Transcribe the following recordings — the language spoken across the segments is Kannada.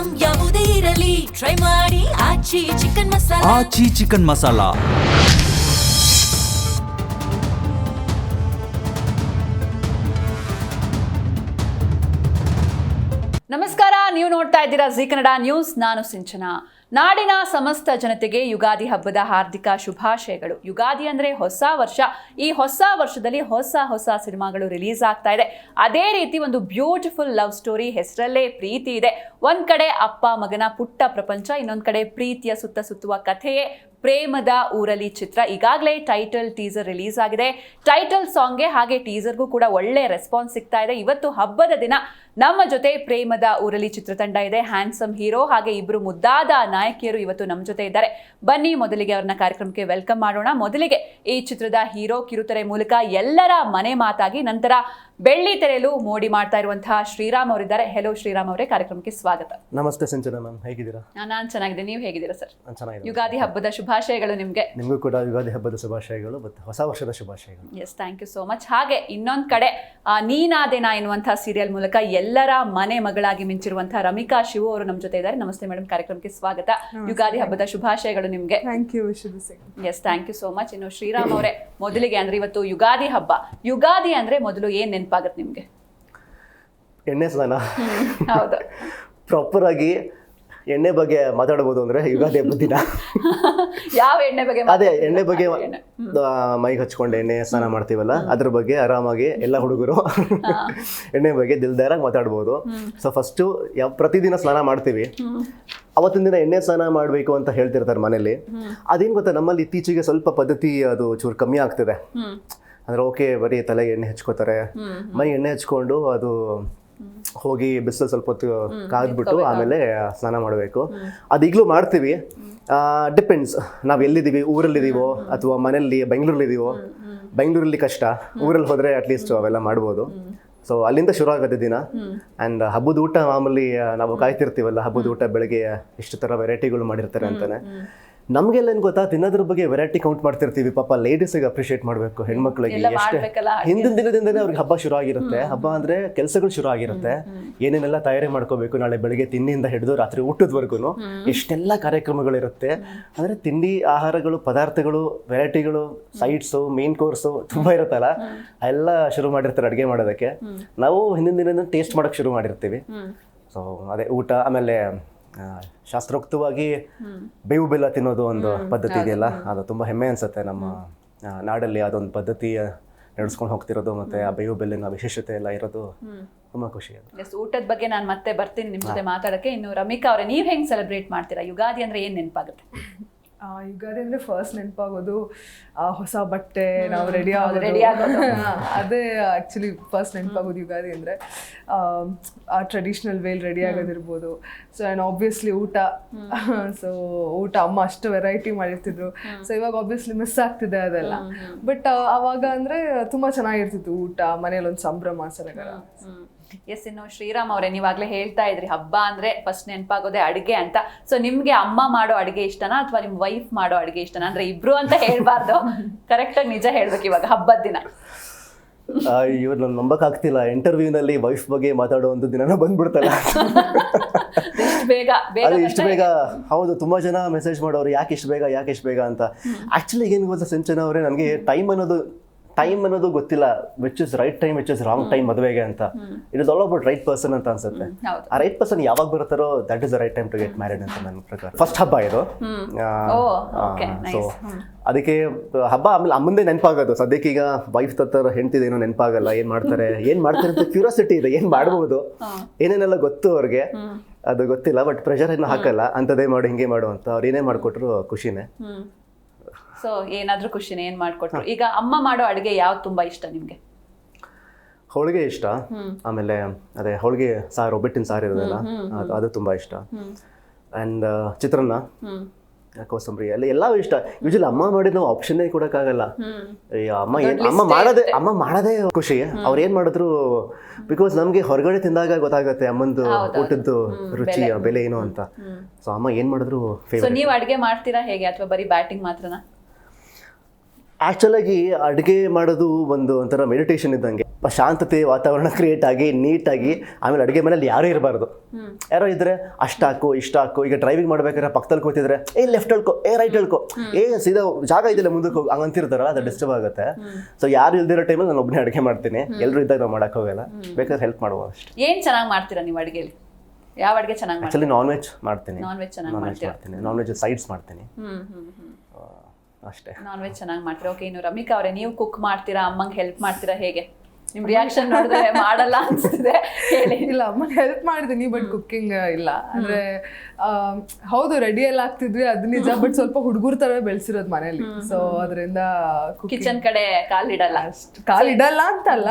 ಐಟಂ ಯಾವುದೇ ಇರಲಿ ಟ್ರೈ ಮಾಡಿ ಆಚಿ ಚಿಕನ್ ಮಸಾಲಾ. ಆಚಿ ಚಿಕನ್ ಮಸಾಲಾ. ನಮಸ್ಕಾರ, ನೀವು ನೋಡ್ತಾ ಇದ್ದೀರಾ ಜೀ ಕನ್ನಡ ನ್ಯೂಸ್. ನಾನು ಸಿಂಚನಾ. ನಾಡಿನ ಸಮಸ್ತ ಜನತೆಗೆ ಯುಗಾದಿ ಹಬ್ಬದ ಹಾರ್ದಿಕ ಶುಭಾಶಯಗಳು. ಯುಗಾದಿ ಅಂದ್ರೆ ಹೊಸ ವರ್ಷ. ಈ ಹೊಸ ವರ್ಷದಲ್ಲಿ ಹೊಸ ಸಿನಿಮಾಗಳು ರಿಲೀಸ್ ಆಗ್ತಾ ಇದೆ. ಅದೇ ರೀತಿ ಒಂದು ಬ್ಯೂಟಿಫುಲ್ ಲವ್ ಸ್ಟೋರಿ, ಹೆಸರಲ್ಲೇ ಪ್ರೀತಿ ಇದೆ. ಒಂದ್ ಕಡೆ ಅಪ್ಪ ಮಗನ ಪುಟ್ಟ ಪ್ರಪಂಚ, ಇನ್ನೊಂದ್ ಕಡೆ ಪ್ರೀತಿಯ ಸುತ್ತುವ ಕಥೆಯೇ ಪ್ರೇಮದ ಊರಲಿ ಚಿತ್ರ. ಈಗಾಗಲೇ ಟೈಟಲ್ ಟೀಸರ್ ರಿಲೀಸ್ ಆಗಿದೆ. ಟೈಟಲ್ ಸಾಂಗ್ಗೆ ಹಾಗೆ ಟೀಸರ್ಗೂ ಕೂಡ ಒಳ್ಳೆ ರೆಸ್ಪಾನ್ಸ್ ಸಿಗ್ತಾ ಇದೆ. ಇವತ್ತು ಹಬ್ಬದ ದಿನ ನಮ್ಮ ಜೊತೆ ಪ್ರೇಮದ ಊರಲಿ ಚಿತ್ರತಂಡ ಇದೆ. ಹ್ಯಾಂಡ್ಸಮ್ ಹೀರೋ ಹಾಗೆ ಇಬ್ರು ಮುದ್ದಾದ ನಾಯಕಿಯರು ಇವತ್ತು ನಮ್ಮ ಜೊತೆ ಇದ್ದಾರೆ. ಬನ್ನಿ ಮೊದಲಿಗೆ ಅವ್ರನ್ನ ಕಾರ್ಯಕ್ರಮಕ್ಕೆ ವೆಲ್ಕಮ್ ಮಾಡೋಣ. ಮೊದಲಿಗೆ ಈ ಚಿತ್ರದ ಹೀರೋ ಕಿರುತೆರೆ ಮೂಲಕ ಎಲ್ಲರ ಮನೆ ಮಾತಾಗಿ ನಂತರ ಬೆಳ್ಳಿ ತೆರೆಯಲು ಮೋಡಿ ಮಾಡ್ತಾ ಇರುವಂತಹ ಶ್ರೀರಾಮ್ ಅವರಿದ್ದಾರೆ. ಹೆಲೋ ಶ್ರೀರಾಮ್ ಅವರೇ, ಕಾರ್ಯಕ್ರಮಕ್ಕೆ ಸ್ವಾಗತ. ನಮಸ್ತೆ ಸಿಂಚನಾ ಮ್ಯಾಮ್, ಹೇಗಿದ್ದೀರಾ? ನಾನು ಚೆನ್ನಾಗಿದ್ದೀನಿ, ನೀವು ಹೇಗಿದ್ದೀರಾ ಸರ್? ಚೆನ್ನಾಗಿದೆ. ಯುಗಾದಿ ಹಬ್ಬದ ಶುಭಾಶಯಗಳು ನಿಮಗೆ. ನಿಮಗೂ ಕೂಡ ಯುಗಾದಿ ಹಬ್ಬದ ಶುಭಾಶಯಗಳು ಮತ್ತು ಹೊಸ ವರ್ಷದ ಶುಭಾಶಯಗಳು. Yes, thank you so much. ಹಾಗೆ ಇನ್ನೊಂದ್ ಕಡೆ ನೀನಾದೇನಾ ಎನ್ನುವಂತಹ ಸೀರಿಯಲ್ ಮೂಲಕ ಎಲ್ಲರ ಮನೆ ಮಗಳಾಗಿ ಮಿಂಚಿರುವಂತಹ ರಮಿಕಾ ಶಿವು ಅವರು ನಮ್ಮ ಜೊತೆ ಇದ್ದಾರೆ. ನಮಸ್ತೆ ಮೇಡಮ್, ಕಾರ್ಯಕ್ರಮಕ್ಕೆ ಸ್ವಾಗತ. ಯುಗಾದಿ ಹಬ್ಬದ ಶುಭಾಶಯಗಳು ನಿಮ್ಗೆ. Yes, thank you so much. ಇನ್ನು ಶ್ರೀರಾಮ್ ಅವರೇ, ಮೊದಲಿಗೆ ಅಂದ್ರೆ ಇವತ್ತು ಯುಗಾದಿ ಹಬ್ಬ. ಯುಗಾದಿ ಅಂದ್ರೆ ಮೊದಲು ಏನ್ ನೆನಪಾಗತ್ತೆ ನಿಮ್ಗೆ? ಎಣ್ಣೆ ಸ್ನಾನ. ಹೌದು, ಪ್ರಾಪರ್ ಆಗಿ ಎಣ್ಣೆ ಬಗ್ಗೆ ಮಾತಾಡಬಹುದು ಅಂದ್ರೆ ಯುಗಾದಿ ಹಬ್ಬದ ದಿನ. ಯಾವ ಎಣ್ಣೆ ಬಗ್ಗೆ? ಅದೇ ಎಣ್ಣೆ ಬಗ್ಗೆ, ಮೈಗೆ ಹಚ್ಕೊಂಡು ಎಣ್ಣೆ ಸ್ನಾನ ಮಾಡ್ತೀವಲ್ಲ, ಅದ್ರ ಬಗ್ಗೆ ಆರಾಮಾಗಿ ಎಲ್ಲ ಹುಡುಗರು ಎಣ್ಣೆ ಬಗ್ಗೆ ದಿಲ್ದಾರಾಗಿ ಮಾತಾಡ್ಬೋದು. ಸೊ ಫಸ್ಟು ಪ್ರತಿದಿನ ಸ್ನಾನ ಮಾಡ್ತೀವಿ, ಅವತ್ತಿನ ದಿನ ಎಣ್ಣೆ ಸ್ನಾನ ಮಾಡಬೇಕು ಅಂತ ಹೇಳ್ತಿರ್ತಾರೆ ಮನೇಲಿ. ಅದೇನು ಗೊತ್ತಾ, ನಮ್ಮಲ್ಲಿ ಇತ್ತೀಚೆಗೆ ಸ್ವಲ್ಪ ಪದ್ಧತಿ ಅದು ಚೂರು ಕಮ್ಮಿ ಆಗ್ತಿದೆ. ಅಂದ್ರೆ ಓಕೆ, ಬರೀ ತಲೆಗೆ ಎಣ್ಣೆ ಹಚ್ಕೋತಾರೆ, ಮೈ ಎಣ್ಣೆ ಹಚ್ಕೊಂಡು ಅದು ಹೋಗಿ ಬಿಸಿಲು ಸ್ವಲ್ಪ ಹೊತ್ತು ಕಾದ್ಬಿಟ್ಟು ಆಮೇಲೆ ಸ್ನಾನ ಮಾಡಬೇಕು. ಅದು ಈಗಲೂ ಮಾಡ್ತೀವಿ. ಡಿಪೆಂಡ್ಸ್, ನಾವು ಎಲ್ಲಿದ್ದೀವಿ, ಊರಲ್ಲಿದ್ದೀವೋ ಅಥವಾ ಮನೇಲಿ ಬೆಂಗಳೂರಲ್ಲಿದ್ದೀವೋ. ಬೆಂಗಳೂರಲ್ಲಿ ಕಷ್ಟ, ಊರಲ್ಲಿ ಹೋದರೆ ಅಟ್ಲೀಸ್ಟ್ ಅವೆಲ್ಲ ಮಾಡ್ಬೋದು. ಸೊ ಅಲ್ಲಿಂದ ಶುರು ಆಗುತ್ತೆ ದಿನ. ಆ್ಯಂಡ್ ಹಬ್ಬದ ಊಟ ಮಾಮೂಲಿ ನಾವು ಕಾಯ್ತಿರ್ತೀವಲ್ಲ, ಹಬ್ಬದ ಊಟ ಬೆಳಗ್ಗೆ ಎಷ್ಟು ಥರ ವೆರೈಟಿಗಳು ಮಾಡಿರ್ತಾರೆ ಅಂತಾನೆ. ನಮಗೆಲ್ಲ ಏನು ಗೊತ್ತಾ, ತಿನ್ನೋದ್ರ ಬಗ್ಗೆ ವೆರೈಟಿ ಕೌಂಟ್ ಮಾಡ್ತಿರ್ತೀವಿ. ಪಾಪ ಲೇಡೀಸಿಗೆ ಅಪ್ರಿಷಿಯೇಟ್ ಮಾಡಬೇಕು, ಹೆಣ್ಮಕ್ಳಿಗೆ ಎಷ್ಟೇ ಹಿಂದಿನ ದಿನದಿಂದನೇ ಅವ್ರಿಗೆ ಹಬ್ಬ ಶುರು ಆಗಿರುತ್ತೆ. ಹಬ್ಬ ಅಂದರೆ ಕೆಲಸಗಳು ಶುರು ಆಗಿರುತ್ತೆ. ಏನೇನೆಲ್ಲ ತಯಾರಿ ಮಾಡ್ಕೋಬೇಕು, ನಾಳೆ ಬೆಳಗ್ಗೆ ತಿಂಡಿಯಿಂದ ಹಿಡಿದು ರಾತ್ರಿ ಊಟದವರೆಗೂ ಎಷ್ಟೆಲ್ಲ ಕಾರ್ಯಕ್ರಮಗಳಿರುತ್ತೆ. ಅಂದರೆ ತಿಂಡಿ, ಆಹಾರಗಳು, ಪದಾರ್ಥಗಳು, ವೆರೈಟಿಗಳು, ಸೈಡ್ಸು, ಮೇನ್ ಕೋರ್ಸು ತುಂಬ ಇರುತ್ತಲ್ಲ, ಎಲ್ಲ ಶುರು ಮಾಡಿರ್ತಾರೆ ಅಡುಗೆ ಮಾಡೋದಕ್ಕೆ. ನಾವು ಹಿಂದಿನ ದಿನ ಟೇಸ್ಟ್ ಮಾಡೋಕ್ಕೆ ಶುರು ಮಾಡಿರ್ತೀವಿ. ಸೊ ಅದೇ ಊಟ. ಆಮೇಲೆ ಶಾಸ್ತ್ರೋಕ್ತವಾಗಿ ಬೇವು ಬೆಲ್ಲ ತಿನ್ನೋದು ಒಂದು ಪದ್ಧತಿ ಇದೆಯಲ್ಲ, ಅದು ತುಂಬ ಹೆಮ್ಮೆ ಅನಿಸುತ್ತೆ. ನಮ್ಮ ನಾಡಲ್ಲಿ ಅದೊಂದು ಪದ್ಧತಿ ನಡೆಸ್ಕೊಂಡು ಹೋಗ್ತಿರೋದು, ಮತ್ತು ಆ ಬೇವು ಬೆಲ್ಲಿನ ವಿಶೇಷತೆ ಎಲ್ಲ ಇರೋದು ತುಂಬ ಖುಷಿ. ಎಸ್, ಊಟದ ಬಗ್ಗೆ ನಾನು ಮತ್ತೆ ಬರ್ತೀನಿ ನಿಮ್ಮ ಜೊತೆ ಮಾತಾಡೋಕ್ಕೆ. ಇನ್ನು ರಮಿಕಾ ಅವರೇ, ನೀವು ಹೆಂಗೆ ಸೆಲೆಬ್ರೇಟ್ ಮಾಡ್ತೀರಾ ಯುಗಾದಿ? ಅಂದರೆ ಏನು ನೆನಪಾಗುತ್ತೆ? ಯುಗಾದಿ ಅಂದರೆ ಫಸ್ಟ್ ನೆನಪಾಗೋದು ಹೊಸ ಬಟ್ಟೆ, ನಾವು ರೆಡಿ ಆಗೋದು. ಅದೇ ಆ್ಯಕ್ಚುಲಿ ಫಸ್ಟ್ ನೆನಪಾಗೋದು ಯುಗಾದಿ ಅಂದರೆ. ಆ ಟ್ರೆಡಿಷ್ನಲ್ ವೇಲ್ ರೆಡಿ ಆಗೋದಿರ್ಬೋದು. ಸೊ ಆ್ಯಂಡ್ ಆಬ್ವಿಯಸ್ಲಿ ಊಟ. ಸೊ ಊಟ ಅಮ್ಮ ಅಷ್ಟು ವೆರೈಟಿ ಮಾಡಿರ್ತಿದ್ರು. ಸೊ ಇವಾಗ ಆಬ್ವಿಯಸ್ಲಿ ಮಿಸ್ ಆಗ್ತಿದೆ ಅದೆಲ್ಲ. ಬಟ್ ಆವಾಗ ಅಂದರೆ ತುಂಬ ಚೆನ್ನಾಗಿರ್ತಿತ್ತು ಊಟ, ಮನೇಲಿ ಒಂದು ಸಂಭ್ರಮ ಸಡಗರ. ಎಸ್, ಇನ್ನು ಶ್ರೀರಾಮ್ ಅವರೇ, ನೀವಾಗಲೇ ಹೇಳ್ತಾ ಇದ್ರಿ ಹಬ್ಬ ಅಂದ್ರೆ ಫಸ್ಟ್ ನೆನಪಾಗೋದೆ ಅಡುಗೆ ಅಂತ. ಸೊ ನಿಮ್ಗೆ ಅಮ್ಮ ಮಾಡೋ ಅಡುಗೆ ಇಷ್ಟನಾ ಅಥವಾ ನಿಮ್ಮ ವೈಫ್ ಮಾಡೋ ಅಡುಗೆ ಇಷ್ಟನಾ? ಅಂದ್ರೆ ಇಬ್ರು ಅಂತ ಹೇಳ್ಬಾರ್ದು, ಕರೆಕ್ಟಾಗಿ ನಿಜ ಹೇಳ್ಬೇಕು. ಇವಾಗ ಹಬ್ಬದ ದಿನ ಇವ್ರು ನಾನು ನಂಬಕ್ಕಾಗ್ತಿಲ್ಲ, ಇಂಟರ್ವ್ಯೂನಲ್ಲಿ ವೈಫ್ ಬಗ್ಗೆ ಮಾತಾಡೋ ಒಂದು ದಿನ ಬಂದ್ಬಿಡ್ತಲ್ಲ ಇಷ್ಟು ಬೇಗ. ಹೌದು, ತುಂಬಾ ಜನ ಮೆಸೇಜ್ ಮಾಡೋರು, ಯಾಕೆ ಇಷ್ಟು ಬೇಗ ಅಂತ. ಆಕ್ಚುಲಿ ಏನು ಗೊತ್ತಾ ಸಿಂಚನಾ ಅವರೇ, ನನಗೆ ಟೈಮ್ ಅನ್ನೋದು ಗೊತ್ತಿಲ್ಲ. Which is right time, which is wrong time ಮದುವೆಗೆ ಅಂತ. It is all about right person ಅಂತ ಅನ್ಸುತ್ತೆ. ಆ ರೈಟ್ ಪರ್ಸನ್ ಯಾವಾಗ ಬರ್ತಾರೋ that is the right time to get married ಅಂತ ನನ್ನ ಪ್ರಕಾರ. ಫಸ್ಟ್ ಹಬ್ಬ ಇದು. ಸೊ ಅದಕ್ಕೆ ಹಬ್ಬ ಆಮೇಲೆ ಅಮ್ಮಂದೇ ನೆನಪಾಗೋದು. ಸದ್ಯಕ್ಕೆ ಈಗ ವೈಫ್ ತತ್ತರ ಹೆಂಡ್ತಿದೇನೋ ನೆನಪಾಗಲ್ಲ. ಏನ್ ಮಾಡ್ತಾರೆ ಅಂತ ಕ್ಯೂರಿಯಾಸಿಟಿ ಇದೆ. ಏನ್ ಮಾಡ್ಬೋದು, ಏನೇನೆಲ್ಲ ಗೊತ್ತು ಅವ್ರಿಗೆ, ಅದು ಗೊತ್ತಿಲ್ಲ. ಬಟ್ ಪ್ರೆಷರ್ ಏನು ಹಾಕಲ್ಲ, ಅಂಥದ್ದೇ ಮಾಡು ಹಿಂಗೆ ಮಾಡು ಅಂತ. ಅವ್ರು ಏನೇ ಮಾಡಿಕೊಟ್ರು ಖುಷಿನೇ. ಸೊ ಏನಾದ್ರೂ ಖುಷಿನೇ, ಏನ್ ಮಾಡ್ಕೊಟ್ರು. ಈಗ ಅಮ್ಮ ಮಾಡೋ ಅಡುಗೆ ಯಾವ್ದು ತುಂಬಾ ಇಷ್ಟ ನಿಮ್ಗೆ? ಹೋಳಿಗೆ ಇಷ್ಟ. ಆಮೇಲೆ ಅದೇ ಹೋಳಿಗೆ ಸಾರು, ಒಬ್ಬಟ್ಟಿನ ಸಾರು ಇರೋದಲ್ಲ, ಅದು ತುಂಬಾ ಇಷ್ಟ. ಆ್ಯಂಡ್ ಚಿತ್ರಾನ್ನ, ಕೋಸಂಬರಿ ಎಲ್ಲ ಇಷ್ಟ. ಯೂಶಲಿ ಅಮ್ಮ ಮಾಡಿದ ನಾವು ಆಪ್ಷನ್ನೇ ಕೊಡೋಕ್ಕಾಗಲ್ಲ. ಅಮ್ಮ ಮಾಡೋದೇ ಖುಷಿ. ಅವ್ರು ಏನ್ ಮಾಡಿದ್ರು, ಬಿಕಾಸ್ ನಮ್ಗೆ ಹೊರಗಡೆ ತಿಂದಾಗ ಗೊತ್ತಾಗುತ್ತೆ ಅಮ್ಮಂದು ಊಟದ್ದು ರುಚಿ, ಬೆಲೆ ಏನು ಅಂತ. ಸೊ ಅಮ್ಮ ಏನ್ ಮಾಡಿದ್ರು ಫೇವರೇಟ್. ನೀವು ಅಡುಗೆ ಮಾಡ್ತೀರಾ ಹೇಗೆ, ಅಥವಾ ಬರೀ ಬ್ಯಾಟಿಂಗ್ ಮಾತ್ರನಾ? ಆ್ಯಕ್ಚುಲಾಗಿ ಅಡುಗೆ ಮಾಡೋದು ಒಂದು ಒಂಥರ ಮೆಡಿಟೇಷನ್ ಇದ್ದಂಗೆ. ಶಾಂತತೆ ವಾತಾವರಣ ಕ್ರಿಯೇಟ್ ಆಗಿ ನೀಟಾಗಿ, ಆಮೇಲೆ ಅಡುಗೆ ಮನೇಲಿ ಯಾರೂ ಇರಬಾರ್ದು. ಯಾರೋ ಇದ್ದರೆ ಅಷ್ಟು ಹಾಕು ಇಷ್ಟು ಹಾಕು. ಈಗ ಡ್ರೈವಿಂಗ್ ಮಾಡ್ಬೇಕಾದ್ರೆ ಪಕ್ಕದಲ್ಲಿ ಕೂತಿದ್ರೆ ಲೆಫ್ಟ್ ಹೇಳ್ಕೊ, ರೈಟ್ ಹೇಳ್ಕೊ, ಸೀದಾ ಜಾಗ ಇದೆಯಲ್ಲ ಮುಂದಕ್ಕೆ ಹೋಗಿ ಹಂಗಂತಿರ್ತಾರಲ್ಲ, ಅದು ಡಿಸ್ಟರ್ಬ್ ಆಗುತ್ತೆ. ಸೊ ಯಾರು ಇಲ್ದಿರೋ ಟೈಮಲ್ಲಿ ನಾನು ಒಬ್ಬನೇ ಅಡುಗೆ ಮಾಡ್ತೀನಿ. ಎಲ್ಲರೂ ಇದ್ದಾಗ ನಾವು ಮಾಡೋಕ್ಕೋಗಲ್ಲ, ಬೇಕಾದ್ರೆ ಹೆಲ್ಪ್ ಮಾಡುವ ಅಷ್ಟೇ. ಏನು ಚೆನ್ನಾಗಿ ಮಾಡ್ತೀರಾ ನೀವು ಅಡುಗೆಲಿ? ಯಾವ ಅಡುಗೆ ಚೆನ್ನಾಗಿ ಮಾಡ್ತೀರಾ? ಆ್ಯಕ್ಚುಲಿ ನಾನ್ ವೆಜ್ ಮಾಡ್ತೀನಿ. ನಾನ್ ವೆಜ್ ಚೆನ್ನಾಗಿ ಮಾಡ್ತೀನಿ. ನಾನ್ ವೆಜ್ ಸೈಡ್ಸ್ ಮಾಡ್ತೀನಿ ಅಷ್ಟೇ. ನಾನ್ ವೆಜ್ ಚೆನ್ನಾಗಿ ಮಾಡ್ತೀರಾ. ಓಕೆ, ಇನ್ನು ರಮಿಕಾ ಅವರೇ, ನೀವು ಕುಕ್ ಮಾಡ್ತೀರಾ, ಅಮ್ಮಂಗೆ ಹೆಲ್ಪ್ ಮಾಡ್ತೀರಾ, ಹೇಗೆ? ನಿಮ್ ರಿಯಾಕ್ಷನ್ ನೋಡಿದ್ರೆ ಮಾಡಲ್ಲ ಅನ್ಸ್ತಿದೆ. ಇಲ್ಲ, ಅಮ್ಮನ ಹೆಲ್ಪ್ ಮಾಡ್ತೀನಿ, ಬಟ್ ಕುಕ್ಕಿಂಗ್ ಇಲ್ಲ. ಅಂದ್ರೆ ಹೌದು, ರೆಡಿ ಎಲ್ಲ ಆಗ್ತಿದ್ವಿ, ಅದು ನಿಜ. ಬಟ್ ಸ್ವಲ್ಪ ಹುಡುಗರ ತರ ಬೆಳೆಸಿರೋದು ಮನೇಲಿ, ಸೊ ಅದರಿಂದ ಕಿಚನ್ ಕಡೆ ಕಾಲಿಡಲ್ಲ. ಕಾಲಿಡಲ್ಲ ಅಂತಲ್ಲ,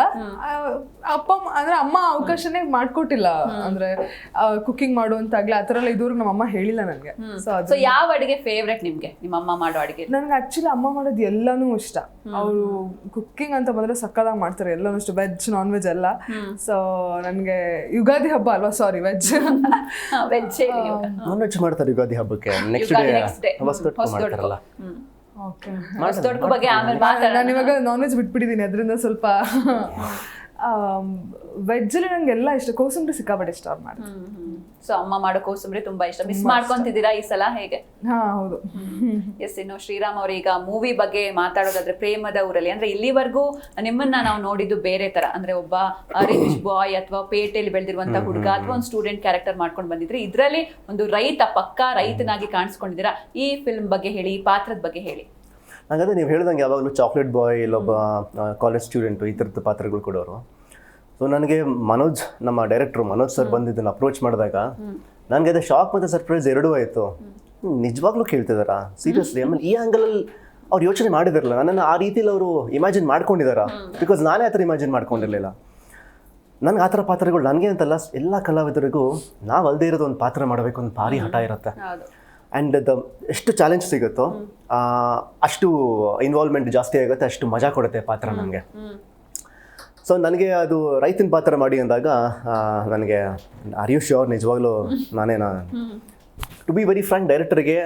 ಅಂದ್ರೆ ಅಮ್ಮ ಅವಕಾಶನೇ ಮಾಡ್ಕೊಟ್ಟಿಲ್ಲ. ಅಂದ್ರೆ ಕುಕಿಂಗ್ ಮಾಡುವಂತಾಗ್ಲಿ ಆ ತರ ಎಲ್ಲ ಇದುವರೆಗೂ ನಮ್ಮ ಅಮ್ಮ ಹೇಳಿಲ್ಲ ನನಗೆ. ಸೊ ಯಾವ ಅಡಿಗೆ ಫೇವ್ರೆಟ್ ನಿಮ್ಗೆ, ನಿಮ್ಮ ಅಮ್ಮ ಮಾಡೋ ಅಡಿಗೆ? ನನ್ಗೆ ಆಕ್ಚುಲಿ ಅಮ್ಮ ಮಾಡೋದು ಎಲ್ಲಾನು ಇಷ್ಟ. ಅವರು ಕುಕ್ಕಿಂಗ್ ಅಂತ ಬಂದ್ರೆ ಸಕ್ಕದಾಗಿ ಮಾಡ್ತಾರೆ, ಎಲ್ಲಾನು ಇಷ್ಟ, ವೆಜ್ ನಾನ್ ವೆಜ್ ಎಲ್ಲ. ಸೊ ನನ್ಗೆ ಯುಗಾದಿ ಹಬ್ಬ ಅಲ್ವಾ, ಸಾರಿ ವೆಜ್ ನಾನ್ ವೆಜ್ ಮಾಡ್ತಾರೆ ಯುಗಾದಿ ಹಬ್ಬಕ್ಕೆ. ನೆಕ್ಸ್ಟ್ ಡೇ ಮಾಡ್ತಾರಲ್ಲ. ನಾನು ಇವಾಗ ನಾನ್ ವೆಜ್ ಬಿಟ್ಬಿಟ್ಟಿದ್ದೀನಿ, ಅದರಿಂದ ಸ್ವಲ್ಪ ವೆಜ್ಜಲ್ಲಿ ನಂಗೆ ಎಲ್ಲ ಇಷ್ಟ. ಕೋಸಂಬರಿ ಸಿಕ್ಕಾಪಟ್ಟೆ ಇಷ್ಟ ಅವ್ರು ಮಾಡಿ. ಸೊ ಅಮ್ಮ ಮಾಡೋ ಕೋಸಂಬರಿ ತುಂಬಾ ಇಷ್ಟ. ಮಿಸ್ ಮಾಡ್ಕೊಂತಿದ್ದೀರಾ ಈ ಸಲ, ಹೇಗೆ? ಹೌದು. ಎಸ್, ಇನ್ನು ಶ್ರೀರಾಮ್ ಅವ್ರ ಈಗ ಮೂವಿ ಬಗ್ಗೆ ಮಾತಾಡೋದಾದ್ರೆ, ಪ್ರೇಮದ ಊರಲ್ಲಿ, ಅಂದ್ರೆ ಇಲ್ಲಿವರೆಗೂ ನಿಮ್ಮನ್ನ ನಾವು ನೋಡಿದ್ದು ಬೇರೆ ತರ, ಅಂದ್ರೆ ಒಬ್ಬ ರಿಚ್ ಬಾಯ್ ಅಥವಾ ಪೇಟೆಯಲ್ಲಿ ಬೆಳೆದಿರುವಂತ ಹುಡುಗ ಅಥವಾ ಒಂದು ಸ್ಟೂಡೆಂಟ್ ಕ್ಯಾರೆಕ್ಟರ್ ಮಾಡ್ಕೊಂಡು ಬಂದಿದ್ರೆ, ಇದ್ರಲ್ಲಿ ಒಂದು ಪಕ್ಕಾ ರೈತನಾಗಿ ಕಾಣಿಸ್ಕೊಂಡಿದ್ದೀರಾ. ಈ ಫಿಲ್ಮ್ ಬಗ್ಗೆ ಹೇಳಿ, ಈ ಪಾತ್ರದ ಬಗ್ಗೆ ಹೇಳಿ. ಹಾಗಾದ್ರೆ ನೀವು ಹೇಳ್ದಂಗೆ ಯಾವಾಗಲೂ ಚಾಕ್ಲೇಟ್ ಬಾಯ್, ಇಲ್ಲೊಬ್ಬ ಕಾಲೇಜ್ ಸ್ಟೂಡೆಂಟು, ಈ ಥರದ ಪಾತ್ರಗಳು ಕೊಡೋರು. ಸೊ ನನಗೆ ಮನೋಜ್, ನಮ್ಮ ಡೈರೆಕ್ಟ್ರು ಮನೋಜ್ ಸರ್ ಬಂದಿದ್ದನ್ನು ಅಪ್ರೋಚ್ ಮಾಡಿದಾಗ ನನಗೆ ಅದು ಶಾಕ್ ಮತ್ತು ಸರ್ಪ್ರೈಸ್ ಎರಡೂ ಆಯಿತು. ನಿಜವಾಗ್ಲೂ ಕೇಳ್ತಿದ್ದಾರಾ, ಸೀರಿಯಸ್ಲಿ? ಆಮೇಲೆ ಈ ಆ್ಯಂಗಲಲ್ಲಿ ಅವ್ರು ಯೋಚನೆ ಮಾಡಿದಾರಲ್ಲ, ನನ್ನನ್ನು ಆ ರೀತಿಯಲ್ಲಿ ಅವರು ಇಮ್ಯಾಜಿನ್ ಮಾಡ್ಕೊಂಡಿದ್ದಾರಾ? ಬಿಕಾಸ್ ನಾನೇ ಆ ಥರ ಇಮ್ಯಾಜಿನ್ ಮಾಡ್ಕೊಂಡಿರಲಿಲ್ಲ. ನನಗೆ ಆ ಥರ ಪಾತ್ರಗಳು, ನನಗೆ ಅಂತಲ್ಲ ಎಲ್ಲ ಕಲಾವಿದರಿಗೂ ನಾವು ಅಲ್ಲದೆ ಇರೋದು ಒಂದು ಪಾತ್ರ ಮಾಡಬೇಕು ಒಂದು ಭಾರಿ ಹಠ ಇರುತ್ತೆ. ಆ್ಯಂಡ್ ಎಷ್ಟು ಚಾಲೆಂಜ್ ಸಿಗುತ್ತೋ ಅಷ್ಟು ಇನ್ವಾಲ್ವ್ಮೆಂಟ್ ಜಾಸ್ತಿ ಆಗುತ್ತೆ, ಅಷ್ಟು ಮಜಾ ಕೊಡುತ್ತೆ ಪಾತ್ರ ನನಗೆ. ಸೊ ನನಗೆ ಅದು ರೈತನ ಪಾತ್ರ ಮಾಡಿ ಅಂದಾಗ ನನಗೆ ಆರ್ ಯು ಶ್ಯೂರ್, ನಿಜವಾಗ್ಲೂ ಟು ಬಿ ವೆರಿ ಫ್ರಾಂಕ್, ಡೈರೆಕ್ಟರ್ಗೆ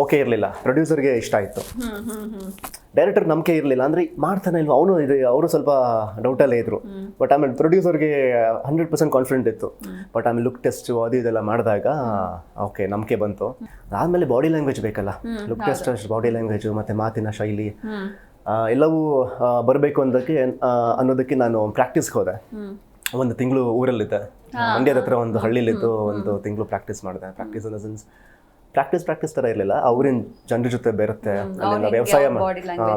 ಓಕೆ ಇರಲಿಲ್ಲ, ಪ್ರೊಡ್ಯೂಸರ್ಗೆ ಇಷ್ಟ ಆಯಿತು. ಡೈರೆಕ್ಟರ್ ನಂಬಿಕೆ ಇರಲಿಲ್ಲ, ಅಂದರೆ ಮಾಡ್ತಾನೆ ಇಲ್ವ ಅವನು, ಅವರು ಸ್ವಲ್ಪ ಡೌಟಲ್ಲೇ ಇದ್ದರು. ಬಟ್ ಆಮೇಲೆ ಪ್ರೊಡ್ಯೂಸರ್ಗೆ 100% ಕಾನ್ಫಿಡೆಂಟ್ ಇತ್ತು. ಬಟ್ ಆಮೇಲೆ ಲುಕ್ ಟೆಸ್ಟು ಅದು ಇದೆಲ್ಲ ಮಾಡಿದಾಗ ಓಕೆ ನಂಬಿಕೆ ಬಂತು. ಆದಮೇಲೆ ಬಾಡಿ ಲ್ಯಾಂಗ್ವೇಜ್ ಬೇಕಲ್ಲ, ಲುಕ್ ಟೆಸ್ಟ್ ಅಷ್ಟು ಬಾಡಿ ಲ್ಯಾಂಗ್ವೇಜು ಮತ್ತು ಮಾತಿನ ಶೈಲಿ ಎಲ್ಲವೂ ಬರಬೇಕು ಅನ್ನೋದಕ್ಕೆ ನಾನು ಪ್ರಾಕ್ಟೀಸ್ಗೆ ಹೋದೆ. ಒಂದು ತಿಂಗಳು ಊರಲ್ಲಿದ್ದೆ, ಮಂಡ್ಯದ ಹತ್ರ ಒಂದು ಹಳ್ಳಿಲಿದ್ದು ಒಂದು ತಿಂಗಳು ಪ್ರಾಕ್ಟೀಸ್ ಮಾಡಿದೆ. Practice in the sense practice ಥರ ಇರಲಿಲ್ಲ, ಅವ್ರಿನ ಜನರ ಜೊತೆ ಬೆರುತ್ತೆ. ಅಲ್ಲಿಂದ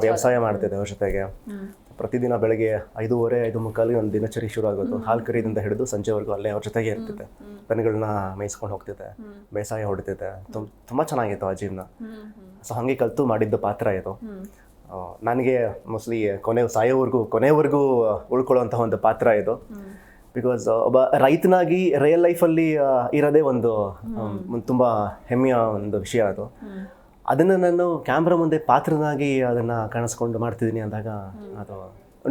ವ್ಯವಸಾಯ ಮಾಡ್ತಿದ್ದೆ ಅವ್ರ ಜೊತೆಗೆ. ಪ್ರತಿದಿನ ಬೆಳಗ್ಗೆ 5:30, 5:45 ಒಂದು ದಿನಚರಿ ಶುರು ಆಗೋದು. ಹಾಲು ಕರೀದಿಂದ ಹಿಡಿದು ಸಂಜೆವರೆಗೂ ಅಲ್ಲೇ ಅವ್ರ ಜೊತೆಗೆ ಇರ್ತಿದ್ದೆ. ದನಗಳನ್ನ ಮೇಯಿಸ್ಕೊಂಡು ಹೋಗ್ತಿದ್ದೆ, ಬೇಸಾಯ ಹೊಡಿತಿದ್ದೆ. ತುಂಬ ಚೆನ್ನಾಗಿತ್ತು ಆ ಜೀವನ. ಸೊ ಹಾಗೆ ಕಲಿತು ಮಾಡಿದ್ದು ಪಾತ್ರ ಇದು. ನನಗೆ ಮೋಸ್ಟ್ಲಿ ಕೊನೆವರೆಗೂ ಉಳ್ಕೊಳ್ಳುವಂತಹ ಒಂದು ಪಾತ್ರ ಇದು. ಬಿಕಾಸ್ ಒಬ್ಬ ರೈತನಾಗಿ ರಿಯಲ್ ಲೈಫಲ್ಲಿ ಇರೋದೇ ಒಂದು ತುಂಬ ಹೆಮ್ಮೆಯ ಒಂದು ವಿಷಯ ಅದು. ಅದನ್ನು ನಾನು ಕ್ಯಾಮ್ರಾ ಮುಂದೆ ಪಾತ್ರನಾಗಿ ಅದನ್ನು ಕಾಣಿಸ್ಕೊಂಡು ಮಾಡ್ತಿದ್ದೀನಿ ಅಂದಾಗ ಅದು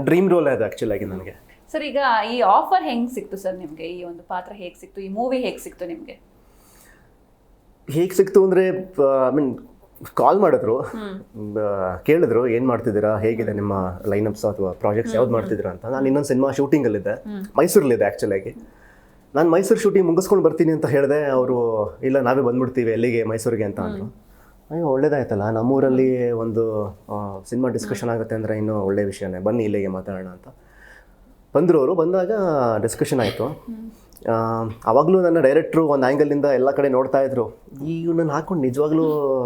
ಡ್ರೀಮ್ ರೋಲ್ ಅದು ಆ್ಯಕ್ಚುಲಾಗಿ ನನಗೆ. ಸರ್, ಈಗ ಈ ಆಫರ್ ಹೆಂಗೆ ಸಿಕ್ತು ಸರ್ ನಿಮಗೆ? ಈ ಒಂದು ಪಾತ್ರ ಹೇಗೆ ಸಿಕ್ತು? ಈ ಮೂವಿ ಹೇಗೆ ಸಿಕ್ತು ನಿಮಗೆ? ಹೇಗೆ ಸಿಕ್ತು ಅಂದರೆ, ಐ ಮೀನ್ ಕಾಲ್ ಮಾಡಿದ್ರು, ಕೇಳಿದ್ರು ಏನು ಮಾಡ್ತಿದ್ದೀರಾ, ಹೇಗಿದೆ ನಿಮ್ಮ ಲೈನಪ್ಸ್ ಅಥವಾ ಪ್ರಾಜೆಕ್ಟ್ಸ್ ಯಾವ್ದು ಮಾಡ್ತಿದ್ದೀರಾ ಅಂತ. ನಾನು ಇನ್ನೊಂದು ಸಿನಿಮಾ ಶೂಟಿಂಗಲ್ಲಿದ್ದೆ, ಮೈಸೂರಲ್ಲಿದ್ದೆ ಆ್ಯಕ್ಚುಲಾಗಿ. ನಾನು ಮೈಸೂರು ಶೂಟಿಂಗ್ ಮುಗಿಸ್ಕೊಂಡು ಬರ್ತೀನಿ ಅಂತ ಹೇಳಿದೆ. ಅವರು ಇಲ್ಲ ನಾವೇ ಬಂದ್ಬಿಡ್ತೀವಿ ಎಲ್ಲಿಗೆ, ಮೈಸೂರಿಗೆ ಅಂತ ಅಂದರು. ಅಯ್ಯೋ ಒಳ್ಳೇದಾಯ್ತಲ್ಲ, ನಮ್ಮೂರಲ್ಲಿ ಒಂದು ಸಿನಿಮಾ ಡಿಸ್ಕಷನ್ ಆಗುತ್ತೆ ಅಂದರೆ ಇನ್ನೂ ಒಳ್ಳೆಯ ವಿಷಯನೇ, ಬನ್ನಿ ಇಲ್ಲಿಗೆ ಮಾತಾಡೋಣ ಅಂತ ಬಂದರು. ಅವರು ಬಂದಾಗ ಡಿಸ್ಕಷನ್ ಆಯಿತು. ಆವಾಗಲೂ ನನ್ನ ಡೈರೆಕ್ಟ್ರು ಒಂದು ಆ್ಯಂಗಲಿಂದ ಎಲ್ಲ ಕಡೆ ನೋಡ್ತಾ ಇದ್ರು, ಇವನನ್ನು ಹಾಕೊಂಡು ನಿಜವಾಗ್ಲೂ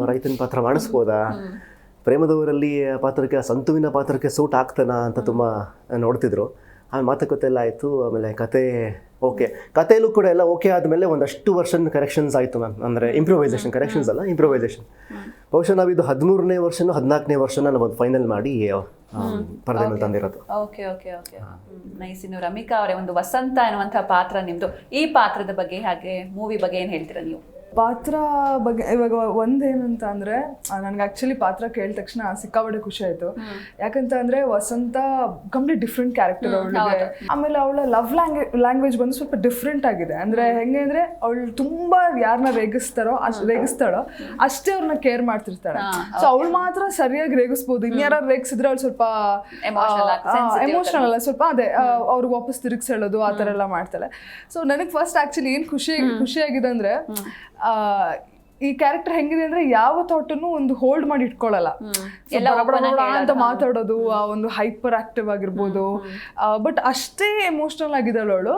ರೈತನ ಪಾತ್ರ ಮಾಡಿಸ್ಬೋದಾ, ಪ್ರೇಮದ ಊರಲ್ಲಿ ಪಾತ್ರಕ್ಕೆ, ಸಂತುವಿನ ಪಾತ್ರಕ್ಕೆ ಸೂಟ್ ಆಗ್ತಾನಾ ಅಂತ ತುಂಬ ನೋಡ್ತಿದ್ರು. ಆಮೇಲೆ ಮಾತುಕತೆ ಎಲ್ಲ ಆಯಿತು. ಆಮೇಲೆ ಕಥೆಯಲ್ಲೂ ಕೂಡ ಎಲ್ಲ ಓಕೆ ಆದಮೇಲೆ ಒಂದಷ್ಟು ವರ್ಷನ್ ಕರೆಕ್ಷನ್ಸ್ ಆಯಿತು ಮ್ಯಾಮ್. ಅಂದರೆ ಇಂಪ್ರೂವೈಸೇಷನ್, ಕರೆಕ್ಷನ್ಸ್ ಅಲ್ಲ ಇಂಪ್ರೂವೈಸೇಷನ್. ಬಹುಶಃ ನಾವಿದು 13ನೇ ವರ್ಷನೋ 14ನೇ ವರ್ಷನ ನಾವು ಫೈನಲ್ ಮಾಡಿ ಪರದೆ ಮೇಲೆ ತಂದಿರೋದು. ಓಕೆ. ನೈಸ್. ಇನ್ನು ರಮಿಕಾ ಅವರೇ, ಒಂದು ವಸಂತ ಎನ್ನುವಂಥ ಪಾತ್ರ ನಿಮ್ಮದು. ಈ ಪಾತ್ರದ ಬಗ್ಗೆ ಹಾಗೆ ಮೂವಿ ಬಗ್ಗೆ ಏನು ಹೇಳ್ತೀರಾ ನೀವು? ಪಾತ್ರ ಬಗ್ಗೆ ಇವಾಗ ಒಂದೇನಂತ ಅಂದರೆ ನನಗೆ ಆ್ಯಕ್ಚುಲಿ ಪಾತ್ರ ಕೇಳಿದ ತಕ್ಷಣ ಸಿಕ್ಕಾಪಟ್ಟೆ ಖುಷಿ ಆಯಿತು. ಯಾಕಂತ ಅಂದರೆ ವಸಂತ ಕಂಪ್ಲೀಟ್ ಡಿಫ್ರೆಂಟ್ ಕ್ಯಾರೆಕ್ಟರ್ ಅವಳಿಗೆ. ಆಮೇಲೆ ಅವಳ ಲವ್ ಲ್ಯಾಂಗ್ವೇಜ್ ಬಂದು ಸ್ವಲ್ಪ ಡಿಫ್ರೆಂಟ್ ಆಗಿದೆ. ಅಂದರೆ ಹೆಂಗೆ ಅಂದರೆ ಅವಳು ತುಂಬ ಯಾರನ್ನ ರೇಗಿಸ್ತಾಳೋ ಅಷ್ಟೇ ಅವ್ರನ್ನ ಕೇರ್ ಮಾಡ್ತಿರ್ತಾಳೆ. ಸೊ ಅವಳು ಮಾತ್ರ ಸರಿಯಾಗಿ ರೇಗಿಸ್ಬೋದು. ಇನ್ಯಾರು ರೇಗಿಸಿದ್ರೆ ಅವಳು ಸ್ವಲ್ಪ ಎಮೋಷನಲ್ ಅಲ್ಲ, ಸ್ವಲ್ಪ ಅದೇ ಅವ್ರಿಗೆ ವಾಪಸ್ ತಿರುಗಿಸಿ ಹೇಳೋದು ಆ ಥರ ಎಲ್ಲ ಮಾಡ್ತಾಳೆ. ಸೊ ನನಗೆ ಫಸ್ಟ್ ಆ್ಯಕ್ಚುಲಿ ಏನು ಖುಷಿಯಾಗಿದೆ ಅಂದರೆ ಈ ಕ್ಯಾರೆಕ್ಟರ್ ಹೆಂಗಿದೆ ಅಂದ್ರೆ ಯಾವ ಥಾಟನ್ನು ಒಂದು ಹೋಲ್ಡ್ ಮಾಡಿ ಇಟ್ಕೊಳ್ಳಲ್ಲ, ಅಂತ ಮಾತಾಡೋದು, ಆ ಒಂದು ಹೈಪರ್ ಆಕ್ಟಿವ್ ಆಗಿರ್ಬೋದು, ಬಟ್ ಅಷ್ಟೇ ಎಮೋಷನಲ್ ಆಗಿದ್ದಾಳು ಅವಳು.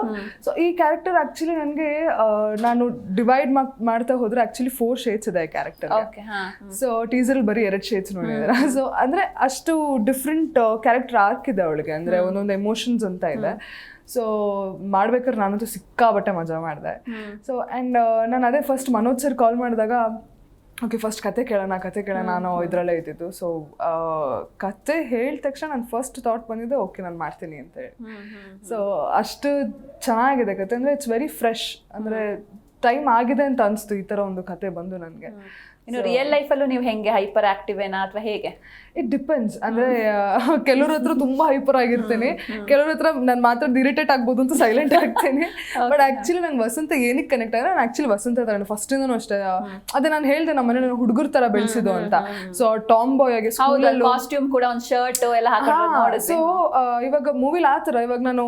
ಸೊ ಈ ಕ್ಯಾರೆಕ್ಟರ್ ಆಕ್ಚುಲಿ ನನಗೆ ನಾನು ಡಿವೈಡ್ ಮಾಡ್ತಾ ಹೋದ್ರೆ ಆಕ್ಚುಲಿ 4 ಶೇಡ್ಸ್ ಇದೆ ಈ ಕ್ಯಾರೆಕ್ಟರ್. ಸೊ ಟೀಸರ್ ಬರೀ 2 ಶೇಡ್ಸ್ ನೋಡಿದಾರೆ. ಸೊ ಅಂದ್ರೆ ಅಷ್ಟು ಡಿಫ್ರೆಂಟ್ ಕ್ಯಾರೆಕ್ಟರ್ ಆರ್ಕ್ ಇದೆ ಅವಳಿಗೆ, ಅಂದ್ರೆ ಒಂದೊಂದು ಎಮೋಷನ್ಸ್ ಅಂತ ಇದೆ. ಸೊ ಮಾಡ್ಬೇಕಾದ್ರೆ ನಾನಂತೂ ಸಿಕ್ಕಾಬಟ್ಟೆ ಮಜಾ ಮಾಡಿದೆ. ಸೊ ಆ್ಯಂಡ್ ನಾನು ಅದೇ ಫಸ್ಟ್ ಮನೋಜ್ ಸರ್ ಕಾಲ್ ಮಾಡಿದಾಗ ಓಕೆ ಫಸ್ಟ್ ಕತೆ ಕೇಳೋಣ ನಾನು ಇದರಲ್ಲೇ ಇದ್ದಿದ್ದು. ಸೊ ಕತೆ ಹೇಳಿದ ತಕ್ಷಣ ನನ್ನ ಫಸ್ಟ್ ಥಾಟ್ ಬಂದಿದ್ದು ಓಕೆ ನಾನು ಮಾಡ್ತೀನಿ ಅಂತ ಹೇಳಿ. ಸೊ ಅಷ್ಟು ಚೆನ್ನಾಗಿದೆ ಕತೆ, ಅಂದರೆ ಇಟ್ಸ್ ವೆರಿ ಫ್ರೆಶ್, ಅಂದರೆ ಟೈಮ್ ಆಗಿದೆ ಅಂತ ಅನಿಸ್ತು ಈ ಥರ ಒಂದು ಕತೆ ಬಂದು ನನಗೆ. ಇನ್ನು ರಿಯಲ್ ಲೈಫಲ್ಲೂ ನೀವು ಹೆಂಗೆ ಹೈಪರ್ ಆಕ್ಟಿವ್ ಏನಾ ಅಥವಾ ಹೇಗೆ? It depends. ಅಂದರೆ ಕೆಲವ್ರ ಹತ್ರ ತುಂಬ ಹೈಪರ್ ಆಗಿರ್ತೀನಿ, ಕೆಲವ್ರ ಹತ್ರ ನಾನು ಮಾತಾಡೋದು ಇರಿಟೇಟ್ ಆಗ್ಬೋದು ಅಂತ ಸೈಲೆಂಟ್ ಆಗ್ತೀನಿ. ಬಟ್ ಆ್ಯಕ್ಚುಲಿ ನಂಗೆ ವಸಂತ ಏನಕ್ಕೆ ಕನೆಕ್ಟ್ ಆಗಿದೆ, ನಾನು ಆ್ಯಕ್ಚುಲಿ ವಸಂತ ಥರ ಫಸ್ಟಿಂದನೂ ಅಷ್ಟೇ. ಅದೇ ನಾನು ಹೇಳಿದೆ ನಮ್ಮ ಮನೇಲಿ ಹುಡುಗರ ಥರ ಬೆಳೆಸಿದ್ದು ಅಂತ. ಸೊ ಟಾಮ್ ಬಾಯ್ ಆಗಿ ಕಾಸ್ಟ್ಯೂಮ್ ಕೂಡ ಒಂದು ಶರ್ಟ್ ಎಲ್ಲ ಹಾಕೊಂಡು. ಸೊ ಇವಾಗ ಮೂವಿಲಿ ಆ ಥರ, ಇವಾಗ ನಾನು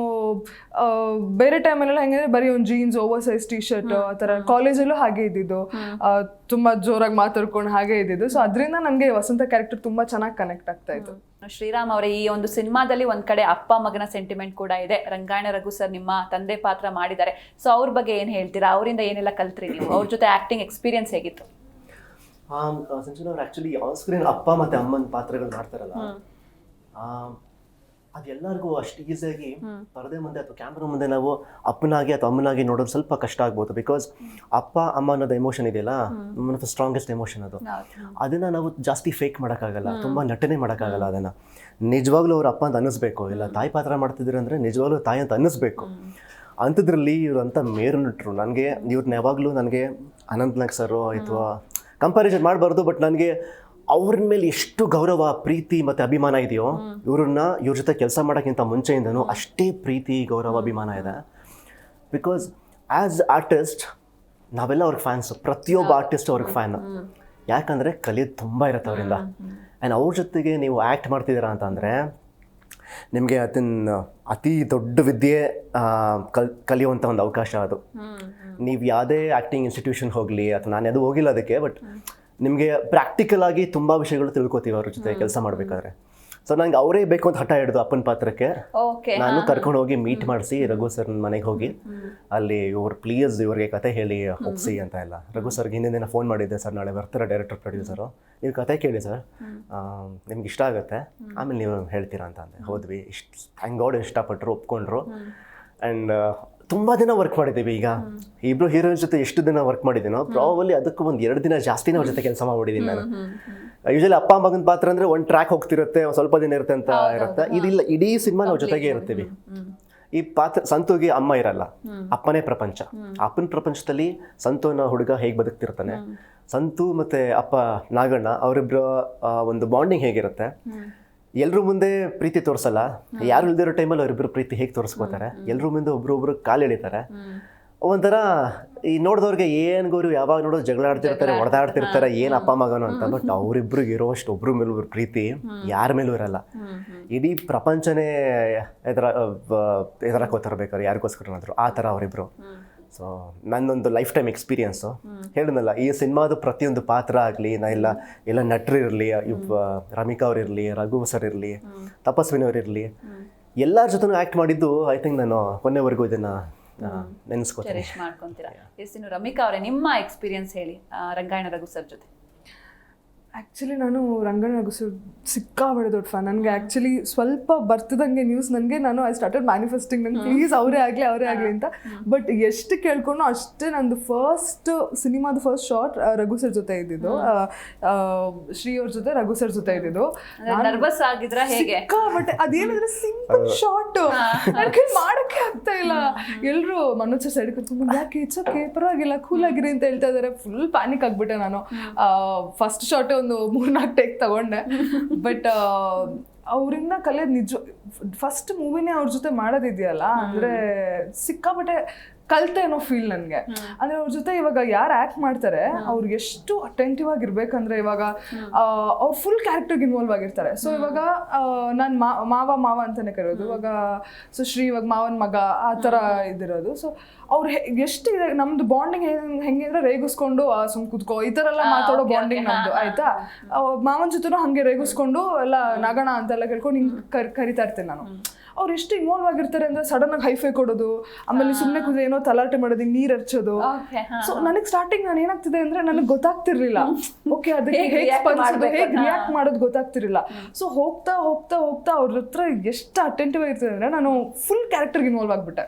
ಬೇರೆ ಟೈಮಲ್ಲೆಲ್ಲ ಹೆಂಗಂದ್ರೆ ಬರೀ ಒಂದು jeans, over size T shirt ಆ ಥರ, ಕಾಲೇಜಲ್ಲೂ ಹಾಗೆ ಇದ್ದಿದ್ದು, ತುಂಬ ಜೋರಾಗಿ ಮಾತಾಡ್ಕೊಂಡು ಹಾಗೆ ಇದ್ದಿದ್ದು. ಸೊ ಅದರಿಂದ ನನಗೆ ವಸಂತ ಕ್ಯಾರೆಕ್ಟರ್ ತುಂಬ ಚೆನ್ನಾಗಿ ಕನೆಕ್ಟ್ ಆಗ್ತಾ ಇತ್ತು. ಶ್ರೀರಾಮ್ ಅವರೇ, ಈ ಒಂದು ಸಿನಿಮಾದಲ್ಲಿ ಒಂದ್ ಕಡೆ ಅಪ್ಪ ಮಗನ ಸೆಂಟಿಮೆಂಟ್ ಕೂಡ ಇದೆ. ರಂಗಾಯಣ ರಘು ಸರ್ ನಿಮ್ಮ ತಂದೆ ಪಾತ್ರ ಮಾಡಿದ್ದಾರೆ. ಸೊ ಅವ್ರ ಬಗ್ಗೆ ಏನ್ ಹೇಳ್ತೀರಾ? ಅವರಿಂದ ಏನೆಲ್ಲ ಕಲ್ತ್ರಿ ನೀವು? ಅವ್ರ ಜೊತೆ ಆಕ್ಟಿಂಗ್ ಎಕ್ಸ್ಪೀರಿಯನ್ಸ್ ಹೇಗಿತ್ತು? ಸಂಜನಾ ಅವ್ರು ಆ್ಯಕ್ಚುಲಿ ಆನ್ ಸ್ಕ್ರೀನ್ ಅಪ್ಪ ಮತ್ತು ಅಮ್ಮನ ಪಾತ್ರಗಳು ಮಾಡ್ತಾರಲ್ಲ, ಅದೆಲ್ಲರಿಗೂ ಅಷ್ಟು ಈಸಿಯಾಗಿ ಪರದೆ ಮುಂದೆ ಅಥವಾ ಕ್ಯಾಮ್ರಾ ಮುಂದೆ ನಾವು ಅಪ್ಪನಾಗಿ ಅಥವಾ ಅಮ್ಮನಾಗಿ ನೋಡೋದು ಸ್ವಲ್ಪ ಕಷ್ಟ ಆಗ್ಬೋದು. ಬಿಕಾಸ್ ಅಪ್ಪ ಅಮ್ಮ ಅನ್ನೋದು ಎಮೋಷನ್ ಇದೆಯಲ್ಲ, one of the strongest emotion ಅದು. ಅದನ್ನು ನಾವು ಜಾಸ್ತಿ ಫೇಕ್ ಮಾಡೋಕ್ಕಾಗಲ್ಲ, ತುಂಬ ನಟನೆ ಮಾಡೋಕ್ಕಾಗಲ್ಲ. ಅದನ್ನು ನಿಜವಾಗ್ಲೂ ಅವ್ರ ಅಪ್ಪ ಅಂತ ಅನ್ನಿಸ್ಬೇಕು. ಇಲ್ಲ ತಾಯಿ ಪಾತ್ರ ಮಾಡ್ತಿದ್ರು ಅಂದರೆ ನಿಜವಾಗ್ಲೂ ತಾಯಿ ಅಂತ ಅನ್ನಿಸ್ಬೇಕು. ಅಂಥದ್ರಲ್ಲಿ ಇವ್ರಂಥ ಮೇರು ನಟರು. ನನಗೆ ಇವ್ರನ್ನ ಯಾವಾಗಲೂ ನನಗೆ ಅನಂತ್ ನಾಗ್ ಸರು ಅಥವಾ ಕಂಪ್ಯಾರಿಸನ್ ಮಾಡಬಾರ್ದು, ಬಟ್ ನನಗೆ ಅವ್ರ ಮೇಲೆ ಎಷ್ಟು ಗೌರವ, ಪ್ರೀತಿ ಮತ್ತು ಅಭಿಮಾನ ಇದೆಯೋ, ಇವ್ರ ಜೊತೆ ಕೆಲಸ ಮಾಡೋಕ್ಕಿಂತ ಮುಂಚೆಯಿಂದನೂ ಅಷ್ಟೇ ಪ್ರೀತಿ, ಗೌರವ, ಅಭಿಮಾನ ಇದೆ. ಬಿಕಾಸ್ ಆ್ಯಸ್ ಆರ್ಟಿಸ್ಟ್ ನಾವೆಲ್ಲ ಅವ್ರಿಗೆ ಫ್ಯಾನ್ಸು, ಪ್ರತಿಯೊಬ್ಬ ಆರ್ಟಿಸ್ಟು ಅವ್ರಿಗೆ ಫ್ಯಾನು. ಯಾಕಂದರೆ ಕಲಿಯೋದು ತುಂಬ ಇರುತ್ತೆ ಅವರಿಂದ. ಆ್ಯಂಡ್ ಅವ್ರ ಜೊತೆಗೆ ನೀವು ಆ್ಯಕ್ಟ್ ಮಾಡ್ತಿದ್ದೀರಾ ಅಂತಂದರೆ ನಿಮಗೆ ಅದನ್ನು ಅತಿ ದೊಡ್ಡ ವಿದ್ಯೆ ಕಲಿಯುವಂಥ ಒಂದು ಅವಕಾಶ ಅದು. ನೀವು ಯಾವುದೇ ಆ್ಯಕ್ಟಿಂಗ್ ಇನ್ಸ್ಟಿಟ್ಯೂಷನ್ ಹೋಗಲಿ, ಅಥವಾ ನಾನು ಅದು ಹೋಗಿಲ್ಲ ಅದಕ್ಕೆ, ಬಟ್ ನಿಮಗೆ ಪ್ರಾಕ್ಟಿಕಲ್ ಆಗಿ ತುಂಬ ವಿಷಯಗಳು ತಿಳ್ಕೊತೀವಿ ಅವ್ರ ಜೊತೆ ಕೆಲಸ ಮಾಡಬೇಕಾದ್ರೆ. ಸೊ ನಂಗೆ ಅವರೇ ಬೇಕು ಅಂತ ಹಠ ಹಿಡಿದು ಅಪ್ಪನ ಪಾತ್ರಕ್ಕೆ ನಾನು ಕರ್ಕೊಂಡು ಹೋಗಿ ಮೀಟ್ ಮಾಡಿಸಿ ರಘು ಸರ್ ಮನೆಗೆ ಹೋಗಿ ಅಲ್ಲಿ ಪ್ಲೀಸ್ ಇವ್ರಿಗೆ ಕತೆ ಹೇಳಿ ಒಪ್ಸಿ ಅಂತ ಎಲ್ಲ. ರಘು ಸರ್ಗೆ ಹಿಂದಿನ ದಿನ ಫೋನ್ ಮಾಡಿದ್ದೆ, ಸರ್ ನಾಳೆ ಬರ್ತಾರೆ ಡೈರೆಕ್ಟರ್ ಪ್ರೊಡ್ಯೂಸರು, ನೀವು ಕತೆ ಕೇಳಿ ಸರ್, ನಿಮ್ಗೆ ಇಷ್ಟ ಆಗುತ್ತೆ, ಆಮೇಲೆ ನೀವು ಹೇಳ್ತೀರಾ ಅಂತ ಅಂದೆ. ಹೋದ್ವಿ. ಥ್ಯಾಂಕ್ ಗಾಡ್ ಇಷ್ಟಪಟ್ಟರು, ಒಪ್ಕೊಂಡ್ರು. ಆ್ಯಂಡ್ ತುಂಬ ದಿನ ವರ್ಕ್ ಮಾಡಿದ್ದೀವಿ. ಈಗ ಇಬ್ಬರು ಹೀರೋಯಿನ್ ಜೊತೆ ಎಷ್ಟು ದಿನ ವರ್ಕ್ ಮಾಡಿದ್ದೀನೋ ಪ್ರಾಬಲಿ ಅದಕ್ಕೂ ಒಂದು 2 ದಿನ ಜಾಸ್ತಿನೇ ಅವ್ರ ಜೊತೆ ಕೆಲಸ ಮಾಡಿದ್ದೀನಿ ನಾನು. ಯೂಶಲಿ ಅಪ್ಪ ಮಗನ ಪಾತ್ರ ಅಂದರೆ ಒಂದು ಟ್ರ್ಯಾಕ್ ಹೋಗ್ತಿರುತ್ತೆ, ಸ್ವಲ್ಪ ದಿನ ಇರುತ್ತೆ ಅಂತ ಇರುತ್ತೆ. ಇದಿಲ್ಲ, ಇಡೀ ಸಿನಿಮಾ ನಾವು ಜೊತೆಗೆ ಇರ್ತೀವಿ. ಈ ಪಾತ್ರ ಸಂತುಗೆ ಅಮ್ಮ ಇರಲ್ಲ, ಅಪ್ಪನೇ ಪ್ರಪಂಚ. ಅಪ್ಪನ ಪ್ರಪಂಚದಲ್ಲಿ ಸಂತು ಅನ್ನೋ ಹುಡುಗ ಹೇಗೆ ಬದುಕ್ತಿರ್ತಾನೆ, ಸಂತು ಮತ್ತು ಅಪ್ಪ ನಾಗಣ್ಣ ಅವರಿಬ್ಬರ ಒಂದು ಬಾಂಡಿಂಗ್ ಹೇಗಿರುತ್ತೆ. ಎಲ್ಲರೂ ಮುಂದೆ ಪ್ರೀತಿ ತೋರಿಸಲ್ಲ, ಯಾರು ಇಲ್ದಿರೋ ಟೈಮಲ್ಲಿ ಅವರಿಬ್ಬರು ಪ್ರೀತಿ ಹೇಗೆ ತೋರಿಸ್ಕೋತಾರೆ, ಎಲ್ಲರೂ ಮುಂದೆ ಒಬ್ರು ಕಾಲು ಎಳಿತಾರೆ. ಒಂಥರ ಈ ನೋಡಿದವ್ರಿಗೆ ಏನು ಗೌರಿ, ಯಾವಾಗ ನೋಡೋದು ಜಗಳ ಆಡ್ತಿರ್ತಾರೆ, ಹೊಡೆದಾಡ್ತಿರ್ತಾರೆ, ಏನು ಅಪ್ಪ ಮಗನು ಅಂತ. ಬಟ್ ಅವರಿಬ್ರಿಗೆ ಇರೋಷ್ಟು ಒಬ್ರ ಮೇಲೂ ಪ್ರೀತಿ ಯಾರ ಮೇಲೂ ಇರಲ್ಲ. ಇಡೀ ಪ್ರಪಂಚನೇ ಎದುರಾಕೋತಿರ್ಬೇಕಾದ್ರೆ ಯಾರಿಗೋಸ್ಕರನಾದ್ರು ಆ ಥರ ಅವರಿಬ್ರು. ಸೊ ನನ್ನೊಂದು ಲೈಫ್ ಟೈಮ್ ಎಕ್ಸ್ಪೀರಿಯನ್ಸು. ಹೇಳಿದ್ನಲ್ಲ, ಈ ಸಿನಿಮಾದು ಪ್ರತಿಯೊಂದು ಪಾತ್ರ ಆಗಲಿ, ಎಲ್ಲ ನಟರು ಇರಲಿ, ರಮಿಕಾ ಅವ್ರು ಇರಲಿ, ರಘು ಸರ್ ಇರಲಿ, ತಪಸ್ವಿನಿ ಅವ್ರು ಇರಲಿ, ಎಲ್ಲರ ಜೊತೆ ಆ್ಯಕ್ಟ್ ಮಾಡಿದ್ದು ಐ ಥಿಂಕ್ ನಾನು ಕೊನೆವರೆಗೂ ಇದನ್ನು ನೆನೆಸ್ಕೊತೀನಿ. ಮಾಡ್ಕೊಂತೀರಾ? ರಮಿಕಾ ಅವರೇ, ನಿಮ್ಮ ಎಕ್ಸ್ಪೀರಿಯನ್ಸ್ ಹೇಳಿ ರಂಗಾಯಣ ರಘು ಸರ್ ಜೊತೆ. ಆ್ಯಕ್ಚುಲಿ ನಾನು ರಂಗಣ್ಣ ರಘು ಸರ್ ಸಿಕ್ಕಾಬಡೆ ದೊಡ್ಡ ಫ್ಯಾನ್. ನನಗೆ ಆ್ಯಕ್ಚುಲಿ ಸ್ವಲ್ಪ ಬರ್ತಿದಂಗೆ ನ್ಯೂಸ್ ನನಗೆ ಐ ಸ್ಟಾರ್ಟೆಡ್ ಮ್ಯಾನಿಫೆಸ್ಟಿಂಗ್ ನಂಗೆ ಪ್ಲೀಸ್ ಅವರೇ ಆಗಲಿ ಅಂತ. ಬಟ್ ಎಷ್ಟು ಕೇಳ್ಕೊಂಡು ಅಷ್ಟೇ ನಂದು ಸಿನಿಮಾದ ಫಸ್ಟ್ ಶಾರ್ಟ್ ರಘು ಸರ್ ಜೊತೆ ಇದ್ದಿದ್ದು, ಶ್ರೀ ಅವ್ರ ಜೊತೆ ರಘು ಸರ್ ಜೊತೆ ಇದ್ದಿದ್ದು. ನರ್ವಸ್ ಆಗಿದ್ರ ಹೇಗೆ? ಬಟ್ ಅದೇನಿದ್ರೆ ಸಿಂಪಲ್ ಶಾರ್ಟ್ ನನಗೆ ಮಾಡೋಕ್ಕೆ ಆಗ್ತಾ ಇಲ್ಲ. ಎಲ್ಲರೂ ಮನೋಜ್ ಸರ್ ಸೈಡ್ ಕೂತ್ಕೊಂಡು ಯಾಕೆ ಇಟ್ಸ್ ಓಕೆ ಪರವಾಗಿಲ್ಲ ಕೂಲ್ ಆಗಿರಿ ಅಂತ ಹೇಳ್ತಾ ಇದ್ದಾರೆ. ಫುಲ್ ಪ್ಯಾನಿಕ್ ಆಗ್ಬಿಟ್ಟೆ ನಾನು. ಫಸ್ಟ್ ಶಾರ್ಟೇ ಒಂದು 3-4 ಟೇಕ್ ತಗೊಂಡೆ. ಬಟ್ ಅವರಿಂದ ಕಲಿಯೋದು ನಿಜ ಫಸ್ಟ್ ಮೂವಿನೇ ಅವ್ರ ಜೊತೆ ಮಾಡೋದಿದೆಯಲ್ಲ, ಅಂದರೆ ಸಿಕ್ಕಾಪಟ್ಟೆ ಕಲ್ತೆ ಅನ್ನೋ ಫೀಲ್ ನನಗೆ. ಅಂದರೆ ಅವ್ರ ಜೊತೆ ಇವಾಗ ಯಾರು ಆ್ಯಕ್ಟ್ ಮಾಡ್ತಾರೆ ಅವ್ರಿಗೆ ಎಷ್ಟು ಅಟೆಂಟಿವ್ ಆಗಿರ್ಬೇಕಂದ್ರೆ ಇವಾಗ ಅವ್ರು ಫುಲ್ ಕ್ಯಾರೆಕ್ಟರ್ಗೆ ಇನ್ವಾಲ್ವ್ ಆಗಿರ್ತಾರೆ. ಸೊ ಇವಾಗ ನಾನು ಮಾವ ಅಂತಾನೆ ಕರೆಯೋದು. ಇವಾಗ ಸೊ ಶ್ರೀ ಇವಾಗ ಮಾವನ ಮಗ ಆ ಥರ ಇದಿರೋದು. ಸೊ ಅವ್ರು ಎಷ್ಟು ಇದೆ ನಮ್ದು ಬಾಂಡಿಂಗ್ ಹೆಂಗೆ ಅಂದ್ರೆ ರೇಗಿಸ್ಕೊಂಡು ಸುಮ್ ಕೂತ್ಕೋ ಈ ಥರ ಎಲ್ಲ ಮಾತಾಡೋ ಬಾಂಡಿಂಗ್ ನಮ್ದು ಆಯ್ತಾ. ಮಾವನ ಜೊತೆನೂ ಹಾಗೆ ರೇಗಿಸ್ಕೊಂಡು ಎಲ್ಲ ನಗಣ ಅಂತೆಲ್ಲ ಕೇಳ್ಕೊಂಡು ಹಿಂಗೆ ಕರಿತಾ ಇರ್ತೇನೆ ನಾನು. ಅವ್ರು ಎಷ್ಟು ಇನ್ವಾಲ್ವ್ ಆಗಿರ್ತಾರೆ ಅಂದ್ರೆ ಸಡನ್ ಆಗಿ ಹೈಫೈ ಕೊಡೋದು, ಆಮೇಲೆ ಸುಮ್ಮನೆ ಕೂತ್ರೆ ಏನೋ ತಲಾಟೆ ಮಾಡೋದು, ನೀರು ಹರ್ಚೋದು. ಸೊ ನನಗೆ ಸ್ಟಾರ್ಟಿಂಗ್ ನಾನು ಏನಾಗ್ತಿದೆ ಅಂದ್ರೆ ನನಗೆ ಗೊತ್ತಾಗ್ತಿರ್ಲಿಲ್ಲ ಓಕೆ ಅದಕ್ಕೆ ಹೇಗೆ ರಿಯಾಕ್ಟ್ ಮಾಡೋದು ಗೊತ್ತಾಗ್ತಿರ್ಲಿಲ್ಲ. ಸೊ ಹೋಗ್ತಾ ಹೋಗ್ತಾ ಹೋಗ್ತಾ ಅವ್ರ ಹತ್ರ ಎಷ್ಟು ಅಟೆಂಟಿವ್ ಆಗಿರ್ತದೆ ಅಂದ್ರೆ ನಾನು ಫುಲ್ ಕ್ಯಾರೆಕ್ಟರ್ಗೆ ಇನ್ವಾಲ್ವ್ ಆಗ್ಬಿಟ್ಟೆ.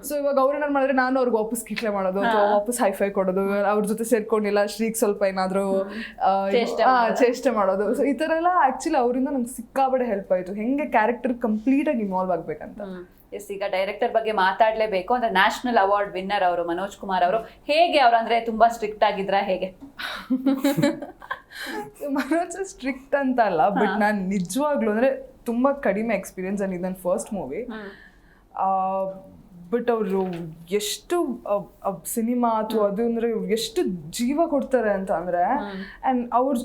ಸೊ ಇವಾಗ ಅವ್ರೇನಾರು ಮಾಡಿದ್ರೆ ನಾನು ಅವ್ರಿಗೆ ವಾಪಸ್ ಕಿಟ್ಲೆ ಮಾಡೋದು ಅಥವಾ ವಾಪಸ್ ಹೈಫೈ ಕೊಡೋದು, ಅವ್ರ ಜೊತೆ ಸೇರ್ಕೊಂಡಿಲ್ಲ ಶ್ರೀಗ್ ಸ್ವಲ್ಪ ಏನಾದ್ರು ಚೇಷ್ಟೆ ಮಾಡೋದು. ಸೊ ಈ ತರ ಎಲ್ಲ ಆಕ್ಚುಲಿ ಅವರಿಂದ ನಂಗೆ ಸಿಕ್ಕಾಬಡೆ ಹೆಲ್ಪ್ ಆಯ್ತು ಹೆಂಗೆ ಕ್ಯಾರೆಕ್ಟರ್ ಕಂಪ್ಲೀಟ್ ಆಗಿ ಇನ್ವಾಲ್ವ್ ಆಗ್ಬೇಕಂತ. ಈಗ ಡೈರೆಕ್ಟರ್ ಬಗ್ಗೆ ಮಾತಾಡ್ಲೇಬೇಕು ಅಂದ್ರೆ ನ್ಯಾಷನಲ್ ಅವಾರ್ಡ್ ವಿನ್ನರ್ ಅವರು ಮನೋಜ್ ಕುಮಾರ್ ಅವರು. ಹೇಗೆ ಅವ್ರು ಅಂದ್ರೆ ತುಂಬಾ ಸ್ಟ್ರಿಕ್ಟ್ ಆಗಿದ್ರ ಹೇಗೆ? ಮನೋಜ್ ಸ್ಟ್ರಿಕ್ಟ್ ಅಂತ ಅಲ್ಲ, ಬಟ್ ನಾನು ನಿಜವಾಗ್ಲೂ ಅಂದ್ರೆ ತುಂಬಾ ಕಡಿಮೆ ಎಕ್ಸ್ಪೀರಿಯನ್ಸ್ ಆಗಿದೆ ನನ್ನ ಫಸ್ಟ್ ಮೂವಿ. ಬಟ್ ಅವರು ಎಷ್ಟು ಸಿನಿಮಾ ಅಥವಾ ಅದು ಅಂದರೆ ಎಷ್ಟು ಜೀವ ಕೊಡ್ತಾರೆ ಅಂತ ಅಂದರೆ. ಆ್ಯಂಡ್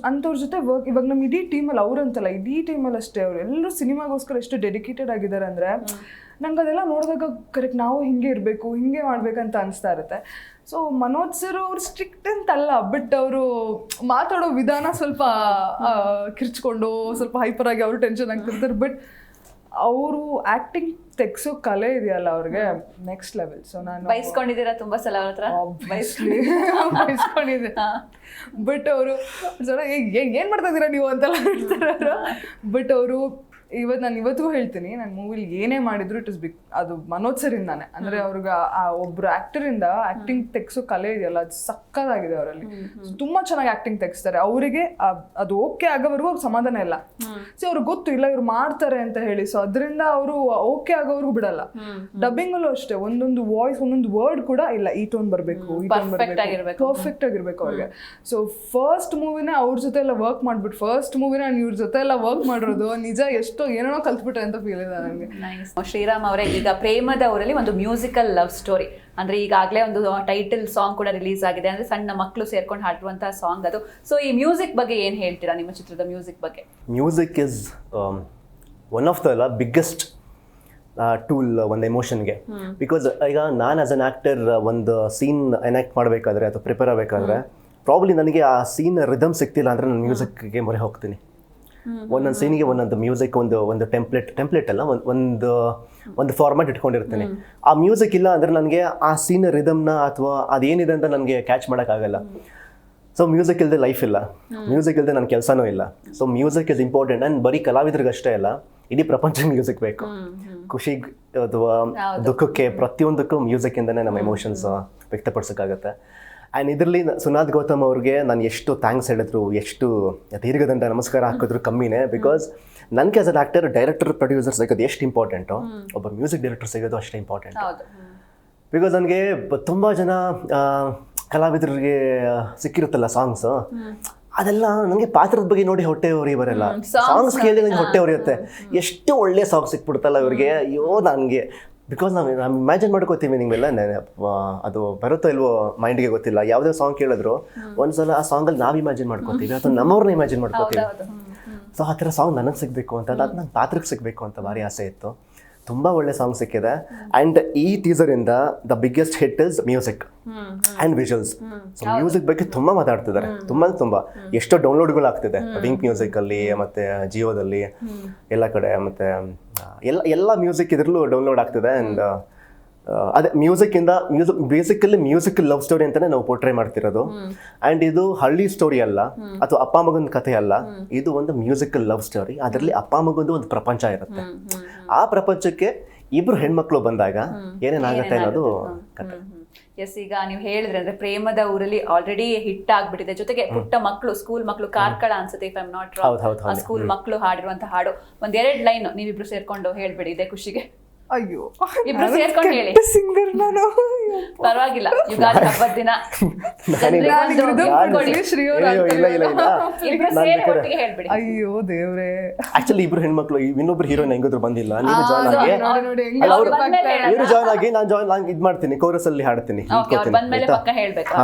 ಅಂಥವ್ರ ಜೊತೆ ವರ್ಕ್ ಇವಾಗ ನಮ್ಮ ಇಡೀ ಟೀಮಲ್ಲಿ ಅವರಂತಲ್ಲ ಇಡೀ ಟೀಮಲ್ಲಿ ಅಷ್ಟೇ ಅವರು ಎಲ್ಲರೂ ಸಿನಿಮಾಗೋಸ್ಕರ ಎಷ್ಟು ಡೆಡಿಕೇಟೆಡ್ ಆಗಿದ್ದಾರೆ ಅಂದರೆ ನಂಗೆ ಅದೆಲ್ಲ ನೋಡಿದಾಗ ಕರೆಕ್ಟ್ ನಾವು ಹಿಂಗೆ ಇರಬೇಕು ಹಿಂಗೆ ಮಾಡ್ಬೇಕಂತ ಅನಿಸ್ತಾ ಇರುತ್ತೆ. ಸೊ ಮನೋಜ್ ಸರ್ ಅವ್ರು ಸ್ಟ್ರಿಕ್ಟ್ ಅಂತಲ್ಲ, ಬಟ್ ಅವರು ಮಾತಾಡೋ ವಿಧಾನ ಸ್ವಲ್ಪ ಕಿರ್ಚ್ಕೊಂಡು ಸ್ವಲ್ಪ ಹೈಪರ್ ಆಗಿ ಅವರು ಟೆನ್ಷನ್ ಆಗ್ತಿರ್ತಾರೆ. ಬಟ್ ಅವರು ಆಕ್ಟಿಂಗ್ ತೆಗ್ಸೋ ಕಲೆ ಇದೆಯಲ್ಲ ಅವ್ರಿಗೆ ನೆಕ್ಸ್ಟ್ ಲೆವೆಲ್. ಸೊ ನಾನು ಬೈಸ್ಕೊಂಡಿದ್ದೀರಾ ತುಂಬಾ ಸಲ ಅವ್ರ ಹತ್ರ? ಬೈಸ್ಕೊಂಡಿದ್ದೆ. ಬಟ್ ಅವರು ಏನ್ ಮಾಡ್ತಾ ಇದ್ದೀರಾ ನೀವು ಅಂತೆಲ್ಲ ಹೇಳ್ತಾರೆ ಅವರು. ಬಟ್ ಅವರು ನಾನು ಇವತ್ತಿಗೂ ಹೇಳ್ತೀನಿ, ನಾನು ಮೂವಿಲಿ ಏನೇ ಮಾಡಿದ್ರು ಇಟ್ ಇಸ್ ಅದು ಮನೋಜ್ ಸರ್ ಇಂದಾನೆ. ಅಂದ್ರೆ ಅವ್ರಿಗೆ ಆ ಒಬ್ರು ಆಕ್ಟರ್ ಇಂದ ಆಕ್ಟಿಂಗ್ ತೆಗ್ಸೋ ಕಲೆ ಇದೆಯಲ್ಲ ಅದು ಸಕ್ಕದಾಗಿದೆ ಅವರಲ್ಲಿ. ತುಂಬಾ ಚೆನ್ನಾಗಿ ಆಕ್ಟಿಂಗ್ ತೆಗಿಸ್ತಾರೆ. ಅವರಿಗೆ ಅದು ಓಕೆ ಆಗೋವರೆಗೂ ಅವ್ರಿಗೆ ಸಮಾಧಾನ ಇಲ್ಲ. ಸೊ ಅವ್ರಿಗೆ ಗೊತ್ತು ಇಲ್ಲ ಇವ್ರು ಮಾಡ್ತಾರೆ ಅಂತ ಹೇಳಿ. ಸೊ ಅದರಿಂದ ಅವರು ಓಕೆ ಆಗೋವರೆಗೂ ಬಿಡಲ್ಲ. ಡಬ್ಬಿಂಗ್ ಅಲ್ಲೂ ಅಷ್ಟೇ ಒಂದೊಂದು ವಾಯ್ಸ್ ಒಂದೊಂದು ವರ್ಡ್ ಕೂಡ ಇಲ್ಲ ಈ ಟೋನ್ ಬರ್ಬೇಕು ಈ ಟೋನ್ ಬರ್ಬೇಕು ಪರ್ಫೆಕ್ಟ್ ಆಗಿರ್ಬೇಕು ಅವ್ರಿಗೆ. ಸೊ ಫಸ್ಟ್ ಮೂವಿನೇ ಅವ್ರ ಜೊತೆ ಎಲ್ಲ ವರ್ಕ್ ಮಾಡ್ಬಿಟ್ಟು ಫಸ್ಟ್ ಮೂವಿನ ನಾನು ಇವ್ರ ಜೊತೆ ಎಲ್ಲ ವರ್ಕ್ ಮಾಡಿರೋದು ನಿಜ ಎಷ್ಟೋ ಏನೋ ಕಲ್ತ್ಬಿಟ್ಟೆ ಅಂತ ಫೀಲ್ ಇದೆ ನನಗೆ. ಶ್ರೀರಾಮ್ ಅವರೇ, ಈಗ ಪ್ರೇಮದವರಲ್ಲಿ ಒಂದು ಮ್ಯೂಸಿಕಲ್ ಲವ್ ಸ್ಟೋರಿ ಅಂದ್ರೆ ಈಗಾಗಲೇ ಒಂದು ಟೈಟಲ್ ಸಾಂಗ್ ಕೂಡ ರಿಲೀಸ್ ಆಗಿದೆ, ಅಂದ್ರೆ ಸಣ್ಣ ಮಕ್ಕಳು ಸೇರ್ಕೊಂಡು ಹಾಡುವಂತಹ ಸಾಂಗ್ ಅದು. ಸೊ ಈ ಮ್ಯೂಸಿಕ್ ಬಗ್ಗೆ ಏನ್ ಹೇಳ್ತೀರಾ, ನಿಮ್ಮ ಚಿತ್ರದ ಮ್ಯೂಸಿಕ್ ಬಗ್ಗೆ? Music is one of the biggest tool ಒಂದು ಎಮೋಷನ್ಗೆ. ಬಿಕಾಸ್ ಈಗ ನಾನು ಆಸ್ ಅನ್ ಆ್ಯಕ್ಟರ್ ಒಂದು ಸೀನ್ ಎನಾಕ್ಟ್ ಮಾಡಬೇಕಾದ್ರೆ ಅಥವಾ ಪ್ರಿಪೇರ್ ಆಗಬೇಕಾದ್ರೆ ಪ್ರಾಬ್ಲಿ ನನಗೆ ಆ ಸೀನ್ ರಿದಮ್ ಸಿಗ್ತಿಲ್ಲ ಅಂದರೆ ನಾನು ಮ್ಯೂಸಿಕ್ಗೆ ಮೊರೆ ಹೋಗ್ತೀನಿ. ಒಂದೊಂದು ಸೀನಿಗೆ ಒಂದೊಂದು ಮ್ಯೂಸಿಕ್ ಒಂದು ಟೆಂಪ್ಲೇಟ್ ಅಲ್ಲ ಒಂದು ಫಾರ್ಮ್ಯಾಟ್ ಇಟ್ಕೊಂಡಿರ್ತೀನಿ. ಆ ಮ್ಯೂಸಿಕ್ ಇಲ್ಲ ಅಂದರೆ ನನಗೆ ಆ ಸೀನ್ ರಿದಮ್ನ ಅಥವಾ ಅದೇನಿದೆ ಅಂತ ನನಗೆ ಕ್ಯಾಚ್ ಮಾಡೋಕ್ಕಾಗಲ್ಲ. ಸೊ ಮ್ಯೂಸಿಕ್ ಇಲ್ಲದೆ ಲೈಫ್ ಇಲ್ಲ, ಮ್ಯೂಸಿಕ್ ಇಲ್ಲದೆ ನನ್ನ ಕೆಲಸನೂ ಇಲ್ಲ. So music is important. And ಬರೀ ಕಲಾವಿದ್ರಿಗಷ್ಟೇ ಅಲ್ಲ, ಇಡೀ ಪ್ರಪಂಚಕ್ಕೆ ಮ್ಯೂಸಿಕ್ ಬೇಕು. ಖುಷಿಗೆ ಅಥವಾ ದುಃಖಕ್ಕೆ ಪ್ರತಿಯೊಂದಕ್ಕೂ ಮ್ಯೂಸಿಕ್ಕಿಂದನೇ ನಮ್ಮ ಎಮೋಷನ್ಸ್ ವ್ಯಕ್ತಪಡಿಸೋಕ್ಕಾಗತ್ತೆ. ಆ್ಯಂಡ್ ಇದರಲ್ಲಿ ಸುನಾದ್ ಗೌತಮ್ ಅವ್ರಿಗೆ ನಾನು ಎಷ್ಟು ಥ್ಯಾಂಕ್ಸ್ ಹೇಳಿದ್ರು, ಎಷ್ಟು ದೀರ್ಘದಂಡ ನಮಸ್ಕಾರ ಹಾಕಿದ್ರು ಕಮ್ಮಿನೇ. ಬಿಕಾಸ್ ನನಗೆ as an actor director producer ಸಿಗೋದು ಎಷ್ಟು ಇಂಪಾರ್ಟೆಂಟು, ಒಬ್ಬ ಮ್ಯೂಸಿಕ್ ಡೈರೆಕ್ಟರ್ ಸಿಗೋದು ಅಷ್ಟೇ ಇಂಪಾರ್ಟೆಂಟ್. ಬಿಕಾಸ್ ನನಗೆ ತುಂಬ ಜನ ಕಲಾವಿದರಿಗೆ ಸಿಕ್ಕಿರುತ್ತಲ್ಲ ಸಾಂಗ್ಸು, ಅದೆಲ್ಲ ನನಗೆ ಪಾತ್ರದ ಬಗ್ಗೆ ನೋಡಿ ಹೊಟ್ಟೆ ಉರಿ ಬರಲ್ಲ. ಸಾಂಗ್ಸ್ ಕೇಳಿ ನನಗೆ ಹೊಟ್ಟೆ ಉರಿಯುತ್ತೆ. ಎಷ್ಟು ಒಳ್ಳೆ ಸಾಂಗ್ ಸಿಕ್ಬಿಡುತ್ತಲ್ಲ ಇವರಿಗೆ, ಅಯ್ಯೋ ನನಗೆ. ಬಿಕಾಸ್ ನಾವು ಇಮ್ಯಾಜಿನ್ ಮಾಡ್ಕೋತೀವಿ ನಿಮಗೆಲ್ಲ, ಅದು ಬರುತ್ತೋ ಇಲ್ವೋ ಮೈಂಡ್ಗೆ ಗೊತ್ತಿಲ್ಲ. ಯಾವುದೇ ಸಾಂಗ್ ಕೇಳಿದ್ರು ಒಂದ್ಸಲ ಆ ಸಾಂಗಲ್ಲಿ ನಾವು ಇಮ್ಯಾಜಿನ್ ಮಾಡ್ಕೋತೀವಿ ಅಥವಾ ನಮ್ಮವ್ರನ್ನ ಇಮ್ಯಾಜಿನ್ ಮಾಡ್ಕೋತೀವಿ. ಸೊ ಆ ಥರ ಸಾಂಗ್ ನನಗೆ ಸಿಗಬೇಕು ಅಂತ, ಅದು ನನ್ನ ಪಾತ್ರಕ್ಕೆ ಸಿಗಬೇಕು ಅಂತ ಭಾರಿ ಆಸೆ ಇತ್ತು. ತುಂಬ ಒಳ್ಳೆ ಸಾಂಗ್ ಸಿಕ್ಕಿದೆ. ಆ್ಯಂಡ್ ಈ ಟೀಸರಿಂದ the biggest hit is music and visuals. So music ಬಗ್ಗೆ ತುಂಬ ಮಾತಾಡ್ತಿದ್ದಾರೆ, ತುಂಬ ಎಷ್ಟೋ ಡೌನ್ಲೋಡ್ಗಳು ಆಗ್ತಿದೆ ವಿಂಕ್ ಮ್ಯೂಸಿಕಲ್ಲಿ ಮತ್ತು ಜಿಯೋದಲ್ಲಿ ಎಲ್ಲ ಕಡೆ, ಮತ್ತು ಎಲ್ಲ ಮ್ಯೂಸಿಕ್ ಇದ್ರಲ್ಲೂ ಡೌನ್ಲೋಡ್ ಆಗ್ತಿದೆ. ಆ್ಯಂಡ್ ಅದೇ ಬೇಸಿಕಲಿ ಮ್ಯೂಸಿಕಲ್ ಲವ್ ಸ್ಟೋರಿ ಅಂತಾನೆ ನಾವು ಪೋರ್ಟ್ರೇ ಮಾಡ್ತಿರೋದು. ಅಂಡ್ ಇದು ಹಳ್ಳಿ ಸ್ಟೋರಿ ಅಲ್ಲ ಅಥವಾ ಅಪ್ಪ ಮಗನ ಕಥೆ ಅಲ್ಲ, ಇದು ಒಂದು ಮ್ಯೂಸಿಕಲ್ ಲವ್ ಸ್ಟೋರಿ. ಅದರಲ್ಲಿ ಅಪ್ಪ ಮಗಂದು ಒಂದು ಪ್ರಪಂಚ ಇರುತ್ತೆ. ಆ ಪ್ರಪಂಚಕ್ಕೆ ಇಬ್ರು ಹೆಣ್ಮಕ್ಳು ಬಂದಾಗ ಏನೇನಾಗುತ್ತೆ ಅನ್ನೋದು ಕಥೆ. ಎಸ್, ಈಗ ನೀವು ಹೇಳಿದ್ರೆ ಅಂದ್ರೆ ಪ್ರೇಮದ ಊರಲ್ಲಿ ಆಲ್ರೆಡಿ ಹಿಟ್ ಆಗ್ಬಿಟ್ಟಿದೆ. ಜೊತೆಗೆ ಪುಟ್ಟ ಮಕ್ಕಳು, ಸ್ಕೂಲ್ ಮಕ್ಕಳು, ಕಾರ್ಕಳ ಅನ್ಸುತ್ತೆ if I am not wrong, ಆ ಸ್ಕೂಲ್ ಮಕ್ಕಳು ಹಾಡಿರುವಂತ ಹಾಡು ಒಂದೆರಡು ಲೈನ್ ನೀವಿಬ್ರು ಸೇರ್ಕೊಂಡು ಹೇಳ್ಬಿಡಿ ಇದೇ ಖುಷಿಗೆ. ಅಯ್ಯೋ, ಇಬ್ರು ಸೇರ್ಕೊಂಡು ಹೇಳಿ, ಸಿಂಗರ್ ನಾನು. ಪರವಾಗಿಲ್ಲ, ಯುಗಾದಿ ಹಬ್ಬದ ದಿನ ಇಬ್ರು ಸೇರಿ ಒಟ್ಟಿಗೆ ಹೇಳ್ಬಿಡಿ. ಅಯ್ಯೋ ದೇವ್ರೆ, ಆಕ್ಚುಲಿ ಇಬ್ರು ಹೆಣ್ಮಕ್ಳು, ಇನ್ನೊಬ್ರು ಹೀರೋಯಿನ್ ಹೆಂಗಿದ್ರು ಬಂದಿಲ್ಲ, ನೀವು ಜಾಯ್ನ್ ಆಗಿ ಇವ್ರು ಜಾಯ್ನ್ ಆಗಿ ನಾನು ಇದ್ ಮಾಡ್ತೀನಿ, ಕೋರಸ್ ಅಲ್ಲಿ ಹಾಡ್ತೀನಿ. ಬಂದ್ಮೇಲೆ ಪಕ್ಕ ಹೇಳ್ಬೇಕು.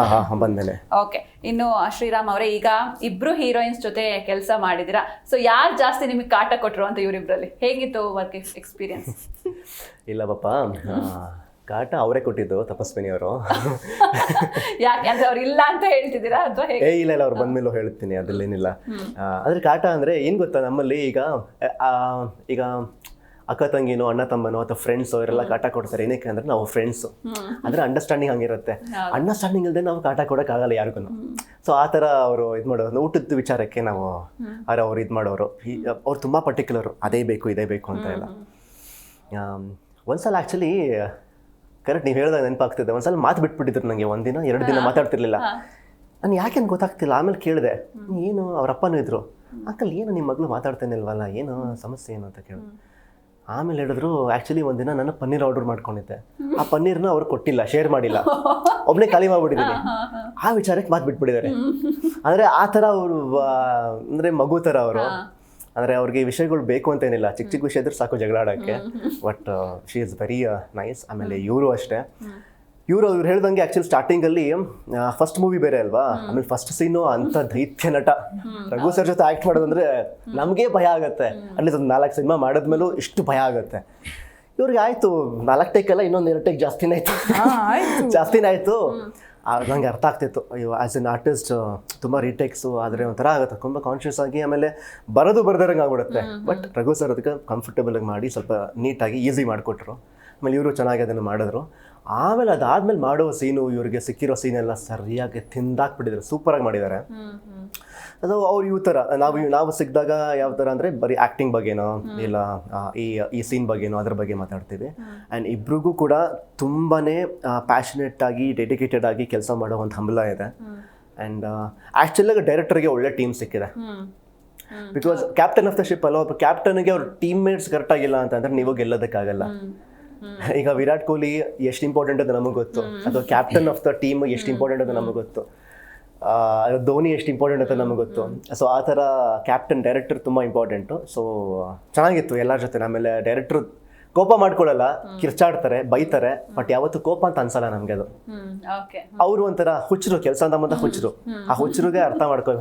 ಬಂದ್ಮೇಲೆ ಓಕೆ. ಇನ್ನು ಶ್ರೀರಾಮ್ ಅವರೇ, ಈಗ ಇಬ್ರು ಹೀರೋಯಿನ್ಸ್ ಜೊತೆ ಕೆಲಸ ಮಾಡಿದಿರಾ, ಸೊ ಯಾರು ಜಾಸ್ತಿ ನಿಮಗೆ ಕಾಟ ಕೊಟ್ರು ಅಂತ ಇವರಿಬ್ರಲ್ಲಿ? ಹೇಗಿತ್ತು ವರ್ಕ್ ಎಕ್ಸ್ಪೀರಿಯನ್ಸ್? ಇಲ್ಲ ಪಾಪ, ಕಾಟ ಅವರೇ ಕೊಟ್ಟಿದ್ದು, ತಪಸ್ವಿನಿ ಅವರು. ಯಾಕೆ ಅವ್ರು ಇಲ್ಲ ಅಂತ ಹೇಳ್ತಿದ್ದೀರಾ ಅಥವಾ ಹೇಗೆ? ಇಲ್ಲ ಅವ್ರು ಬಂದ್ಮೇಲೂ ಹೇಳ್ತೀನಿ, ಅದ್ರಲ್ಲೇನಿಲ್ಲ. ಅಂದ್ರೆ ಕಾಟ ಅಂದ್ರೆ ಏನ್ ಗೊತ್ತಾ, ನಮ್ಮಲ್ಲಿ ಈಗ ಅಕ್ಕ ತಂಗಿನೋ ಅಣ್ಣ ತಮ್ಮನೋ ಅಥವಾ ಫ್ರೆಂಡ್ಸೋ ಇವರೆಲ್ಲ ಕಾಟ ಕೊಡ್ತಾರೆ. ಏನಕ್ಕೆ ಅಂದ್ರೆ ನಾವು ಫ್ರೆಂಡ್ಸು, ಅಂದ್ರೆ ಅಂಡರ್ಸ್ಟ್ಯಾಂಡಿಂಗ್ ಹಂಗಿರುತ್ತೆ. ಅಂಡರ್ಸ್ಟ್ಯಾಂಡಿಂಗ್ ಇಲ್ಲದೆ ನಾವು ಕಾಟ ಕೊಡೋಕ್ಕಾಗಲ್ಲ ಯಾರಿಗೂ. ಸೊ ಆ ಥರ ಅವರು ಇದು ಮಾಡೋರು, ಊಟದ ವಿಚಾರಕ್ಕೆ ನಾವು ಅವ್ರು ಇದು ಮಾಡೋರು. ಅವ್ರು ತುಂಬ ಪರ್ಟಿಕ್ಯುಲರು, ಅದೇ ಬೇಕು ಇದೇ ಬೇಕು ಅಂತ ಎಲ್ಲ. ಒಂದ್ಸಲ ಆ್ಯಕ್ಚುಲಿ ಕರೆಕ್ಟ್ ನೀವು ಹೇಳಿದಾಗ ನೆನಪಾಗ್ತಿದೆ, ಒಂದ್ಸಲ ಮಾತು ಬಿಟ್ಬಿಟ್ಟಿದ್ರು ನನಗೆ. ಒಂದಿನ 2 ದಿನ ಮಾತಾಡ್ತಿರ್ಲಿಲ್ಲ ನಾನು, ಯಾಕೆ ಗೊತ್ತಾಗ್ತಿಲ್ಲ. ಆಮೇಲೆ ಕೇಳಿದೆ, ಏನು ಅವ್ರ ಅಪ್ಪನೂ ಇದ್ರು, ಅಂಕಲ್ ಏನು ನಿಮ್ಮ ಮಗಳು ಮಾತಾಡ್ತಾನೆ ಇಲ್ವಲ್ಲ, ಏನು ಸಮಸ್ಯೆ ಏನು ಅಂತ ಕೇಳಿದೆ. ಆಮೇಲೆ ಹೇಳಿದ್ರು, ಆ್ಯಕ್ಚುಲಿ ಒಂದಿನ ನಾನು ಪನ್ನೀರ್ ಆರ್ಡರ್ ಮಾಡ್ಕೊಂಡಿದ್ದೆ, ಆ ಪನ್ನೀರ್ನ ಅವ್ರು ಕೊಟ್ಟಿಲ್ಲ, ಶೇರ್ ಮಾಡಿಲ್ಲ, ಒಬ್ಬನೇ ಖಾಲಿ ಮಾಡ್ಬಿಟ್ಟಿದ್ದೀನಿ. ಆ ವಿಚಾರಕ್ಕೆ ಮಾತು ಬಿಟ್ಬಿಟ್ಟಿದ್ದಾರೆ. ಅಂದರೆ ಆ ಥರ ಅವರು, ಅಂದರೆ ಮಗು ಥರ ಅವರು. ಅಂದರೆ ಅವ್ರಿಗೆ ವಿಷಯಗಳು ಬೇಕು ಅಂತ ಏನಿಲ್ಲ, ಚಿಕ್ಕ ಚಿಕ್ಕ ವಿಷಯ ಇದ್ರೆ ಸಾಕು ಜಗಳ ಆಡೋಕ್ಕೆ. But she is very nice. ಆಮೇಲೆ ಇವರು ಅಷ್ಟೇ, ಇವ್ರು ಹೇಳ್ದಂಗೆ ಆ್ಯಕ್ಚುಲಿ ಸ್ಟಾರ್ಟಿಂಗಲ್ಲಿ ಫಸ್ಟ್ ಮೂವಿ ಬೇರೆ ಅಲ್ವಾ, ಆಮೇಲೆ ಫಸ್ಟ್ ಸೀನು ಅಂತ ದೈತ್ಯ ನಟ ರಘು ಸರ್ ಜೊತೆ ಆ್ಯಕ್ಟ್ ಮಾಡೋದಂದ್ರೆ ನಮಗೆ ಭಯ ಆಗುತ್ತೆ. ಅಟ್ಲೀಸ್ಟ್ ಒಂದು 4 ಸಿನಿಮಾ ಮಾಡಿದ್ಮೇಲೂ ಇಷ್ಟು ಭಯ ಆಗುತ್ತೆ. ಇವ್ರಿಗೆ ಆಯಿತು 4 ಟೇಕಲ್ಲ, ಇನ್ನೊಂದು 2 ಟೇಕ್ ಜಾಸ್ತಿನೇ ಆಯಿತು. ನಂಗೆ ಅರ್ಥ ಆಗ್ತಿತ್ತು, ಅಯ್ಯೋ ಆ್ಯಸ್ ಎನ್ ಆರ್ಟಿಸ್ಟ್ ತುಂಬ ರೀಟೇಕ್ಸು ಆದರೆ ಒಂಥರ ಆಗುತ್ತೆ, ತುಂಬ ಕಾನ್ಷಿಯಸ್ ಆಗಿ. ಆಮೇಲೆ ಬರೋದಂಗೆ ಆಗ್ಬಿಡುತ್ತೆ. ಬಟ್ ರಘು ಸರ್ ಅದಕ್ಕೆ ಕಂಫರ್ಟೇಬಲಾಗಿ ಮಾಡಿ ಸ್ವಲ್ಪ ನೀಟಾಗಿ ಈಸಿ ಮಾಡಿಕೊಟ್ರು. ಆಮೇಲೆ ಇವರು ಚೆನ್ನಾಗಿ ಅದನ್ನು ಮಾಡಿದ್ರು. ಆಮೇಲೆ ಅದಾದ್ಮೇಲೆ ಮಾಡೋ ಸೀನು, ಇವ್ರಿಗೆ ಸಿಕ್ಕಿರೋ ಸೀನೆಲ್ಲ ಸರಿಯಾಗಿ ತಿಂದಾಕ್ಬಿಟ್ಟಿದ್ದಾರೆ, ಸೂಪರಾಗಿ ಮಾಡಿದ್ದಾರೆ. ಅದು ಅವ್ರು ಈ ಥರ ನಾವು ಸಿಕ್ಕಿದಾಗ ಯಾವ ಥರ ಅಂದರೆ ಬರೀ ಆ್ಯಕ್ಟಿಂಗ್ ಬಗ್ಗೆನೋ ಇಲ್ಲ ಈ ಸೀನ್ ಬಗ್ಗೆನೋ ಅದ್ರ ಬಗ್ಗೆ ಮಾತಾಡ್ತೀವಿ. ಆ್ಯಂಡ್ ಇಬ್ರಿಗೂ ಕೂಡ ತುಂಬಾ ಪ್ಯಾಷನೇಟ್ ಆಗಿ ಡೆಡಿಕೇಟೆಡ್ ಆಗಿ ಕೆಲಸ ಮಾಡೋ ಒಂದು ಹಂಬಲ ಇದೆ. ಆ್ಯಂಡ್ ಆ್ಯಕ್ಚುಲಾಗಿ ಡೈರೆಕ್ಟರ್ಗೆ ಒಳ್ಳೆ ಟೀಮ್ ಸಿಕ್ಕಿದೆ. Because captain of the ship ಅಲ್ಲ, ಒಬ್ಬ ಕ್ಯಾಪ್ಟನ್ಗೆ ಅವ್ರ ಟೀಮ್ ಮೇಟ್ಸ್ ಕರೆಕ್ಟಾಗಿಲ್ಲ ಅಂತಂದ್ರೆ ನೀವು ಗೆಲ್ಲೋದಕ್ಕಾಗಲ್ಲ. ಈಗ ವಿರಾಟ್ ಕೊಹ್ಲಿ ಎಷ್ಟು ಇಂಪಾರ್ಟೆಂಟ್ ಅಂತ ನಮಗೆ ಗೊತ್ತು, ಅಥವಾ ಕ್ಯಾಪ್ಟನ್ ಆಫ್ ದ ಟೀಮ್ ಎಷ್ಟು ಇಂಪಾರ್ಟೆಂಟ್ ಅಂತ ನಮಗೆ ಗೊತ್ತು, ಧೋನಿ ಎಷ್ಟು ಇಂಪಾರ್ಟೆಂಟ್ ಅಂತ ನಮಗೆ ಗೊತ್ತು. ಸೊ ಆ ಥರ ಕ್ಯಾಪ್ಟನ್ ಡೈರೆಕ್ಟರ್ ತುಂಬ ಇಂಪಾರ್ಟೆಂಟು. ಸೊ ಚೆನ್ನಾಗಿತ್ತು ಎಲ್ಲರ ಜೊತೆ. ಆಮೇಲೆ ಡೈರೆಕ್ಟ್ರು ಕೋಪ ಮಾಡ್ಕೊಳ್ಳಲ್ಲ, ಕಿರ್ಚಾಡ್ತಾರೆ, ಬೈತಾರೆ, ಬಟ್ ಯಾವತ್ತು ಕೋಪ ಅಂತ ಅನ್ಸಲ್ಲ ನಮ್ಗೆ. ಅದು ಅವರು ಒಂಥರ ಹುಚ್ಚರು, ಕೆಲಸ ಅಂತ ಬಂದ ಹುಚ್ಚರು. ಆ ಹುಚ್ಚರಿಗೆ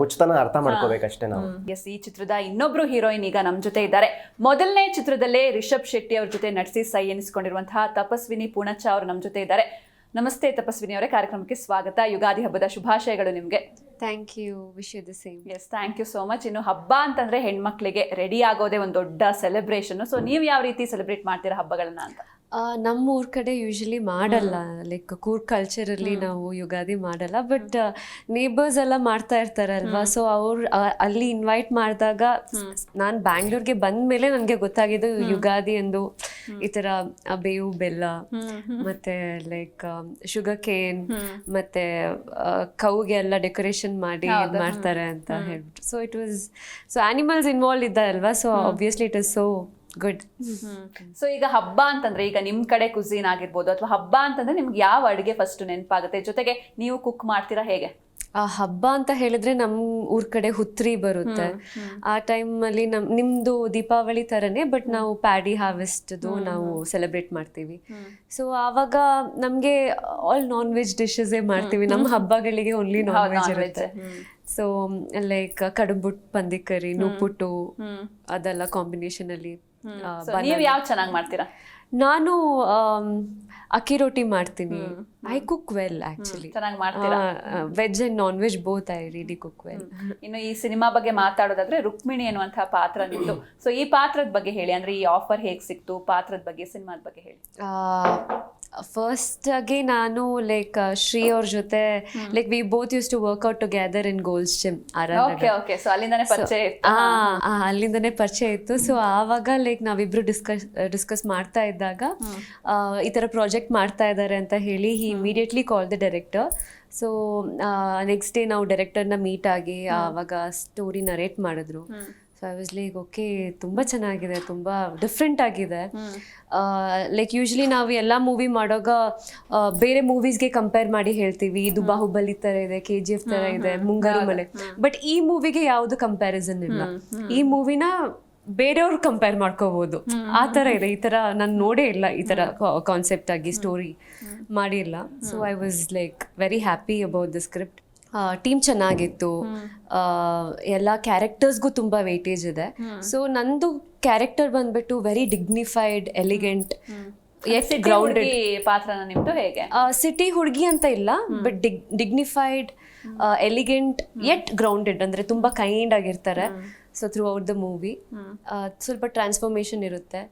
ಹುಚ್ಚತನ ಅರ್ಥ ಮಾಡ್ಕೋಬೇಕಷ್ಟೇ ನಾವು. ಎಸ್, ಈ ಚಿತ್ರದ ಇನ್ನೊಬ್ರು ಹೀರೋಯಿನ್ ಈಗ ನಮ್ಮ ಜೊತೆ ಇದ್ದಾರೆ. ಮೊದಲನೇ ಚಿತ್ರದಲ್ಲೇ ರಿಷಬ್ ಶೆಟ್ಟಿ ಅವ್ರ ಜೊತೆ ನಟಿಸಿ ಸೈ ಎನಿಸಿಕೊಂಡಿರುವಂತಹ ತಪಸ್ವಿನಿ ಪೂಣಚ್ಚ ಅವರು ನಮ್ಮ ಜೊತೆ ಇದ್ದಾರೆ. ನಮಸ್ತೆ ತಪಸ್ವಿನಿ ಅವರೇ, ಕಾರ್ಯಕ್ರಮಕ್ಕೆ ಸ್ವಾಗತ. ಯುಗಾದಿ ಹಬ್ಬದ ಶುಭಾಶಯಗಳು ನಿಮಗೆ. Thank you, wish you the same. Yes, thank you so much. ಇನ್ನು ಹಬ್ಬ ಅಂತಂದ್ರೆ ಹೆಣ್ಮಕ್ಳಿಗೆ ರೆಡಿ ಆಗೋದೇ ಒಂದು ದೊಡ್ಡ ಸೆಲೆಬ್ರೇಷನ್. ಸೊ ನೀವು ಯಾವ ರೀತಿ ಸೆಲೆಬ್ರೇಟ್ ಮಾಡ್ತೀರಾ ಹಬ್ಬಗಳನ್ನ ಅಂತ? ನಮ್ಮ ಊರ ಕಡೆ ಯೂಶಲಿ ಮಾಡಲ್ಲ, ಲೈಕ್ ಕೂರ್ಗ್ ಕಲ್ಚರಲ್ಲಿ ನಾವು ಯುಗಾದಿ ಮಾಡಲ್ಲ. ಬಟ್ ನೇಬರ್ಸ್ ಎಲ್ಲ ಮಾಡ್ತಾ ಇರ್ತಾರಲ್ವಾ, ಸೊ ಅವ್ರು ಅಲ್ಲಿ ಇನ್ವೈಟ್ ಮಾಡಿದಾಗ ನಾನು ಬ್ಯಾಂಗ್ಳೂರ್ಗೆ ಬಂದ ಮೇಲೆ ನನಗೆ ಗೊತ್ತಾಗಿದ್ದು ಯುಗಾದಿ ಎಂದು ಈ ಥರ ಬೇವು ಬೆಲ್ಲ ಮತ್ತೆ ಲೈಕ್ ಶುಗರ್ ಕೇನ್ ಮತ್ತೆ ಕೌಗೆ ಎಲ್ಲ ಡೆಕೋರೇಷನ್ ಮಾಡಿ ಮಾಡ್ತಾರೆ ಅಂತ ಹೇಳ್ಬಿಟ್ಟು. So it was, so animals involve ಇದ್ದಾರಲ್ವಾ, so obviously it is so good. So ಈಗ ಹಬ್ಬ ಅಂತಂದ್ರೆ, ಈಗ ನಿಮ್ ಕಡೆ ಕುಸೀನ್ ಆಗಿರ್ಬೋದು, ಅಥವಾ ಹಬ್ಬ ಅಂತಂದ್ರೆ ನಿಮ್ಗೆ ಯಾವ ಅಡುಗೆ ಫಸ್ಟ್ ನೆನಪಾಗುತ್ತೆ? ಜೊತೆಗೆ ನೀವು ಕುಕ್ ಮಾಡ್ತೀರಾ ಹೇಗೆ? ಆ ಹಬ್ಬ ಅಂತ ಹೇಳಿದ್ರೆ ನಮ್ಮ ಊರ್ ಕಡೆ ಹುತ್ರಿ ಬರುತ್ತೆ. ಆ ಟೈಮಲ್ಲಿ ನಿಮ್ದು ದೀಪಾವಳಿ ಥರನೇ, ಬಟ್ ನಾವು ಪ್ಯಾಡಿ ಹಾರ್ವೆಸ್ಟ್ದು ನಾವು ಸೆಲೆಬ್ರೇಟ್ ಮಾಡ್ತೀವಿ. ಸೊ ಆವಾಗ ನಮಗೆ ಆಲ್ ನಾನ್ ವೆಜ್ ಡಿಶಸ್ಸೇ ಮಾಡ್ತೀವಿ. ನಮ್ಮ ಹಬ್ಬಗಳಿಗೆ ಓನ್ಲಿ ನಾನ್ ವೆಜ್ ಇರುತ್ತೆ. ಸೊ ಲೈಕ್ ಕಡುಬುಟ್ಟು, ಪಂದಿಕರಿ, ನುಪ್ಪುಟ್ಟು ಅದೆಲ್ಲ ಕಾಂಬಿನೇಷನ್ ಅಲ್ಲಿ. ನೀವು ಯಾವ ಚೆನ್ನಾಗಿ ಮಾಡ್ತೀರಾ? ನಾನು ಅಕ್ಕಿ ರೊಟ್ಟಿ ಮಾಡ್ತೀನಿ. I cook well actually. ಚೆನ್ನಾಗಿ ಮಾಡ್ತೀರಾ? Veg and non veg both I really cook well. ಇನ್ನು ಈ ಸಿನಿಮಾ ಬಗ್ಗೆ ಮಾತಾಡೋದಾದ್ರೆ, ರುಕ್ಮಿಣಿ ಎನ್ನುವಂತಹ ಪಾತ್ರ ನಿಮ್ದು. ಸೊ ಈ ಪಾತ್ರದ ಬಗ್ಗೆ ಹೇಳಿ, ಅಂದ್ರೆ ಈ ಆಫರ್ ಹೇಗೆ ಸಿಕ್ತು, ಪಾತ್ರದ ಬಗ್ಗೆ, ಸಿನಿಮಾದ ಬಗ್ಗೆ ಹೇಳಿ. ಫಸ್ಟ್ ಆಗಿ ನಾನು ಲೈಕ್ ಶ್ರೀ ಅವ್ರ ಜೊತೆ like we both use to workout together in Gold's gym okay so ಅಲ್ಲಿಂದಾನೆ ಪರಿಚಯ ಇತ್ತು. ಅಲ್ಲಿಂದನೇ ಪರಿಚಯ ಇತ್ತು. ಸೊ ಆವಾಗ ಲೈಕ್ ನಾವಿಬ್ರು ಡಿಸ್ಕಸ್ ಮಾಡ್ತಾ ಇದ್ದಾಗ ಈ ಥರ ಪ್ರಾಜೆಕ್ಟ್ ಮಾಡ್ತಾ ಇದ್ದಾರೆ ಅಂತ ಹೇಳಿ he immediately call the director. So next day ನಾವು ಡೈರೆಕ್ಟರ್ನ ಮೀಟ್ ಆಗಿ ಆವಾಗ ಸ್ಟೋರಿ ನರೇಟ್ ಮಾಡಿದ್ರು. So I was like okay ತುಂಬ ಚೆನ್ನಾಗಿದೆ, ತುಂಬ ಡಿಫ್ರೆಂಟ್ ಆಗಿದೆ. ಲೈಕ್ ಯೂಶ್ವಲಿ ನಾವು ಎಲ್ಲ ಮೂವಿ ಮಾಡೋವಾಗ ಬೇರೆ ಮೂವೀಸ್ಗೆ ಕಂಪೇರ್ ಮಾಡಿ ಹೇಳ್ತೀವಿ ಇದು ಬಾಹುಬಲಿ ಥರ ಇದೆ, KGF ಥರ ಇದೆ, ಮುಂಗಾರು ಮಳೆ. ಬಟ್ ಈ ಮೂವಿಗೆ ಯಾವುದು ಕಂಪ್ಯಾರಿಸನ್ ಇಲ್ಲ. ಈ ಮೂವಿನ ಬೇರೆಯವ್ರು ಕಂಪೇರ್ ಮಾಡ್ಕೋಬಹುದು, ಆ ಥರ ಇದೆ. ಈ ಥರ ನಾನು ನೋಡೇ ಇಲ್ಲ ಈ ಥರ ಕಾನ್ಸೆಪ್ಟ್ ಆಗಿ ಸ್ಟೋರಿ ಮಾಡಿಲ್ಲ. So I was like very happy about the script. Team ಚೆನ್ನಾಗಿತ್ತು, ಎಲ್ಲ ಕ್ಯಾರೆಕ್ಟರ್ಸ್ಗೂ ತುಂಬ ವೇಟೇಜ್ ಇದೆ. ಸೊ ನಂದು ಕ್ಯಾರೆಕ್ಟರ್ ಬಂದ್ಬಿಟ್ಟು ವೆರಿ ಡಿಗ್ನಿಫೈಡ್, ಎಲಿಗೆಂಟ್, ಎಟ್ ಗ್ರೌಂಡೆಡ್ ಪಾತ್ರನ ನಿಮ್ದು ಹೇಗೆ? ಸಿಟಿ ಹುಡುಗಿ ಅಂತ ಇಲ್ಲ, but dignified, elegant, at grounded, ಅಂದರೆ ತುಂಬ ಕೈಂಡ್ ಆಗಿರ್ತಾರೆ. So through out the movie ಸ್ವಲ್ಪ ಟ್ರಾನ್ಸ್ಫಾರ್ಮೇಶನ್ ಇರುತ್ತೆ.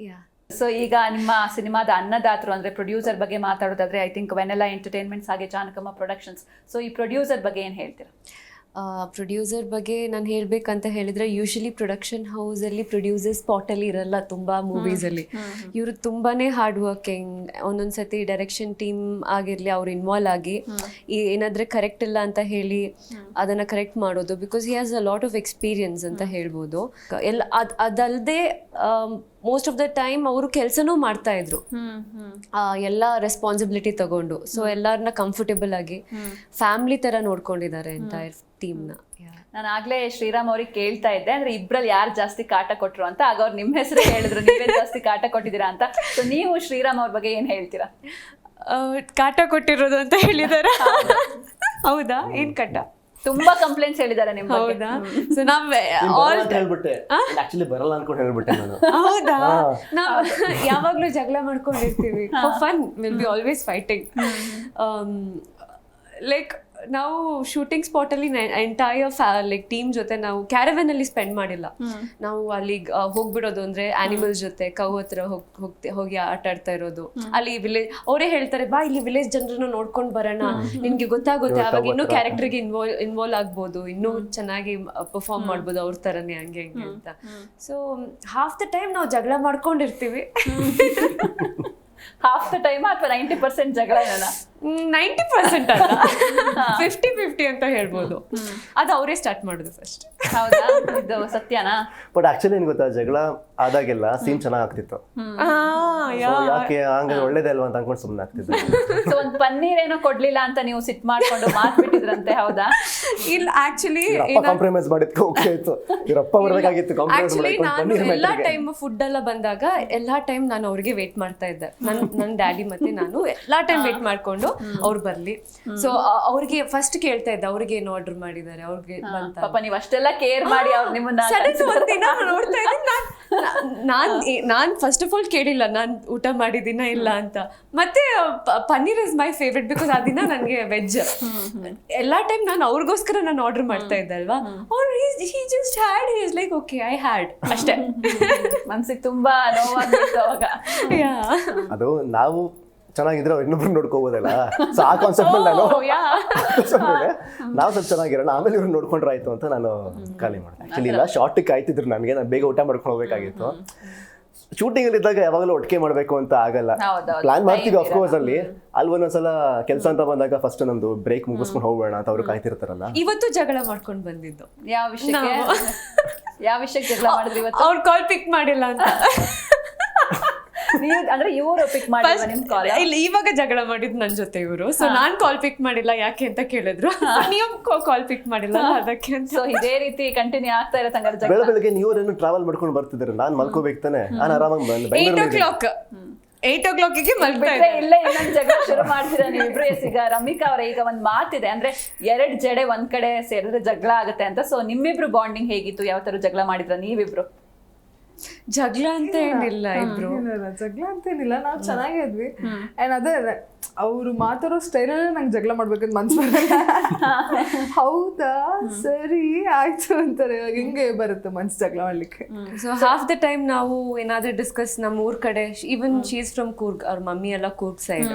ಯಾ. ಸೊ ಈಗ ನಿಮ್ಮ ಸಿನಿಮಾದ ಅನ್ನದಾತರು ಅಂದ್ರೆ ಪ್ರೊಡ್ಯೂಸರ್ ಬಗ್ಗೆ ಮಾತಾಡೋದಾದ್ರೆ ಐ ಥಿಂಕ್ ವೆನೆಲ್ಲಾ ಎಂಟರ್ಟೈನ್ಮೆಂಟ್ಸ್ ಹಾಗೆ ಜಾನಕಮ್ಮ ಪ್ರೊಡಕ್ಷನ್ಸ್. ಸೊ ಈ ಪ್ರೊಡ್ಯೂಸರ್ ಬಗ್ಗೆ ಏನು ಹೇಳ್ತೀರಾ? ಪ್ರೊಡ್ಯೂಸರ್ ಬಗ್ಗೆ ನಾನು ಹೇಳಬೇಕಂತ ಹೇಳಿದರೆ ಯೂಶಲಿ ಪ್ರೊಡಕ್ಷನ್ ಹೌಸಲ್ಲಿ ಪ್ರೊಡ್ಯೂಸರ್ ಸ್ಪಾಟಲ್ಲಿ ಇರಲ್ಲ ತುಂಬ ಮೂವೀಸಲ್ಲಿ. ಇವರು ತುಂಬಾ ಹಾರ್ಡ್ ವರ್ಕಿಂಗ್. ಒಂದೊಂದು ಸತಿ ಡೈರೆಕ್ಷನ್ ಟೀಮ್ ಆಗಿರಲಿ ಅವ್ರು ಇನ್ವಾಲ್ವ್ ಆಗಿ ಏನಾದರೆ ಕರೆಕ್ಟ್ ಇಲ್ಲ ಅಂತ ಹೇಳಿ ಅದನ್ನು ಕರೆಕ್ಟ್ ಮಾಡೋದು. Because he has a lot of experience ಅಂತ ಹೇಳ್ಬೋದು. ಎಲ್ಲ ಅದಲ್ಲದೆ ಮೋಸ್ಟ್ ಆಫ್ ದ ಟೈಮ್ ಅವರು ಕೆಲಸನೂ ಮಾಡ್ತಾ ಇದ್ರು, ಎಲ್ಲ ರೆಸ್ಪಾನ್ಸಿಬಿಲಿಟಿ ತಗೊಂಡು. ಸೊ ಎಲ್ಲರನ್ನ ಕಂಫರ್ಟೇಬಲ್ ಆಗಿ ಫ್ಯಾಮಿಲಿ ತರ ನೋಡ್ಕೊಂಡಿದ್ದಾರೆ ಎಂಟೈರ್ ಟೀಮ್ನ. ನಾನು ಆಗ್ಲೇ ಶ್ರೀರಾಮ್ ಅವ್ರಿಗೆ ಕೇಳ್ತಾ ಇದ್ದೆ, ಅಂದ್ರೆ ಇಬ್ರಲ್ಲಿ ಯಾರು ಜಾಸ್ತಿ ಕಾಟ ಕೊಟ್ರು ಅಂತ. ಆಗ ಅವ್ರು ನಿಮ್ಮ ಹೆಸರು ಹೇಳಿದ್ರು, ನೀವೇ ಜಾಸ್ತಿ ಕಾಟ ಕೊಟ್ಟಿದ್ದೀರಾ ಅಂತ. ಸೊ ನೀವು ಶ್ರೀರಾಮ್ ಅವ್ರ ಬಗ್ಗೆ ಏನ್ ಹೇಳ್ತೀರಾ? ಕಾಟ ಕೊಟ್ಟಿರೋದು ಅಂತ ಹೇಳಿದಾರ? ಹೌದಾ? ಏನ್ ಕಾಟ? ತುಂಬಾ ಕಂಪ್ಲೇಂಟ್ಸ್ ಹೇಳಿದ್ದಾರೆ ನಿಮ್ಮ ಬಗ್ಗೆ. ಹೌದಾ? ಸೊ ನಾವ್ ಹೇಳ್ಬಿಟ್ಟೆ, ಆಕ್ಚುಲಿ ಬರಲ್ಲ ಅನ್ಕೊಂಡು ಹೇಳ್ಬಿಟ್ಟೆ ನಾನು. ಹೌದಾ? ನಾವ್ ಯಾವಾಗ್ಲೂ ಜಗಳ ಮಾಡ್ಕೊಂಡಿರ್ತೀವಿ. For fun will be always fighting. Like ನಾವು ಶೂಟಿಂಗ್ ಸ್ಪಾಟ್ ಅಲ್ಲಿ ಎಂಟೈರ್ ಲೈಕ್ ಟೀಮ್ ಜೊತೆ ನಾವು ಕ್ಯಾರವನ್ ಅಲ್ಲಿ ಸ್ಪೆಂಡ್ ಮಾಡಿಲ್ಲ. ನಾವು ಅಲ್ಲಿಗೆ ಹೋಗ್ಬಿಡೋದು ಅಂದ್ರೆ ಆನಿಮಲ್ಸ್ ಜೊತೆ ಕೌ ಹತ್ರ ಹೋಗಿ ಆಟ ಆಡ್ತಾ ಇರೋದು. ಅಲ್ಲಿ ವಿಲೇಜ್ ಅವರೇ ಹೇಳ್ತಾರೆ, ಬಾ ಇಲ್ಲಿ ವಿಲೇಜ್ ಜನರನ್ನ ನೋಡ್ಕೊಂಡ್ ಬರೋಣ, ನಿನ್ಗೆ ಗೊತ್ತಾಗುತ್ತೆ, ಅವಾಗ ಇನ್ನೂ ಕ್ಯಾರೆಕ್ಟರ್ಗೆ ಇನ್ವಾಲ್ವ್ ಆಗ್ಬೋದು, ಇನ್ನೂ ಚೆನ್ನಾಗಿ ಪರ್ಫಾರ್ಮ್ ಮಾಡ್ಬೋದು ಅವ್ರ ತರನೇ ಹಂಗೆ ಹಂಗೆ ಅಂತ. ಸೊ ಹಾಫ್ ದ ಟೈಮ್ ನಾವು ಜಗಳ ಮಾಡ್ಕೊಂಡಿರ್ತೀವಿ. ಹಾಫ್ ದ ಟೈಮ್ ಅಥವಾ 90% ಜಗಳ? 90% ಅಲ್ಲ, 50-50 ಅಂತ ಹೇಳ್ಬೋದು. ಅದು ಅವರೇ ಸ್ಟಾರ್ಟ್ ಮಾಡೋದು ಫಸ್ಟ್. ಹೌದಾ? ಇದು ಸತ್ಯನಾ? ಬಟ್ ಆಕ್ಚುಲಿ ಏನ್ ಗೊತ್ತಾ, ಜಗಳ ಆದಾಗೆಲ್ಲ ಸೀನ್ ಚೆನ್ನಾಗ್ ಆಗ್ತಿತ್ತು. ಯಾಕೆ ಹಂಗ ಒಳ್ಳೇದೇ ಅಲ್ವಾ ಅಂತ ಅನ್ಕೊಂಡು ಸುಮ್ಮನೆ ಆಗ್ತಿದ್ದೆ. ಸೊ ಒಂದ್ ಪನ್ನೀರ್ ಏನೋ ಕೊಡ್ಲಿಲ್ಲ ಅಂತ ನೀವು ಸಿಟ್ ಮಾಡ್ಕೊಂಡು ಮಾತ್ ಬಿಟ್ಟಿದ್ರಂತೆ, ಹೌದಾ? ಇಲ್ಲ, ಆಕ್ಚುಲಿ ಕಾಂಪ್ರಮೈಸ್ ಮಾಡಿದ್ಕೆ ಓಕೆ ಆಯ್ತು. ಇವರಪ್ಪ ಬರ್ಬೇಕಾಗಿತ್ತು ಕಾಂಪ್ರಮೈಸ್ ನಾನು ಎಲ್ಲಾ ಟೈಮ್ ಫುಡ್ ಎಲ್ಲ ಬಂದಾಗ ಎಲ್ಲಾ ಟೈಮ್ ನಾನು ಅವ್ರಿಗೆ ವೇಟ್ ಮಾಡ್ತಾ ಇದ್ದೆ. ನನ್ನ ಡ್ಯಾಡಿ ಮತ್ತೆ ನಾನು ಎಲ್ಲಾ ಟೈಮ್ ವೇಟ್ ಮಾಡ್ಕೊಂಡು ಅವ್ರು ಬರ್ಲಿ. ಸೊ ಅವ್ರಿಗೆ ಫಸ್ಟ್ ಕೇಳ್ತಾ ಇದ್ದೆ ಅವ್ರಿಗೆ ಏನು ಆರ್ಡರ್ ಮಾಡಿದ್ದಾರೆ, ಅವ್ರಿಗೆ ಬಂತ. ಪಾಪ ನೀವು ಅಷ್ಟೆಲ್ಲ ಕೇರ್ ಮಾಡಿ ಅವ್ರು ನಿಮ್ಮನ್ನ ಒಂದಿನ ನೋಡ್ತಾ ಇದ್ದೀನಿ. ನಾನ್ ಫಸ್ಟ್ ಆಫ್ ಆಲ್ ಕೇಳಿಲ್ಲ ನಾನು ಊಟ ಮಾಡಿದ್ದೀನ ಇಲ್ಲ ಅಂತ. ಮತ್ತೆ paneer is my favourite because ಆ ದಿನ ನನಗೆ ವೆಜ್. ಎಲ್ಲಾ ಟೈಮ್ ನಾನು ಅವ್ರಿಗೋಸ್ಕರ ನಾನು ಆರ್ಡರ್ ಮಾಡ್ತಾ ಇದ್ದೆ ಅಲ್ವಾ. he just had, he is like okay I had ಅಷ್ಟೇ. ಮನ್ಸಿಗೆ ತುಂಬಾ ನೋವಾಗಿತ್ತು ಅವಾಗ. ಅದು ನಾವು ಚೆನ್ನಾಗಿದ್ರೆ ಇನ್ನೊಬ್ರು ನೋಡ್ಕೋಬೋದಲ್ಲ. ಸೊ ಆ ಕಾನ್ಸೆಪ್ಟ್ ಮೇಲೆ ನಾವು ಸ್ವಲ್ಪ ಚೆನ್ನಾಗಿರೋಣ, ಆಮೇಲೆ ಇವ್ರು ನೋಡ್ಕೊಂಡ್ರೆ ಆಯ್ತು ಅಂತ ನಾನು ಖಾಲಿ ಮಾಡಿದೆ. ಆಕ್ಚುಲಿ ಇಲ್ಲ, ಶಾರ್ಟಿಗೆ ಕಾಯ್ತಿದ್ರು ನನಗೆ, ನಾನು ಬೇಗ ಊಟ ಮಾಡ್ಕೊಂಡು ಹೋಗ್ಬೇಕಾಗಿತ್ತು. ಶೂಟಿಂಗ್ ಅಲ್ಲಿ ಇದ್ದಾಗ ಯಾವಾಗಲೂ ಒಟ್ಟಿಗೆ ಮಾಡ್ಬೇಕು ಅಂತ ಆಗಲ್ಲ. ಪ್ಲಾನ್ ಮಾಡ್ತೀವಿ ಅಫ್ಕೋರ್ಸ್ ಅಲ್ಲಿ ಒಂದೊಂದ್ಸಲ ಕೆಲಸ ಅಂತ ಬಂದಾಗ ಫಸ್ಟ್ ನಮ್ದು ಬ್ರೇಕ್ ಮುಗಿಸ್ಕೊಂಡು ಹೋಗೋಣ ಅಂತ ಅವ್ರು ಕಾಯ್ತಿರ್ತಾರಲ್ಲ. ಇವತ್ತು ಜಗಳ ಮಾಡ್ಕೊಂಡು ಬಂದಿದ್ದು. ಯಾವ ವಿಷಯಕ್ಕೆ ಜಗಳ ಮಾಡಿದ್ರಿ ಇವತ್ತು? ಅವ್ರು ಕಾಲ್ ಪಿಕ್ ಮಾಡಿಲ್ಲ ಅಂತ. ನೀವು ಅಂದ್ರೆ ಇವರು ಪಿಕ್ ಮಾಡಿಲ್ಲ ನಿಮ್ ಕಾಲ್? ಇಲ್ಲ, ಇವಾಗ ಜಗಳ ಮಾಡಿದ್ ನನ್ ಜೊತೆ ಇವರು. ಸೊ ನಾನ್ ಕಾಲ್ ಪಿಕ್ ಮಾಡಿಲ್ಲ ಯಾಕೆ ಅಂತ ಕೇಳಿದ್ರು. ನೀವು ಕಾಲ್ ಪಿಕ್ ಮಾಡಿಲ್ಲ ಅದಕ್ಕೆ ಅಂತ. ಸೊ ಇದೇ ರೀತಿ ಕಂಟಿನ್ಯೂ ಆಗ್ತಾ ಇರತ್ತೆ ಹಂಗಾರೆ ಜಗಳ? ಬೆಳಗ್ಗೆ ನೀವೇನು ಟ್ರಾವೆಲ್ ಮಾಡ್ಕೊಂಡು ಬರ್ತಿದ್ರೆ ನಾನು ಮಲ್ಕೋಬೇಕು ತಾನೆ, ನಾನು ಆರಾಮಾಗಿ 8 o'clock ಮಲ್ತಾ ಇದ್ರೆ ಇಲ್ಲೇ ಇನ್ನೊಂದು ಜಗಳ ಶುರು ಮಾಡ್ತೀರಾ ನೀವಿಬ್ರು. ಈಗ ರಮಿಕಾ ಅವರ ಈಗ ಒಂದ್ ಮಾತಿದೆ, ಅಂದ್ರೆ 2 ಜಡೆ ಒಂದ್ ಕಡೆ ಸೇರಿದ್ರೆ ಜಗಳ ಆಗುತ್ತೆ ಅಂತ. ಸೊ ನಿಮ್ಮಿಬ್ರು ಬಾಂಡಿಂಗ್ ಹೇಗಿತ್ತು? ಯಾವ ತರ ಜಗಳ ಮಾಡಿದ್ರ ನೀವಿಬ್ರು? ಜಗಳ ಅಂತ ಏನಿಲ್ಲ ಇಬ್ರು. ಇಲ್ಲ, ಜಗಳ ಅಂತೇನಿಲ್ಲ, ನಾವು ಚೆನ್ನಾಗೇ ಇದ್ವಿ. ಅಂಡ್ ಅದೇ ಅವ್ರು ಮಾತಾಡೋ ಸ್ಟೈಲಲ್ಲೇ ನಂಗೆ ಜಗಳ ಮಾಡ್ಬೇಕಂತ ಮನ್ಸು ಬರಲ್ಲ. ಹೌದಾ ಸರಿ ಆಯ್ತು ಅಂತಾರೆ. ಇವಾಗ ಹಿಂಗೆ ಬರುತ್ತೆ ಮನ್ಸು ಜಗಳ ಮಾಡ್ಲಿಕ್ಕೆ. ಸೊ ಹಾಫ್ ದ ಟೈಮ್ ನಾವು ಏನಾದ್ರೂ ಡಿಸ್ಕಸ್ ನಮ್ಮ ಊರ್ ಕಡೆ, ಈವನ್ ಶೀಸ್ ಫ್ರಮ್ ಕೂರ್ಗ್, ಅವ್ರ ಮಮ್ಮಿ ಎಲ್ಲ Coorg side.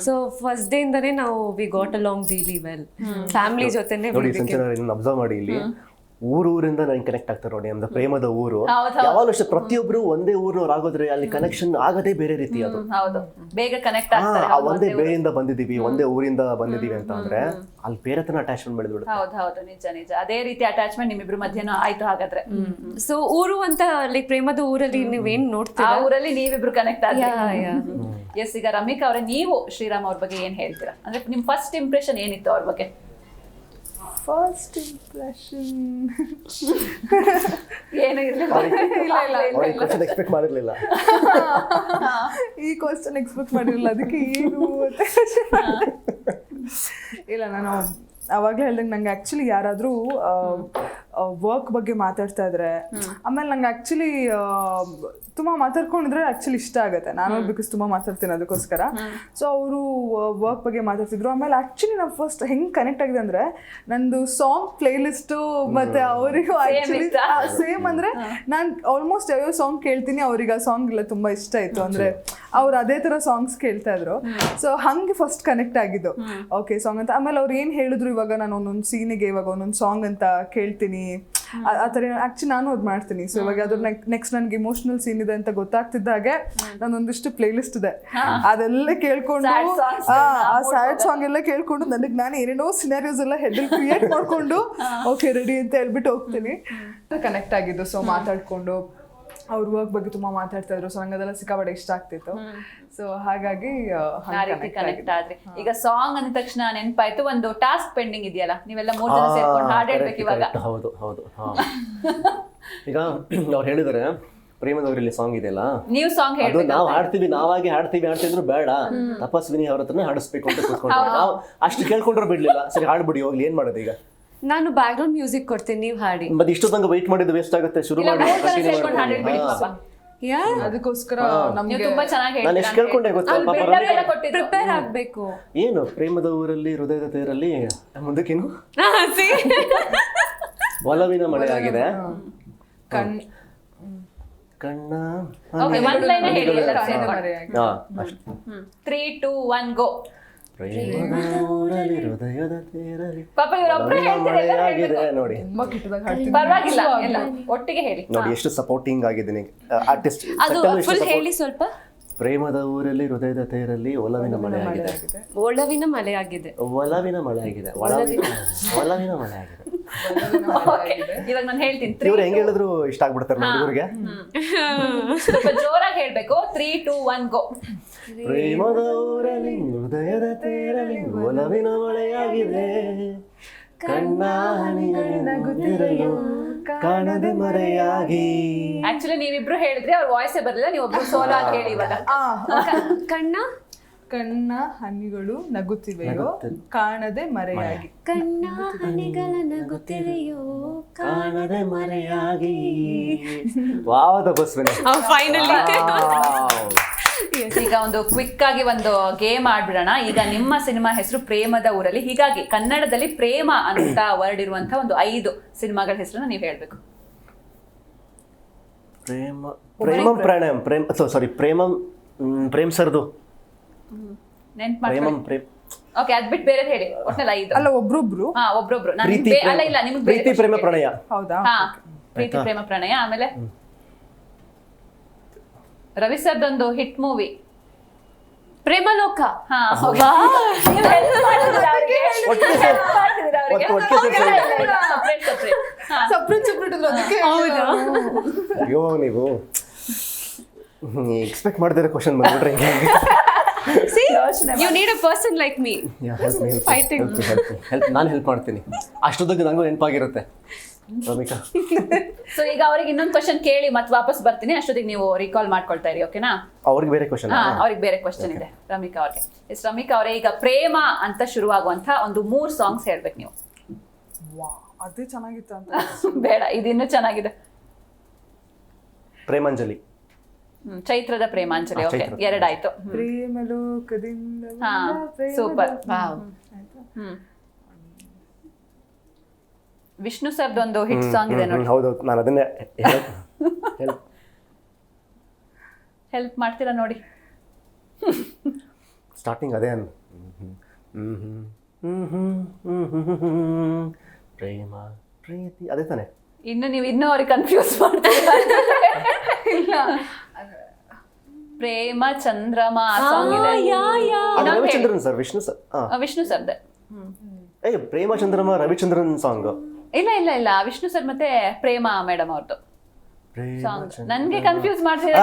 So first day ಇಂದಾನೇ ನಾವು we got along really well. Family ಜೊತೆನೆ ನೋಡಿ ಸಂಚನ ಅಬ್ಸರ್ವ್ ಮಾಡಿ, ಇಲ್ಲಿ ಊರಿಂದ ನನಗೆ ಕನೆಕ್ಟ್ ಆಗ್ತಾರೆ ನೋಡಿ. ಅಂದ್ರೆ ಪ್ರೇಮದ ಊರು ಯಾವಾಗಲೂ ಅಷ್ಟೇ, ಪ್ರತಿಯೊಬ್ರು ಒಂದೇ ಊರಿನವ್ರು ಆಗೋದ್ರೆ ಅಲ್ಲಿ ಕನೆಕ್ಷನ್ ಆಗದೇ ಬೇರೆ ರೀತಿ. ಅದು ಹೌದು, ಬೇಗ ಕನೆಕ್ಟ್ ಆಗ್ತಾರೆ. ಒಂದೇ ಬೇರೆಯಿಂದ ಬಂದಿದೀವಿ, ಒಂದೇ ಊರಿಂದ ಬಂದಿದೀವಿ ಅಂತ ಅಂದ್ರೆ ಅಲ್ಲಿ ಬೇರೆ ತರ ಅಟ್ಯಾಚ್ಮೆಂಟ್ ಬೆಳೆದ್ಬಿಡುತ್ತೆ. ಹೌದು, ನಿಜ ನಿಜ. ಅದೇ ರೀತಿ ಅಟ್ಯಾಚ್ಮೆಂಟ್ ನಿಮ್ಮಿಬ್ರು ಮಧ್ಯನೂ ಆಯ್ತು ಹಾಗಾದ್ರೆ. ಸೊ ಊರು ಅಂತ ಲೈಕ್ ಪ್ರೇಮದ ಊರಲ್ಲಿ ನೀವೇನ್ ಆ ನೋಡ್ತೀರಾ? ಊರಲ್ಲಿ ನೀವಿಬ್ರು ಕನೆಕ್ಟ್ ಆದ್ರಿ. ಎಸ್, ಈಗ ರಮಿಕಾ ಅವರೇ, ನೀವು ಶ್ರೀರಾಮ್ ಅವ್ರ ಬಗ್ಗೆ ಏನ್ ಹೇಳ್ತೀರಾ? ಅಂದ್ರೆ ನಿಮ್ ಫಸ್ಟ್ ಇಂಪ್ರೆಷನ್ ಏನಿತ್ತು ಅವ್ರ ಬಗ್ಗೆ? ಫಸ್ಟ್ ಇಂಪ್ರೆಷನ್ ಏನು ಇರ್ಲಿಲ್ಲ. ಅವ್ರಿಗೆ ಕ್ವಶನ್ ಎಕ್ಸ್ಪೆಕ್ಟ್ ಮಾಡಿರ್ಲಿಲ್ಲ. ಈ ಕ್ವಶನ್ ಎಕ್ಸ್ಪೆಕ್ಟ್ ಮಾಡಿರಲಿಲ್ಲ, ಅದಕ್ಕೆ ಏನು ಅಂತ. ಇಲ್ಲ, ನಾನು ಅವಾಗಲೇ ಹೇಳ್ದಂಗೆ ನಂಗೆ ಆ್ಯಕ್ಚುಲಿ ಯಾರಾದರೂ ವರ್ಕ್ ಬಗ್ಗೆ ಮಾತಾಡ್ತಾ ಇದ್ರೆ, ಆಮೇಲೆ ನಂಗೆ ಆ್ಯಕ್ಚುಲಿ ತುಂಬ ಮಾತಾಡ್ಕೊಂಡಿದ್ರೆ ಆ್ಯಕ್ಚುಲಿ ಇಷ್ಟ ಆಗುತ್ತೆ. ನಾನು ಬಿಕಾಸ್ ತುಂಬ ಮಾತಾಡ್ತೀನಿ ಅದಕ್ಕೋಸ್ಕರ. ಸೊ ಅವರು ವರ್ಕ್ ಬಗ್ಗೆ ಮಾತಾಡ್ತಿದ್ರು. ಆಮೇಲೆ ಆ್ಯಕ್ಚುಲಿ ನಾವು ಫಸ್ಟ್ ಹೆಂಗೆ ಕನೆಕ್ಟ್ ಆಗಿದೆ ಅಂದರೆ, ನಂದು ಸಾಂಗ್ ಪ್ಲೇ ಲಿಸ್ಟು ಮತ್ತು ಅವರಿಗೂ ಆ್ಯಕ್ಚುಲಿ ಸೇಮ್. ಅಂದರೆ ನಾನು ಆಲ್ಮೋಸ್ಟ್ ಯಾವ್ಯಾವ ಸಾಂಗ್ ಕೇಳ್ತೀನಿ, ಅವ್ರಿಗೆ ಆ ಸಾಂಗ್ ಎಲ್ಲ ತುಂಬ ಇಷ್ಟ ಆಯಿತು. ಅಂದರೆ ಅವ್ರು ಅದೇ ಥರ ಸಾಂಗ್ಸ್ ಕೇಳ್ತಾ ಇದ್ರು. ಸೊ ಹಾಗೆ ಫಸ್ಟ್ ಕನೆಕ್ಟ್ ಆಗಿದ್ದು. ಓಕೆ ಸಾಂಗ್ ಅಂತ. ಆಮೇಲೆ ಅವ್ರು ಏನು ಹೇಳಿದ್ರು, ಇವಾಗ ನಾನು ಒಂದೊಂದು ಸೀನಿಗೆ ಇವಾಗ ಒಂದೊಂದು ಸಾಂಗ್ ಅಂತ ಕೇಳ್ತೀನಿ, ಆ ಥರ ಆ್ಯಕ್ಚುಲಿ ನಾನು ಅದು ಮಾಡ್ತೀನಿ. ಸೊ ಇವಾಗ ಅದ್ರ ನೆಕ್ಸ್ಟ್ ನನಗೆ ಇಮೋಷನಲ್ ಸೀನ್ ಇದೆ ಅಂತ ಗೊತ್ತಾಗ್ತಿದ್ದಾಗೆ ನಾನೊಂದಿಷ್ಟು ಪ್ಲೇ ಲಿಸ್ಟ್ ಇದೆ, ಅದೆಲ್ಲ ಕೇಳ್ಕೊಂಡು ಆ ಸ್ಯಾಡ್ ಸಾಂಗ್ ಎಲ್ಲ ಕೇಳ್ಕೊಂಡು ನನಗೆ ನಾನು ಏನೇನೋ ಸಿನಾರಿಯೋಸ್ ಎಲ್ಲ ಹೆಡ್ಡಲ್ಲಿ ಕ್ರಿಯೇಟ್ ಮಾಡ್ಕೊಂಡು ಓಕೆ ರೆಡಿ ಅಂತ ಹೇಳ್ಬಿಟ್ಟು ಹೋಗ್ತೀನಿ. ಕನೆಕ್ಟ್ ಆಗಿದ್ದು. ಸೊ ಮಾತಾಡ್ಕೊಂಡು ಅವ್ರ ವರ್ಕ್ ಬಗ್ಗೆ ತುಂಬಾ ಮಾತಾಡ್ತಾ ಇದ್ರು. ಸೊ ನಂಗೆ ಅದೆಲ್ಲ ಸಿಕ್ಕಾಪಟ್ಟೆ ಇಷ್ಟ ಆಗ್ತಿತ್ತು. ಸೊ ಹಾಗಾಗಿ ಕನೆಕ್ಟ್ ಆದ್ರಿ. ಈಗ ಸಾಂಗ್ ಅಂದ ತಕ್ಷಣ ನೆನಪಾಯ್ತು, ಒಂದು ಟಾಸ್ಕ್ ಪೆಂಡಿಂಗ್ ಇದೆಯಲ್ಲ, ನೀವೆಲ್ಲ 3 ಜನ ಸೇರ್ಕೊಂಡು ಹಾಡು ಹೇಳ್ಬೇಕು ಇವಾಗ. ಹೌದು. ಈಗ ಅವ್ರು ಹೇಳಿದಾರೆ ಪ್ರೇಮದವರಲ್ಲಿ ಸಾಂಗ್ ಇದೆಯಲ್ಲ, ನೀವು ಸಾಂಗ್ ಅದು ಹೇಳ್ಬೇಕು. ನಾವು ಹಾಡ್ತೀವಿ, ನಾವಾಗಿ ಹಾಡ್ತಿದ್ರು ಬೇಡ, ತಪಸ್ವಿನಿ ಅವ್ರ ಹತ್ರನೇ ಹಾಡಿಸ್ಬೇಕು ಅಂತ ಕೂತ್ಕೊಂಡು ನಾವು ಅಷ್ಟು ಕೇಳ್ಕೊಂಡ್ರು ಬಿಡ್ಲಿಲ್ಲ. ಸರಿ ಹಾಡ್ಬಿಡಿ ಹೋಗ್ಲಿ, ಏನ್ ಮಾಡೋದು ಈಗ? ನಾನು ಬ್ಯಾಕ್ ಗ್ರೌಂಡ್ ಮ್ಯೂಸಿಕ್ ಕೊಡ್ತೀನಿ, ನೀವು ಹಾಡಿ. ಮತ್ತೆ ಇಷ್ಟು ತನಕ ವೆಯ್ಟ್ ಮಾಡಿದ್ದು ವೇಸ್ಟ್ ಆಗುತ್ತೆ. ಶುರು ಮಾಡಿ ಅದಕ್ಕೋಸ್ಕರ ನೀವು ತುಂಬಾ ಚೆನ್ನಾಗಿ ನಾನು ಎಷ್ಟು ಕೇಳ್ಕೊಂಡೆ ಗೊತ್ತಾ? ಪ್ರಿಪೇರ್ ಆಗ್ಬೇಕು. ಏನು ಪ್ರೇಮದ ಊರಲ್ಲಿ ಹೃದಯದ ತೇರಲ್ಲಿ ಮುಂದಕ್ಕೇನು ಒಲವಿನ ಮಳೆ ಆಗಿದೆ, ಕಣ್ಣ 1 ಲೈನ್ ಹೇಳಿ ಎಲ್ಲರೂ. 3, 2, 1 ಗೋ. ಪ್ರೇಮದ ಊರಲ್ಲಿ ಹೃದಯದ ತೇರಲ್ಲಿ ಪಾಪ ಇವರೊಬ್ಬರೇ ಹೇಳ್ತಾರೆ ನೋಡಿ. ಪರವಾಗಿಲ್ಲ, ಎಲ್ಲ ಒಟ್ಟಿಗೆ ಹೇಳಿ ನೋಡಿ ಎಷ್ಟು ಸಪೋರ್ಟಿಂಗ್ ಆಗಿದ್ದೀನಿ ಆರ್ಟಿಸ್ಟ್. ಫುಲ್ ಹೇಳಿ ಸ್ವಲ್ಪ. ಪ್ರೇಮದ ಊರಲ್ಲಿ ಹೃದಯದ ತೇರಲ್ಲಿ ಒಲವಿನ ಮಳೆ ಆಗಿದೆ, ಒಲವಿನ ಮಳೆ ಆಗಿದೆ, ಒಲವಿನ ಮಳೆ ಆಗಿದೆ, ಒಲವಿನ ಮಳೆ ಆಗಿದೆ. ಇವಾಗ ನಾನು ಹೇಳ್ತೀನಿ. ಇವ್ರು ಹೆಂಗ್ ಹೇಳಿದ್ರು ಇಷ್ಟ ಆಗ್ಬಿಡ್ತಾರೆ ಹುಡುಗರಿಗೆ. ಸ್ವಲ್ಪ ಜೋರಾಗಿ ಹೇಳ್ಬೇಕು. 3, 2, 1 ಗೋ. ಪ್ರೇಮದ ಊರಲ್ಲಿ ಹೃದಯದ ತೇರಲ್ಲಿ ಒಲವಿನ ಮಳೆಯಾಗಿದೆ, ಕಣ್ಣಾನಿಗಳು ಕಾಣದೆ ಮರೆಯಾಗಿ. ಆಕ್ಚುಲಿ ನೀವಿಬ್ರು ಹೇಳಿದ್ರೆ ಅವ್ರ ವಾಯ್ಸೇ ಬರಲಿಲ್ಲ, ನೀವು ಒಬ್ರು ಸೋಲೋ ಆಗಿ ಹೇಳಿ ಇವಾಗ. ಕಣ್ಣ ಹನಿಗಳು ನಗುತ್ತಿವೆಯೋ ಕಾಣದೆ ಮರೆಯಾಗಿ, ಕಣ್ಣ ಹನಿಗಳ ನಗುತ್ತಿವೆಯೋ ಕಾಣದೆ ಮರೆಯಾಗಿ. ವಾವ್, ತಪಸ್ವಿನಿ ಫೈನಲಿ. ಈಗ ಒಂದು ಕ್ವಿಕ್ ಆಗಿ ಒಂದು ಗೇಮ್ ಆಡ್ಬಿಡೋಣ. ಈಗ ನಿಮ್ಮ ಸಿನಿಮಾ ಹೆಸರು ಪ್ರೇಮದ ಊರಲ್ಲಿ, ಹೀಗಾಗಿ ಕನ್ನಡದಲ್ಲಿ ಪ್ರೇಮ ಅಂತ ವರ್ಡ್ ಇರುವಂತಹ ಒಂದು 5 ಸಿನಿಮಾಗಳ ಹೆಸರನ್ನ ನೀವು ಹೇಳ್ಬೇಕು. ಪ್ರೇಮ್ ಸರ್ದು ನೆನ್ಪು ಮಾಡ್ಕೊಳ್ಳಿ. ಓಕೆ, ಅದ್ ಬಿಟ್ಟು ಬೇರೆ ಹೇಳಿ. ಒಟ್ನಲ್ಲಿ 5 ಅಲ್ಲ, ಒಬ್ರೊಬ್ರು. ಒಬ್ರೊಬ್ರು. ಅಲ್ಲ ಇಲ್ಲ, ನಿಮ್ಗೆ ಪ್ರೀತಿ ಪ್ರೇಮ ಪ್ರಣಯ. ಹೌದಾ? ಪ್ರೀತಿ ಪ್ರೇಮ ಪ್ರಣಯ. ಆಮೇಲೆ ರವಿ ಸರ್ದೊಂದು ಹಿಟ್ ಮೂವಿ ಪ್ರೇಮಲೋಕ. ಅಯ್ಯೋ, ನೀವು ಎಕ್ಸ್ಪೆಕ್ಟ್ ಮಾಡ್ದಿರೋ ಕ್ವಶನ್ ಬಂದ್ಬಿಟ್ರೆ You need a person like me. Fighting. ನಾನು ಹೆಲ್ಪ್ ಮಾಡ್ತೀನಿ. ಅಷ್ಟೊತ್ತಿಗೆ ನಂಗೂ ನೆನಪಾಗಿರುತ್ತೆ. ರಮಿಕಾ, ಸೊ ಈಗ ಅವ್ರಿಗೆ ಇನ್ನೊಂದು ಕ್ವಶನ್ ಕೇಳಿ ಮತ್ತೆ ವಾಪಸ್ ಬರ್ತೀನಿ. ಅಷ್ಟೊತ್ತಿಗೆ ನೀವು ರೀಕಾಲ್ ಮಾಡ್ಕೊಳ್ತಾ ಇರಿ, ಓಕೆನಾ? ಅವ್ರಿಗೆ ಬೇರೆ ಕ್ವಶನ್. ಅವ್ರಿಗೆ ಬೇರೆ ಕ್ವಶನ್ ಇದೆ ರಮಿಕಾ ಅವ್ರಿಗೆ. ಎಸ್ ರಮಿಕಾ ಅವರೇ, ಈಗ ಪ್ರೇಮ ಅಂತ ಶುರುವಾಗುವಂತ ಒಂದು 3 ಸಾಂಗ್ಸ್ ಹೇಳ್ಬೇಕು ನೀವು. ಅದೇ ಚೆನ್ನಾಗಿತ್ತು ಅಂತ. ಬೇಡ, ಇದು ಇನ್ನೂ ಚೆನ್ನಾಗಿದೆ. ಪ್ರೇಮಾಂಜಲಿ. ಚೈತ್ರದ ಪ್ರೇಮಾಂಜಲಿ. ಓಕೆ, ಎರಡಾಯ್ತು. ಪ್ರೇಮ ಲೋಕದಿಂದ ಹಾ, ಸೂಪರ್. ವಿಷ್ಣು ಸರ್ದೊಂದು ಹಿಟ್ ಸಾಂಗ್ ಇದೆ ನೋಡಿ. ಹೌದೌದು, ನಾನು ಅದನ್ನೇ ಹೆಲ್ಪ್ ಮಾಡ್ತೀರಾ ನೋಡಿ. ಸ್ಟಾರ್ಟಿಂಗ್ ಅದೇ ಪ್ರೇಮ ಪ್ರೀತಿ ಅದೇ ತಾನೆ. ನೀವು ಇನ್ನೂ ಅವ್ರಿಗೆ ಕನ್ಫ್ಯೂಸ್ ಮಾಡ್ತೀರಾ? ಇಲ್ಲ, ಪ್ರೇಮ ಚಂದ್ರಮ ಸಾಂಗ್ ಇದೆ. Ravichandran sir, Vishnu sir. ವಿಷ್ಣು ಸರ್ದೆ. ಪ್ರೇಮ ಚಂದ್ರಮ ರವಿಚಂದ್ರನ್ ಸಾಂಗ್. ಇಲ್ಲ ವಿಷ್ಣು ಸರ್ ಮತ್ತೆ ಪ್ರೇಮ ಮೇಡಮ್ ಅವ್ರದ್ದು ಸಾಂಗ್. ನನ್ಗೆ ಕನ್ಫ್ಯೂಸ್ ಮಾಡ್ತೀರಾ?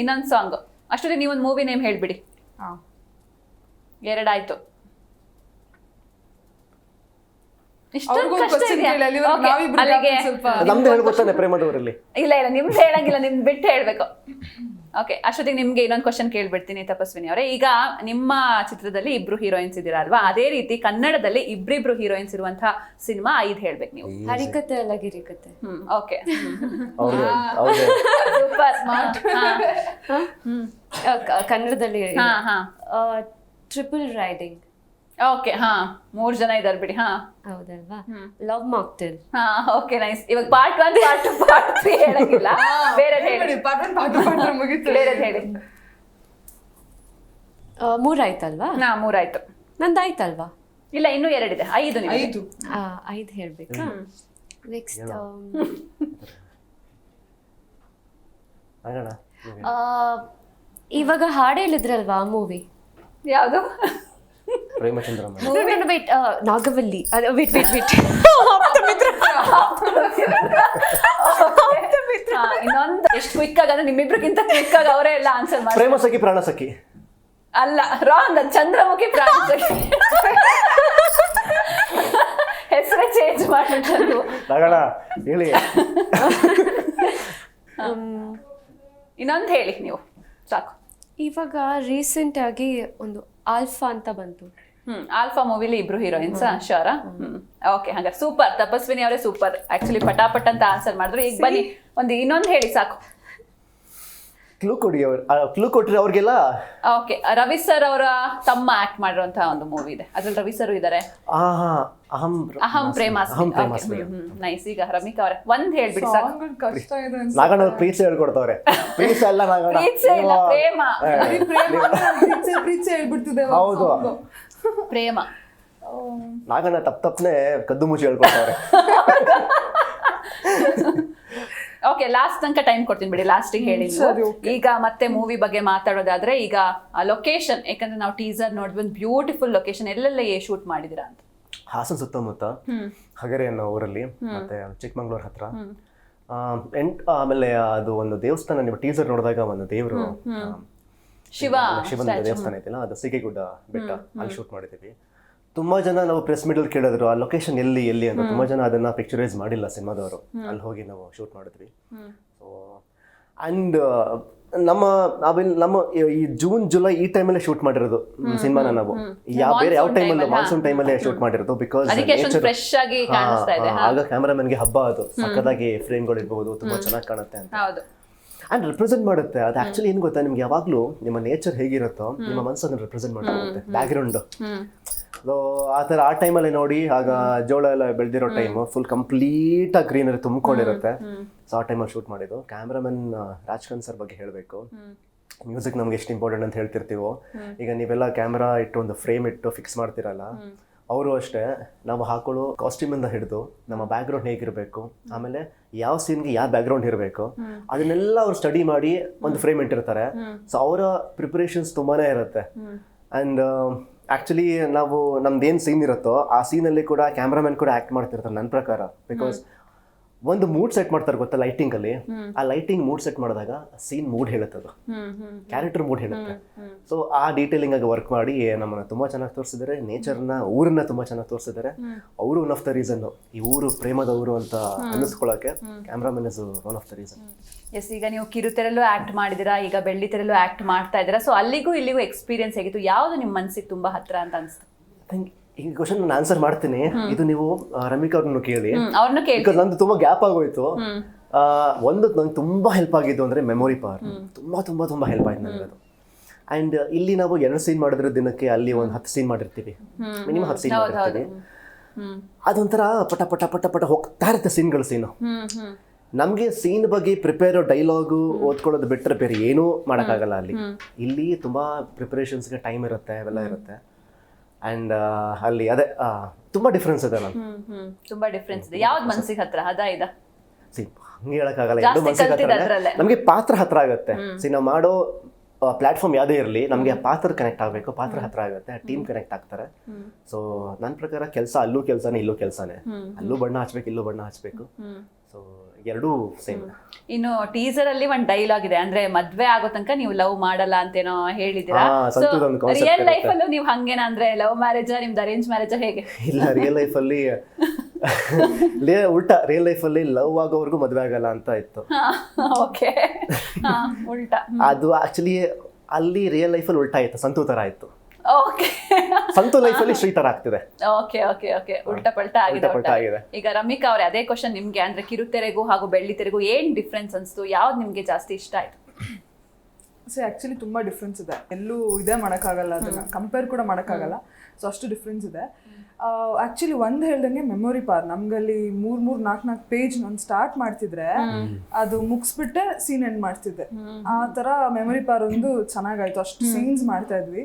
ಇನ್ನೊಂದು ಸಾಂಗ್. ಅಷ್ಟೊತ್ತಿಗೆ ನೀವೊಂದು ಮೂವಿ ನೇಮ್ ಹೇಳ್ಬಿಡಿ. ಎರಡಾಯ್ತು. ಇಷ್ಟೊಂದು ಕಷ್ಟ ಇದೆಯಾ? ನಮ್ದು ಹೇಳ್ಕೊತಾನೆ ಪ್ರೇಮದವರಲ್ಲಿ. ಇಲ್ಲ ನಿಮ್ದು ಹೇಳಂಗಿಲ್ಲ, ನಿಮ್ದು ಬಿಟ್ಟು ಹೇಳ್ಬೇಕು. ಓಕೆ, ಅಷ್ಟೊತ್ತಿಗೆ ನಿಮ್ಗೆ ಇನ್ನೊಂದು ಕ್ವಶನ್ ಕೇಳ್ಬಿಡ್ತೀನಿ ತಪಸ್ವಿನಿ ಅವರೇ. ಈಗ ನಿಮ್ಮ ಚಿತ್ರದಲ್ಲಿ ಇಬ್ರು ಹೀರೋಯಿನ್ಸ್ ಇದ್ದೀರಾ ಅಲ್ವಾ? ಅದೇ ರೀತಿ ಕನ್ನಡದಲ್ಲಿ ಇಬ್ರಿಬ್ರು ಹೀರೋಯಿನ್ಸ್ ಇರುವಂತಹ ಸಿನಿಮಾ 5 ಹೇಳ್ಬೇಕು ನೀವು. Harikathe Alla Girikathe. Okay, super smart. ಕನ್ನಡದಲ್ಲಿ ಟ್ರಿಪಲ್ ರೈಡಿಂಗ್. ಓಕೆ, 3 ಜನ ಇದಾರೆ ಬಿಡಿ. ಹೌದಲ್ವಾ? Love mocktail. Okay, nice. ಇವಾಗ ಪಾರ್ಟ್ 1 ಪಾರ್ಟ್ 2 ಪಾರ್ಟ್ 3 ಹೇಳಂಗಿಲ್ಲ, ಬೇರೆ ಹೇಳಿ. ಬೇರೆ ಹೇಳಿ. 3 ಆಯ್ತಲ್ವಾ? 3 ಆಯ್ತು. ನಂದಾಯ್ತಲ್ವಾ? ಇಲ್ಲ, ಇನ್ನೂ 2 ಇದೆ. 5 ನಿಮಗೆ. 5 ಹೇಳ್ಬೇಕಾ? ನೆಕ್ಸ್ಟ್ ಇವಾಗ ಹಾಡು ಹೇಳಿದ್ರಲ್ವಾ ಆ ಮೂವಿ ಯಾವುದು? ಪ್ರೇಮಚಂದ್ರಮ. ವೇಟ್, ನಾಗವಲ್ಲಿ. ವೇಟ್ ಇನ್ನೊಂದು ಎಷ್ಟು ಕ್ವಿಕ್ ಆಗಂದ್ರೆ ನಿಮ್ಮಿಬ್ರಿಗಿಂತ ಕ್ವಿಕ್ ಆಗಿ ಅವರೇ ಎಲ್ಲ ಆನ್ಸರ್ ಮಾಡಿ. ಪ್ರೇಮ ಸಖಿ ಪ್ರಾಣ ಸಖಿ. ಅಲ್ಲ, ರಾಂಗ್. ಚಂದ್ರಮುಖಿ ಪ್ರಾಣ ಸಖಿ. ಹೆಸರೇ ಚೇಂಜ್ ಮಾಡ್ಬಿಟ್ಟು ಹೇಳಿ. ಇನ್ನೊಂದು ಹೇಳಿ ನೀವು, ಸಾಕು. ಇವಾಗ ರೀಸೆಂಟ್ ಆಗಿ ಒಂದು ಆಲ್ಫಾ ಅಂತ ಬಂತು. ಆಲ್ಫಾ ಮೂವಿಲಿ ಇಬ್ರು ಹೀರೋಯಿನ್ಸ್ ಶೋರ. ಓಕೆ, ಹಾಗಾದ್ರೆ ಸೂಪರ್. ತಪಸ್ವಿನಿ ಅವರೇ ಸೂಪರ್. ಆಕ್ಚುಲಿ ಪಟಾಪಟ್ ಅಂತ ಆನ್ಸರ್ ಮಾಡಿದ್ರು. ಈಗ ಬನ್ನಿ ಇನ್ನೊಂದು ಹೇಳಿ, ಸಾಕು. ಕ್ಲೂ ಕೊಟ್ರಿ ಅವ್ರಿಗೆಲ್ಲ. ಓಕೆ, ರವಿ ಸರ್ ಅವರ ತಮ್ಮ ಆಕ್ಟ್ ಮಾಡಿರುವಂತಹ ಒಂದು ಮೂವಿ ಇದೆ, ಅದ್ರಲ್ಲಿ ರವಿ ಸರ್ ಇದಾರೆ. ಅಹಂ ಪ್ರೇಮಾಸ್ಮಿ. ನೈಸ್. ಈಗ ರಮಿಕಾ ಅವರೇ ಒಂದ್ ಹೇಳ್ಬಿಡಿ ಸಾಕು. ಕಷ್ಟ ಇದೆ. ನಾಗಣ್ಣ ಪ್ರೀತಿ ಹೇಳ್ಕೊಡ್ತಾವ್ರೆ. ಪ್ರೀತಿ ಅಲ್ಲ ನಾಗಣ್ಣ, ಪ್ರೀತಿ ಹೇಳ್ಬಿಡ್ತಿದೆ. ಹೌದು, ಪ್ರೇಮ. ನಾಗಣ್ಣ ತಪ್ಪನೆ ಕದ್ದು ಮುಚ್ಚಿ ಹೇಳ್ಕೊಡ್ತಾವ್ರೆ. ಓಕೆ, ಲಾಸ್ಟ್ ತನಕ ಟೈಮ್ ಕೊಡ್ತೀನಿ ಬಿಡಿ, ಲಾಸ್ಟಿಗೆ ಹೇಳಿ. ಈಗ ಮತ್ತೆ ಮೂವಿ ಬಗ್ಗೆ ಮಾತಾಡೋದಾದ್ರೆ, ಈಗ ಲೊಕೇಶನ್, ಯಾಕಂದ್ರೆ ನಾವು ಟೀಸರ್ ನೋಡಿದ್ವಿ, ಒಂದು ಬ್ಯೂಟಿಫುಲ್ ಲೊಕೇಶನ್. ಎಲ್ಲೆಲ್ಲ ಶೂಟ್ ಮಾಡಿದಿರಾ ಅಂತ? ಹಾಸನ ಸುತ್ತಮುತ್ತ, ಹಗರೆ ಅನ್ನೋ ಊರಲ್ಲಿ, ಮತ್ತೆ ಚಿಕ್ಕಮಂಗ್ಳೂರ್ ಹತ್ರ. ಆಮೇಲೆ ಅದು ಒಂದು ದೇವಸ್ಥಾನ, ನೀವು ಟೀಸರ್ ನೋಡಿದಾಗ ಒಂದು ದೇವರು ಶಿವನ ದೇವಸ್ಥಾನ ಐತಿಲ್ಲ, ಅದು ಸಿಗೆಗುಡ್ಡ ಬೆಟ್ಟ, ಅಲ್ಲಿ ಶೂಟ್ ಮಾಡಿದ್ದೀವಿ. ತುಂಬಾ ಜನ ನಾವು ಪ್ರೆಸ್ ಮೀಟಲ್ಲಿ ಕೇಳಿದ್ರು ಆ ಲೊಕೇಶನ್ ಎಲ್ಲಿ ಅಂತ. ತುಂಬಾ ಜನ ಅದನ್ನ ಪಿಕ್ಚರೈಸ್ ಮಾಡಿಲ್ಲ ಸಿನಿಮಾದವರು. ಅಲ್ಲಿ ಹೋಗಿ ನಾವು ಶೂಟ್ ಮಾಡಿದ್ವಿ. ಸೊ ಅಂಡ್ ನಮ್ಮ ಈ ಜೂನ್ ಜುಲೈ ಈ ಟೈಮಲ್ಲೇ ಶೂಟ್ ಮಾಡಿರೋದು ಸಿನಿಮಾನ ನಾವು. ಬೇರೆ ಯಾವ ಟೈಮಲ್ಲೂ, ಮಾನ್ಸೂನ್ ಟೈಮಲ್ಲೇ ಶೂಟ್ ಮಾಡಿರೋದು. ಬಿಕಾಸ್ ಆಗ ಕ್ಯಾಮರಾಮನ್ಗೆ ಹಬ್ಬ, ಅದು ಸಕ್ಕದಾಗಿ ಫ್ರೇಮ್ಗಳು ಇರ್ಬೋದು, ತುಂಬಾ ಚೆನ್ನಾಗಿ ಕಾಣುತ್ತೆ ಅಂತ. ಅಂಡ್ ರೆಪ್ರೆಸೆಂಟ್ ಮಾಡುತ್ತೆ ಅದು. ಆಕ್ಚುಲಿ ಏನ್ ಗೊತ್ತಾ, ನಿಮ್ಗೆ ಯಾವಾಗ್ಲೂ ನಿಮ್ಮ ನೇಚರ್ ಹೇಗಿರುತ್ತೋ ನಿಮ್ಮ ಮನಸ್ಸನ್ನು ರೆಪ್ರೆಸೆಂಟ್ ಮಾಡ್ಕೊಳ್ಳುತ್ತೆ. ಬ್ಯಾಕ್ಗ್ರೌಂಡ್ ಆ ಥರ ಆ ಟೈಮಲ್ಲಿ ನೋಡಿ, ಆಗ ಜೋಳ ಎಲ್ಲ ಬೆಳೆದಿರೋ ಟೈಮ್, ಫುಲ್ ಕಂಪ್ಲೀಟ್ ಆಗಿ ಗ್ರೀನರಿ ತುಂಬಿಕೊಂಡಿರುತ್ತೆ. ಸೊ ಆ ಟೈಮಲ್ಲಿ ಶೂಟ್ ಮಾಡಿದ್ದು. ಕ್ಯಾಮ್ರಾಮನ್ ರಾಜ್ಕನ್ ಸರ್ ಬಗ್ಗೆ ಹೇಳಬೇಕು. ಮ್ಯೂಸಿಕ್ ನಮ್ಗೆ ಎಷ್ಟು ಇಂಪಾರ್ಟೆಂಟ್ ಅಂತ ಹೇಳ್ತಿರ್ತೀವೋ, ಈಗ ನೀವೆಲ್ಲ ಕ್ಯಾಮ್ರಾ ಇಟ್ಟು ಒಂದು ಫ್ರೇಮ್ ಇಟ್ಟು ಫಿಕ್ಸ್ ಮಾಡ್ತಿರಲ್ಲ, ಅವರು ಅಷ್ಟೇ. ನಾವು ಹಾಕೊಳ್ಳೋ ಕಾಸ್ಟ್ಯೂಮಿಂದ ಹಿಡಿದು ನಮ್ಮ ಬ್ಯಾಕ್ಗ್ರೌಂಡ್ ಹೇಗಿರಬೇಕು, ಆಮೇಲೆ ಯಾವ ಸೀನ್ಗೆ ಯಾವ ಬ್ಯಾಕ್ಗ್ರೌಂಡ್ ಇರಬೇಕು, ಅದನ್ನೆಲ್ಲ ಅವ್ರು ಸ್ಟಡಿ ಮಾಡಿ ಒಂದು ಫ್ರೇಮ್ ಇಟ್ಟಿರ್ತಾರೆ. ಸೊ ಅವರ ಪ್ರಿಪರೇಷನ್ಸ್ ತುಂಬಾನೇ ಇರುತ್ತೆ. ಆ್ಯಂಡ್ ಆ್ಯಕ್ಚುಲಿ ನಾವು ನಮ್ದೇನು ಸೀನ್ ಇರುತ್ತೋ ಆ ಸೀನಲ್ಲಿ ಕೂಡ ಕ್ಯಾಮ್ರಾಮನ್ ಕೂಡ ಆ್ಯಕ್ಟ್ ಮಾಡ್ತಿರ್ತಾರೆ ನನ್ನ ಪ್ರಕಾರ. ಬಿಕಾಸ್ ಒಂದು ಮೂಡ್ ಸೆಟ್ ಮಾಡ್ತಾರೆ ಗೊತ್ತಾ ಲೈಟಿಂಗಲ್ಲಿ. ಆ ಲೈಟಿಂಗ್ ಮೂಡ್ ಸೆಟ್ ಮಾಡಿದಾಗ ಸೀನ್ ಮೂಡ್ ಹೇಳುತ್ತೆ, ಅದು ಕ್ಯಾರೆಕ್ಟರ್ ಮೂಡ್ ಹೇಳುತ್ತೆ. ಸೊ ಆ ಡೀಟೇಲಿಂಗ್ ಆಗಿ ವರ್ಕ್ ಮಾಡಿ ನಮ್ಮನ್ನ ತುಂಬಾ ಚೆನ್ನಾಗಿ ತೋರಿಸಿದ್ದಾರೆ. ನೇಚರ್ನ, ಊರನ್ನ ತುಂಬಾ ಚೆನ್ನಾಗಿ ತೋರಿಸಿದ್ದಾರೆ. ಅವರು ಒನ್ ಆಫ್ ದ ರೀಸನ್, ಈ ಊರು ಪ್ರೇಮದ ಊರು ಅಂತ ಅನ್ನಿಸ್ಕೊಳ್ಳೋಕೆ cameraman is one of the reason. Yes, ಈಗ ನೀವು ಕಿರುತೆರಲ್ಲೂ ಆಕ್ಟ್ ಮಾಡಿದಿರಾ, ಈಗ ಬೆಳ್ಳಿತೆರಲ್ಲೂ ಆಕ್ಟ್ ಮಾಡ್ತಾ ಇದ್ದೀರಾ. ಸೊ ಅಲ್ಲಿಗೂ ಇಲ್ಲಿಗೂ ಎಕ್ಸ್ಪೀರಿಯನ್ಸ್ ಹೇಗಿತ್ತು? ಯಾವುದು ನಿಮ್ಮ ಮನಸ್ಸಿಗೆ ತುಂಬಾ ಹತ್ರ ಅಂತ ಅನಿಸ್ತು? ಈ ಕ್ವಶನ್ ನಾನು ಆನ್ಸರ್ ಮಾಡ್ತೀನಿ. ಇದು ನೀವು ರಮಿಕಾ ಅವ್ರನ್ನು ಕೇಳಿ, ಅವ್ರನ್ನ ಕೇಳಿ. ಬಿಕಾಸ್ ನಂದು ತುಂಬಾ ಗ್ಯಾಪ್ ಆಗೋಯ್ತು. ಒಂದು ನಂಗೆ ತುಂಬಾ ಹೆಲ್ಪ್ ಆಗಿದ್ದು ಅಂದ್ರೆ ಮೆಮೊರಿ ಪವರ್. ತುಂಬಾ ಹೆಲ್ಪ್ ಆಯ್ತು ನನಗೆ ಅದು. ಅಂಡ್ ಇಲ್ಲಿ ನಾವು 2 ಸೀನ್ ಮಾಡಿದ್ರೆ ದಿನಕ್ಕೆ, ಅಲ್ಲಿ ಒಂದು 10 ಸೀನ್ ಮಾಡಿರ್ತೀವಿ, ಮಿನಿಮಮ್ 10 ಸೀನ್ ಮಾಡಿರ್ತೀವಿ. ಅದೊಂಥರ ಪಟ ಪಟ ಪಟ ಪಟ ಹೋಗ್ತಾ ಇರುತ್ತೆ ಸೀನು. ನಮ್ಗೆ ಸೀನ್ ಬಗ್ಗೆ ಪ್ರಿಪೇರ್ ಡೈಲಾಗು ಓದ್ಕೊಳ್ಳೋದು ಬಿಟ್ಟರೆ ಬೇರೆ ಏನೂ ಮಾಡೋಕ್ಕಾಗಲ್ಲ ಅಲ್ಲಿ. ಇಲ್ಲಿ ತುಂಬಾ ಪ್ರಿಪರೇಷನ್ಸ್ಗೆ ಟೈಮ್ ಇರುತ್ತೆ, ಅವೆಲ್ಲ ಇರುತ್ತೆ. ಅಂಡ್ ಅಲ್ಲಿ ಅದೇ ತುಂಬಾ ಡಿಫ್ರೆನ್ಸ್ ಇದೆ. ನಾನು ತುಂಬಾ ಡಿಫ್ರೆನ್ಸ್ ಇದೆ. ಯಾವ್ದು ಮನ್ಸಿಗೆ ಹತ್ರ ಅದ ಇದ? ಹಂಗೆ ಹೇಳಕ್ಕಾಗಲ್ಲ, ಎರಡು ಮನ್ಸಿಗೆ ಹತ್ರ. ನಮ್ಗೆ ಪಾತ್ರ ಹತ್ರ ಆಗುತ್ತೆ. ನಾವು ಮಾಡೋ ಪ್ಲಾಟ್ಫಾರ್ಮ್ ಯಾವುದೇ ಇರಲಿ, ನಮಗೆ ಪಾತ್ರ ಕನೆಕ್ಟ್ ಆಗಬೇಕು, ಪಾತ್ರ ಹತ್ರ ಆಗುತ್ತೆ, ಟೀಮ್ ಕನೆಕ್ಟ್ ಆಗ್ತಾರೆ. ಸೊ ನನ್ನ ಪ್ರಕಾರ ಕೆಲಸ ಅಲ್ಲೂ ಕೆಲಸನೇ, ಇಲ್ಲೂ ಕೆಲಸನೇ. ಅಲ್ಲೂ ಬಣ್ಣ ಹಚ್ಬೇಕು, ಇಲ್ಲೂ ಬಣ್ಣ ಹಚ್ಬೇಕು. ಸೊ ಎರಡೂ ಸೇಮ್. ಇನ್ನು ಟೀಸರ್ ಅಲ್ಲಿ ಒಂದ್ ಡೈಲಾಗ್ ಇದೆ, ಅಂದ್ರೆ ಮದ್ವೆ ಆಗೋ ತನಕ ನೀವು ಲವ್ ಮಾಡಲ್ಲ ಅಂತೇನೋ ಹೇಳಿದಿರಾ. ರಿಯಲ್ ಲೈಫ್ ಅಲ್ಲೂ ನೀವು ಹಂಗೇನ, ಅಂದ್ರೆ ಲವ್ ಮ್ಯಾರೇಜ್ ನಿಮ್ದು ಅರೇಂಜ್ ಮ್ಯಾರೇಜ್ ಹೇಗೆ? ಇಲ್ಲ, ರಿಯಲ್ ಲೈಫ್ ಅಲ್ಲಿ ಉಲ್ಟಾ, ರಿಯಲ್ ಲೈಫ್ ಅಲ್ಲಿ ಲವ್ ಆಗೋವರೆಗೂ ಮದ್ವೆ ಆಗಲ್ಲ ಅಂತ ಇತ್ತು. ಓಕೆ, ಉಲ್ಟಾ. ಅದು ಆಕ್ಚುಲಿ ಅಲ್ಲಿ ರಿಯಲ್ ಲೈಫ್ ಅಲ್ಲಿ ಉಲ್ಟಾ ಇತ್ತು, ಸಂತು ತರ ಆಯ್ತು. ಓಕೆ, ಸಂತು ಲೈಫ್ ಅಲ್ಲಿ ಶ್ರೀ ತರ ಆಗ್ತಿದೆ. ಓಕೆ ಓಕೆ ಓಕೆ, ಉಲ್ಟಾ ಪಲ್ಟಾ ಆಗಿದೆ. ಈಗ ರಮಿಕಾ ಅವ್ರೆ, ಅದೇ ಕ್ವಶನ್ ನಿಮ್ಗೆ, ಅಂದ್ರೆ ಕಿರುತೆರೆಗೂ ಹಾಗೂ ಬೆಳ್ಳಿತೆರೆಗೂ ಏನ್ ಡಿಫ್ರೆನ್ಸ್ ಅನ್ಸ್ತು? ಯಾವ್ದು ನಿಮ್ಗೆ ಜಾಸ್ತಿ ಇಷ್ಟ ಆಯ್ತು? ಸೊ ಆ್ಯಕ್ಚುಲಿ ತುಂಬ ಡಿಫ್ರೆನ್ಸ್ ಇದೆ, ಎಲ್ಲೂ ಇದೇ ಮಾಡೋಕ್ಕಾಗಲ್ಲ, ಅದನ್ನು ಕಂಪೇರ್ ಕೂಡ ಮಾಡೋಕ್ಕಾಗಲ್ಲ. ಸೊ ಅಷ್ಟು ಡಿಫ್ರೆನ್ಸ್ ಇದೆ. ಆ್ಯಕ್ಚುಲಿ ಒಂದು ಹೇಳ್ದಂಗೆ ಮೆಮೊರಿ ಪವರ್, ನಮ್ಗಲ್ಲಿ 3-4 ಪೇಜ್ ನಾನು ಸ್ಟಾರ್ಟ್ ಮಾಡ್ತಿದ್ರೆ ಅದು ಮುಗಿಸ್ಬಿಟ್ಟೆ ಸೀನ್ ಎಂಡ್ ಮಾಡ್ತಿದ್ದೆ. ಆ ಥರ ಮೆಮೊರಿ ಪವರ್ ಒಂದು ಚೆನ್ನಾಗಾಯ್ತು. ಅಷ್ಟು ಸೀನ್ಸ್ ಮಾಡ್ತಾ ಇದ್ವಿ.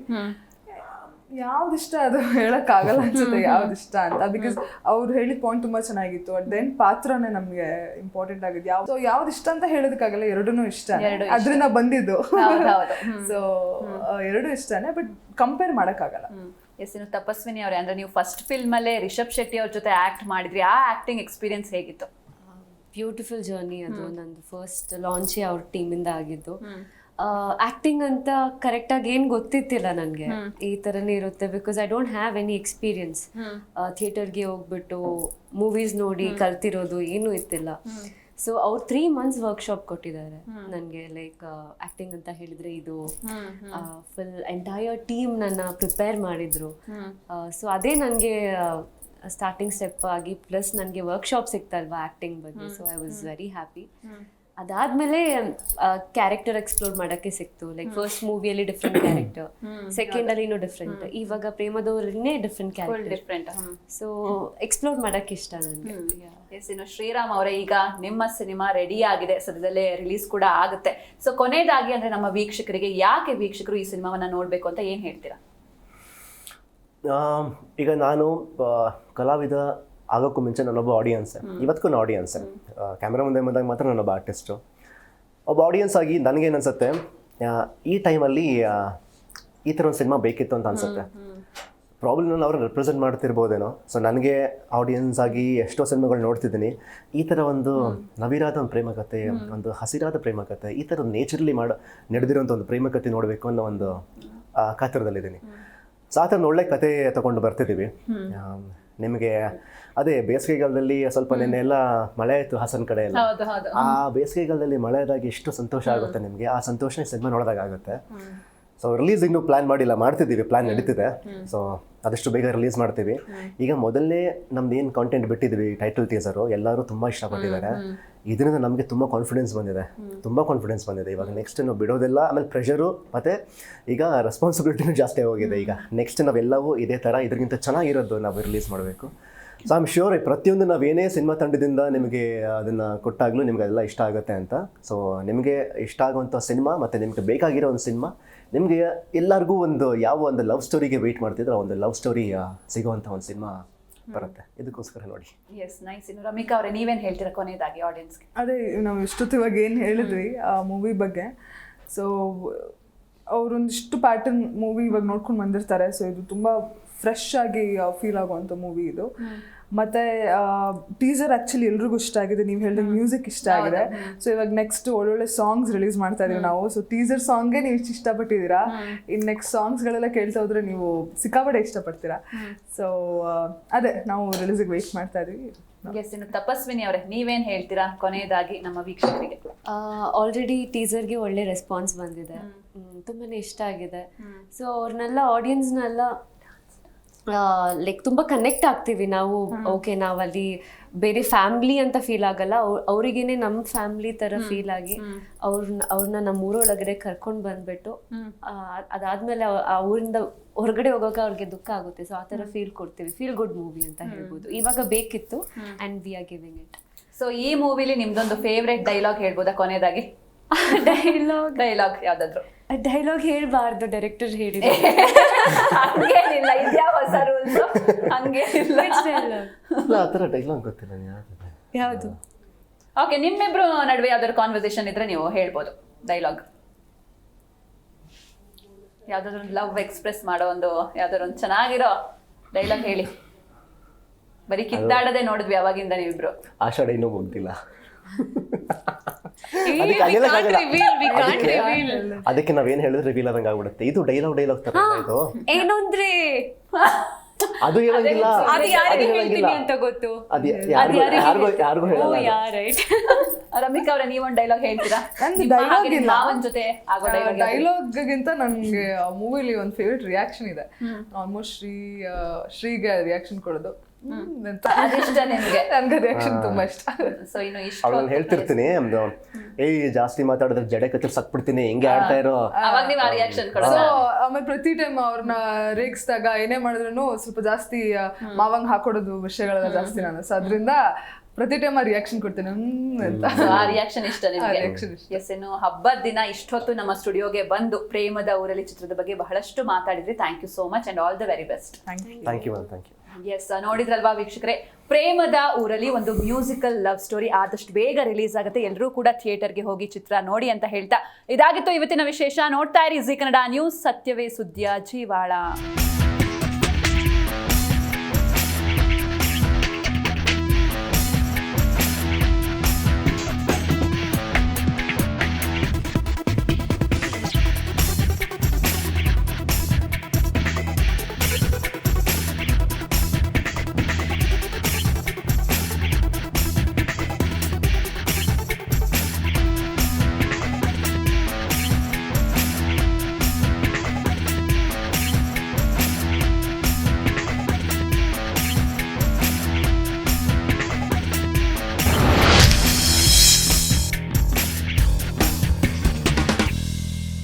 ಯಾವ್ದಿಷ್ಟ ಅದು ಹೇಳಕ್ಕಾಗಲ್ಲ ಅನ್ಸುತ್ತೆ ಯಾವ್ದಿಷ್ಟ ಅಂತ, ಬಿಕಾಸ್ ಅವ್ರು ಹೇಳಿದ ಪಾಯಿಂಟ್ ತುಂಬಾ ಚೆನ್ನಾಗಿತ್ತು. ಅಟ್ ದೆನ್ ಪಾತ್ರನೇ ನಮ್ಗೆ ಇಂಪಾರ್ಟೆಂಟ್ ಆಗಿದ್ದು. ಯಾವ್ದಿಷ್ಟ ಅಂತ ಹೇಳೋದಕ್ಕಾಗಲ್ಲ, ಎರಡೂ ಇಷ್ಟ, ಅದ್ರಿಂದ ಬಂದಿದ್ದು. ಸೊ ಎರಡೂ ಇಷ್ಟನೇ, ಬಟ್ ಕಂಪೇರ್ ಮಾಡಕ್ಕಾಗಲ್ಲ. ಎಸ್, ಇನ್ನು ತಪಸ್ವಿನಿ ಅವರೇ, ಅಂದ್ರೆ ನೀವು ಫಸ್ಟ್ ಫಿಲ್ಮ್ ಅಲ್ಲೇ ರಿಷಬ್ ಶೆಟ್ಟಿ ಅವ್ರ ಜೊತೆ ಆಕ್ಟ್ ಮಾಡಿದ್ರಿ, ಆ ಆಕ್ಟಿಂಗ್ ಎಕ್ಸ್ಪೀರಿಯನ್ಸ್ ಹೇಗಿತ್ತು? ಬ್ಯೂಟಿಫುಲ್ ಜರ್ನಿ ಅದು. ನಂದು ಫಸ್ಟ್ ಲಾಂಚೇ ಅವ್ರ ಟೀಮಿಂದ ಆಗಿದ್ದು. ಆ್ಯಕ್ಟಿಂಗ್ ಅಂತ ಕರೆಕ್ಟಾಗಿ ಏನು ಗೊತ್ತಿತ್ತಿಲ್ಲ ನನಗೆ, ಈ ಥರನೇ ಇರುತ್ತೆ, because I don't have any experience. ಥಿಯೇಟರ್ಗೆ ಹೋಗ್ಬಿಟ್ಟು ಮೂವೀಸ್ ನೋಡಿ ಕಲ್ತಿರೋದು ಏನೂ ಇತ್ತಿಲ್ಲ. ಸೊ ಅವ್ರು 3 months ವರ್ಕ್ಶಾಪ್ ಕೊಟ್ಟಿದ್ದಾರೆ ನನಗೆ. ಲೈಕ್ ಆ್ಯಕ್ಟಿಂಗ್ ಅಂತ ಹೇಳಿದರೆ ಇದು ಫುಲ್ ಎಂಟೈರ್ ಟೀಮ್ ನನ್ನ ಪ್ರಿಪೇರ್ ಮಾಡಿದರು. ಸೊ ಅದೇ ನನಗೆ ಸ್ಟಾರ್ಟಿಂಗ್ ಸ್ಟೆಪ್ ಆಗಿ, ಪ್ಲಸ್ ನನಗೆ ವರ್ಕ್ಶಾಪ್ ಸಿಕ್ತಲ್ವಾ ಆ್ಯಕ್ಟಿಂಗ್ ಬಗ್ಗೆ. So I was very happy. ಅದಾದ್ಮೇಲೆ ಕ್ಯಾರೆಕ್ಟರ್ ಎಕ್ಸ್ಪ್ಲೋರ್ ಮಾಡೋಕ್ಕೆ ಸಿಕ್ತು. ಲೈಕ್ ಫಸ್ಟ್ ಮೂವಿಯಲ್ಲಿ ಡಿಫ್ರೆಂಟ್ ಕ್ಯಾರೆಕ್ಟರ್, ಸೆಕೆಂಡ್ ಅಲ್ಲಿ ಇನ್ನೂ ಡಿಫ್ರೆಂಟ್, ಇವಾಗ ಪ್ರೇಮದವ್ರನ್ನೇ ಡಿಫ್ರೆಂಟ್ ಕ್ಯಾರೆಕ್ಟರ್. ಸೊ ಎಕ್ಸ್ಪ್ಲೋರ್ ಮಾಡೋಕ್ಕೆ ಇಷ್ಟ ನನಗೆ. ಎಸ್, ಇನ್ನು ಶ್ರೀರಾಮ್ ಅವರೇ, ಈಗ ನಿಮ್ಮ ಸಿನಿಮಾ ರೆಡಿ ಆಗಿದೆ, ಸದ್ಯದಲ್ಲೇ ರಿಲೀಸ್ ಕೂಡ ಆಗುತ್ತೆ. ಸೊ ಕೊನೆಯದಾಗಿ, ಅಂದ್ರೆ ನಮ್ಮ ವೀಕ್ಷಕರಿಗೆ, ಯಾಕೆ ವೀಕ್ಷಕರು ಈ ಸಿನಿಮಾವನ್ನ ನೋಡ್ಬೇಕು ಅಂತ ಏನ್ ಹೇಳ್ತೀರಾ? ಈಗ ನಾನು ಕಲಾವಿದ ಆಗೋಕ್ಕೂ ಮುಂಚೆ ನಾನೊಬ್ಬ ಆಡಿಯನ್ಸ್, ಇವತ್ತಿಗೂ ಆಡಿಯನ್ಸ್. ಕ್ಯಾಮ್ರಾ ಮುಂದೆ ಬಂದಾಗ ಮಾತ್ರ ನಾನೊಬ್ಬ ಆರ್ಟಿಸ್ಟು. ಒಬ್ಬ ಆಡಿಯನ್ಸ್ ಆಗಿ ನನಗೇನು ಅನ್ಸುತ್ತೆ, ಈ ಟೈಮಲ್ಲಿ ಈ ಥರ ಒಂದು ಸಿನಿಮಾ ಬೇಕಿತ್ತು ಅಂತ ಅನ್ಸುತ್ತೆ. ಪ್ರಾಬ್ಲಮ್ ನಾನು ಅವ್ರನ್ನ ರೆಪ್ರೆಸೆಂಟ್ ಮಾಡ್ತಿರ್ಬೋದೇನೋ. ಸೊ ನನಗೆ ಆಡಿಯನ್ಸ್ ಆಗಿ ಎಷ್ಟೋ ಸಿನಿಮಾಗಳು ನೋಡ್ತಿದ್ದೀನಿ. ಈ ಥರ ಒಂದು ನವಿರಾದ ಒಂದು ಪ್ರೇಮಕತೆ, ಒಂದು ಹಸಿರಾದ ಪ್ರೇಮಕತೆ, ಈ ಥರ ನೇಚರಲಿ ನಡೆದಿರೋಂಥ ಒಂದು ಪ್ರೇಮಕತೆ ನೋಡಬೇಕು ಅನ್ನೋ ಒಂದು ಕಾತರದಲ್ಲಿದ್ದೀನಿ. ಸೊ ಆ ಥರ ಒಳ್ಳೆ ಕತೆ ತೊಗೊಂಡು ಬರ್ತಿದ್ದೀವಿ. ನಿಮಗೆ ಅದೇ ಬೇಸಿಗೆಗಾಲದಲ್ಲಿ ಸ್ವಲ್ಪ ನೆನ್ನೆ ಎಲ್ಲ ಮಳೆ ಆಯಿತು ಹಾಸನ ಕಡೆ ಎಲ್ಲ. ಆ ಬೇಸಿಗೆಗಾಲದಲ್ಲಿ ಮಳೆ ಆದಾಗ ಎಷ್ಟು ಸಂತೋಷ ಆಗುತ್ತೆ ನಿಮಗೆ, ಆ ಸಂತೋಷನೇ ಸಿನಿಮಾ ನೋಡಿದಾಗ ಆಗುತ್ತೆ. ಸೊ ರಿಲೀಸ್ ಇನ್ನೂ ಪ್ಲ್ಯಾನ್ ಮಾಡಿಲ್ಲ, ಮಾಡ್ತಿದ್ದೀವಿ, ಪ್ಲ್ಯಾನ್ ನಡೀತಿದೆ. ಸೊ ಆದಷ್ಟು ಬೇಗ ರಿಲೀಸ್ ಮಾಡ್ತೀವಿ. ಈಗ ಮೊದಲನೇ ನಮ್ದು ಏನು ಕಾಂಟೆಂಟ್ ಬಿಟ್ಟಿದ್ವಿ, ಟೈಟಲ್ ಟೀಸರು, ಎಲ್ಲರೂ ತುಂಬ ಇಷ್ಟಪಟ್ಟಿದ್ದಾರೆ. ಇದರಿಂದ ನಮಗೆ ತುಂಬ ಕಾನ್ಫಿಡೆನ್ಸ್ ಬಂದಿದೆ. ಇವಾಗ ನೆಕ್ಸ್ಟ್ ನಾವು ಬಿಡೋದೆಲ್ಲ, ಆಮೇಲೆ ಪ್ರೆಷರು ಮತ್ತು ಈಗ ರೆಸ್ಪಾನ್ಸಿಬಿಲಿಟಿನೂ ಜಾಸ್ತಿ ಹೋಗಿದೆ. ಈಗ ನೆಕ್ಸ್ಟ್ ನಾವೆಲ್ಲವೂ ಇದೇ ಥರ ಇದಕ್ಕಿಂತ ಚೆನ್ನಾಗಿರೋದು ನಾವು ರಿಲೀಸ್ ಮಾಡಬೇಕು. ಸೊ ಐ ಆಮ್ ಶ್ಯೂರ್ ಪ್ರತಿಯೊಂದು ನಾವೇನೇ ಸಿನಿಮಾ ತಂಡದಿಂದ ನಿಮಗೆ ಅದನ್ನು ಕೊಟ್ಟಾಗಲೂ ನಿಮ್ಗೆ ಅದೆಲ್ಲ ಇಷ್ಟ ಆಗುತ್ತೆ ಅಂತ. ಸೊ ನಿಮಗೆ ಇಷ್ಟ ಆಗುವಂಥ ಸಿನಿಮಾ ಮತ್ತು ನಿಮಗೆ ಬೇಕಾಗಿರೋ ಒಂದು ಸಿನಿಮಾ, ನಿಮಗೆ ಎಲ್ಲರಿಗೂ ಯಾವ ಒಂದು ಲವ್ ಸ್ಟೋರಿಗೆ ವೆಯ್ಟ್ ಮಾಡ್ತಿದ್ರೆ ಆ ಒಂದು ಲವ್ ಸ್ಟೋರಿ ಸಿಗುವಂಥ ಒಂದು ಸಿನಿಮಾ ಬರುತ್ತೆ. ಇದಕ್ಕೋಸ್ಕರ ನೋಡಿ. Yes, nice. ಇನ್ನು ರಮಿಕಾ ಅವರೇ, ನೀವೇನು ಹೇಳ್ತೀರಾ ಕೊನೆಯದಾಗಿ ಆಡಿಯನ್ಸ್ಗೆ? ಅದೇ ನಾವು ಇವಾಗ ಏನು ಹೇಳಿದ್ವಿ ಆ ಮೂವಿ ಬಗ್ಗೆ. ಸೊ ಅವರೊಂದಿಷ್ಟು ಪ್ಯಾಟರ್ನ್ ಮೂವಿ ಇವಾಗ ನೋಡ್ಕೊಂಡು ಬಂದಿರ್ತಾರೆ. ಸೊ ಇದು ತುಂಬ ಫ್ರೆಶ್ ಆಗಿ ಫೀಲ್ ಆಗುವಂಥ ಮೂವಿ ಇದು. ಮತ್ತು ಟೀಸರ್ ಆ್ಯಕ್ಚುಲಿ ಎಲ್ರಿಗೂ ಇಷ್ಟ ಆಗಿದೆ. ನೀವು ಹೇಳಿದ್ರೆ ಮ್ಯೂಸಿಕ್ ಇಷ್ಟ ಆಗಿದೆ. ಸೊ ಇವಾಗ ನೆಕ್ಸ್ಟ್ ಒಳ್ಳೊಳ್ಳೆ ಸಾಂಗ್ಸ್ ರಿಲೀಸ್ ಮಾಡ್ತಾ ಇದೀವಿ ನಾವು. ಸೊ ಟೀಸರ್ ಸಾಂಗೇ ನೀವು ಇಷ್ಟು ಇಷ್ಟಪಟ್ಟಿದ್ದೀರಾ, ಇನ್ನು ನೆಕ್ಸ್ಟ್ ಸಾಂಗ್ಸ್ಗಳೆಲ್ಲ ಕೇಳ್ತಾ ಹೋದ್ರೆ ನೀವು ಸಿಕ್ಕಾಪಟ್ಟೆ ಇಷ್ಟಪಡ್ತೀರಾ. ಸೊ ಅದೇ ನಾವು ರಿಲೀಸಿಗೆ ವೆಯ್ಟ್ ಮಾಡ್ತಾ ಇದೀವಿ. ಇನ್ನು ತಪಸ್ವಿನಿ ಅವರೇ, ನೀವೇನು ಹೇಳ್ತೀರಾ ಕೊನೆಯದಾಗಿ ನಮ್ಮ ವೀಕ್ಷಕರಿಗೆ? ಆಲ್ರೆಡಿ ಟೀಸರ್ಗೆ ಒಳ್ಳೆ ರೆಸ್ಪಾನ್ಸ್ ಬಂದಿದೆ, ತುಂಬಾ ಇಷ್ಟ ಆಗಿದೆ. ಸೊ ಅವ್ರನ್ನೆಲ್ಲ ಆಡಿಯನ್ಸ್ನೆಲ್ಲ ಲೈಕ್ ತುಂಬ ಕನೆಕ್ಟ್ ಆಗ್ತೀವಿ ನಾವು. ಓಕೆ, ನಾವಲ್ಲಿ ಬೇರೆ ಫ್ಯಾಮ್ಲಿ ಅಂತ ಫೀಲ್ ಆಗಲ್ಲ, ಅವ್ರಿಗೇನೆ ನಮ್ಮ ಫ್ಯಾಮ್ಲಿ ಥರ ಫೀಲ್ ಆಗಿ ಅವ್ರನ್ನ ನಮ್ಮ ಊರೊಳಗಡೆ ಕರ್ಕೊಂಡು ಬಂದ್ಬಿಟ್ಟು ಅದಾದ್ಮೇಲೆ ಆ ಊರಿಂದ ಹೊರಗಡೆ ಹೋಗೋಕೆ ಅವ್ರಿಗೆ ದುಃಖ ಆಗುತ್ತೆ. ಸೊ ಆ ಥರ ಫೀಲ್ ಕೊಡ್ತೀವಿ. ಫೀಲ್ ಗುಡ್ ಮೂವಿ ಅಂತ ಹೇಳ್ಬೋದು. ಇವಾಗ ಬೇಕಿತ್ತು and we are giving it. So ಈ ಮೂವಿಲಿ ನಿಮ್ದೊಂದು ಫೇವ್ರೆಟ್ ಡೈಲಾಗ್ ಹೇಳ್ಬೋದಾ ಕೊನೆಯದಾಗಿ? ಡೈಲಾಗ್ ಯಾವ್ದಾದ್ರು? ಡೈಲಾಗ್ ಹೇಳ್ಬಾರ್ದು, ಡೈರೆಕ್ಟರ್ ಹೇಳಿದ್ರು. ಹಂಗೇನಿಲ್ಲ, ಇದ್ಯಾವ ಹೊಸ ರೂಲ್ಸ್? ಹಂಗೇನಿಲ್ಲ. ಆ ಥರ ಡೈಲಾಗ್ ಗೊತ್ತಿಲ್ಲ ಯಾವುದು? ಓಕೆ, ನಿಮ್ಮಿಬ್ರು ನಡುವೆ ಯಾವ್ದಾದ್ರು ಕಾನ್ವರ್ಸೇಷನ್ ಇದ್ರೆ ನೀವು ಹೇಳ್ಬೋದು ಡೈಲಾಗ್. ಯಾವ್ದಾದ್ರು ಒಂದು ಲವ್ ಎಕ್ಸ್ಪ್ರೆಸ್ ಮಾಡೋ ಒಂದು ಯಾವ್ದಾದ್ರು ಒಂದು ಚೆನ್ನಾಗಿರೋ ಡೈಲಾಗ್ ಹೇಳಿ. ಬರೀ ಕಿತ್ತಾಡದೆ ನೋಡಿದ್ವಿ ಅವಾಗಿಂದ ನೀವಿಬ್ರು. ಆಷಾಢ ಇನ್ನೂ ಮುಗ್ದಿಲ್ಲ. ಅದಕ್ಕೆ ನಾವೇನ್ ಹೇಳಿದ್ರೆ ರಿವೀಲ್ ಆದಂಗೆ ಆಗ್ಬಿಡುತ್ತೆ. ಇದು ಡೈಲಾಗ್ ತರ ಇದು. ಏನು ಅಂದ್ರೆ ಅದು ಹೇಳಂಗಿಲ್ಲ, ಅದು ಯಾರಿಗೆ ಹೇಳ್ತೀನಿ ಅಂತ ಗೊತ್ತು. ಅದು ಯಾರಿಗೂ ಹೇಳಲ್ಲ. ರಮಿಕಾ ಅವ್ರೆ, ನೀವೊಂದು ಡೈಲಾಗ್ ಹೇಳ್ತೀರಾ? ಮಾವನ್ ಜೊತೆ ಆಗೋ ಡೈಲಾಗ್ಗಿಂತ ನನಗೆ ಆ ಮೂವಿಲಿ ಒಂದು ಫೇವ್ರೆಟ್ ರಿಯಾಕ್ಷನ್ ಇದೆ. ಆಲ್ಮೋಸ್ಟ್ ಶ್ರೀಗೆ ರಿಯಾಕ್ಷನ್ ಕೊಡೋದು ಅದಿಷ್ಟ ನಿಮ್ಗೆ? ನನ್ಗೆ ರಿಯಾಕ್ಷನ್ ತುಂಬಾ ಇಷ್ಟ. ಸೊ ಇನ್ನು ಇಷ್ಟ ಅವ್ಳನ್ನ ಹೇಳ್ತಿರ್ತೀನಿ, ಜಾಸ್ತಿ ಮಾತಾಡಿದ್ರೆ ಜಡೆ ಕಚ್ಚಲ್ ಸಕ್ಬಿಡ್ತೀನಿ, ಹಿಂಗೆ ಆಡ್ತಾ ಇರೋ. ಅವಾಗ ನೀವು ಆ ರಿಯಾಕ್ಷನ್ ಕೊಡೋದು. ಸೊ ಆಮೇಲೆ ಪ್ರತಿ ಟೈಮ್ ಅವ್ರನ್ನ ರೇಗಿಸಿದಾಗ ಏನೇ ಮಾಡಿದ್ರು ಸ್ವಲ್ಪ ಜಾಸ್ತಿ ಮಾವಂಗ್ ಹಾಕೊಡೋದು ವಿಷಯಗಳೆಲ್ಲ ಜಾಸ್ತಿ ನಾನು. ಸೊ ಅದರಿಂದ ಪ್ರತಿ ಟೈಮ್ ಆ ರಿಯಾಕ್ಷನ್ ಕೊಡ್ತೀನಿ ಅಂತ. ಆ ರಿಯಾಕ್ಷನ್ ಇಷ್ಟ ನಿಮಗೆ? ಎಸ್. ಇನ್ನು ಹಬ್ಬದ ದಿನ ಇಷ್ಟೊತ್ತು ನಮ್ಮ ಸ್ಟುಡಿಯೋಗೆ ಬಂದು ಪ್ರೇಮದ ಊರಲ್ಲಿ ಚಿತ್ರದ ಬಗ್ಗೆ ಬಹಳಷ್ಟು ಮಾತಾಡಿದ್ರಿ. Thank you so much and all the very best. Thank you ma'am. Thank you. Yes, ನೋಡಿದ್ರಲ್ವಾ ವೀಕ್ಷಕರೇ, ಪ್ರೇಮದ ಊರಲ್ಲಿ ಒಂದು ಮ್ಯೂಸಿಕಲ್ ಲವ್ ಸ್ಟೋರಿ ಆದಷ್ಟು ಬೇಗ ರಿಲೀಸ್ ಆಗುತ್ತೆ. ಎಲ್ಲರೂ ಕೂಡ ಥಿಯೇಟರ್ಗೆ ಹೋಗಿ ಚಿತ್ರ ನೋಡಿ ಅಂತ ಹೇಳ್ತಾ ಇದಾಗಿತ್ತು ಇವತ್ತಿನ ವಿಶೇಷ. ನೋಡ್ತಾ ಇರಿ ಜೀ ಕನ್ನಡ ನ್ಯೂಸ್, ಸತ್ಯವೇ ಸುದ್ದಿಯ ಜೀವಾಳ.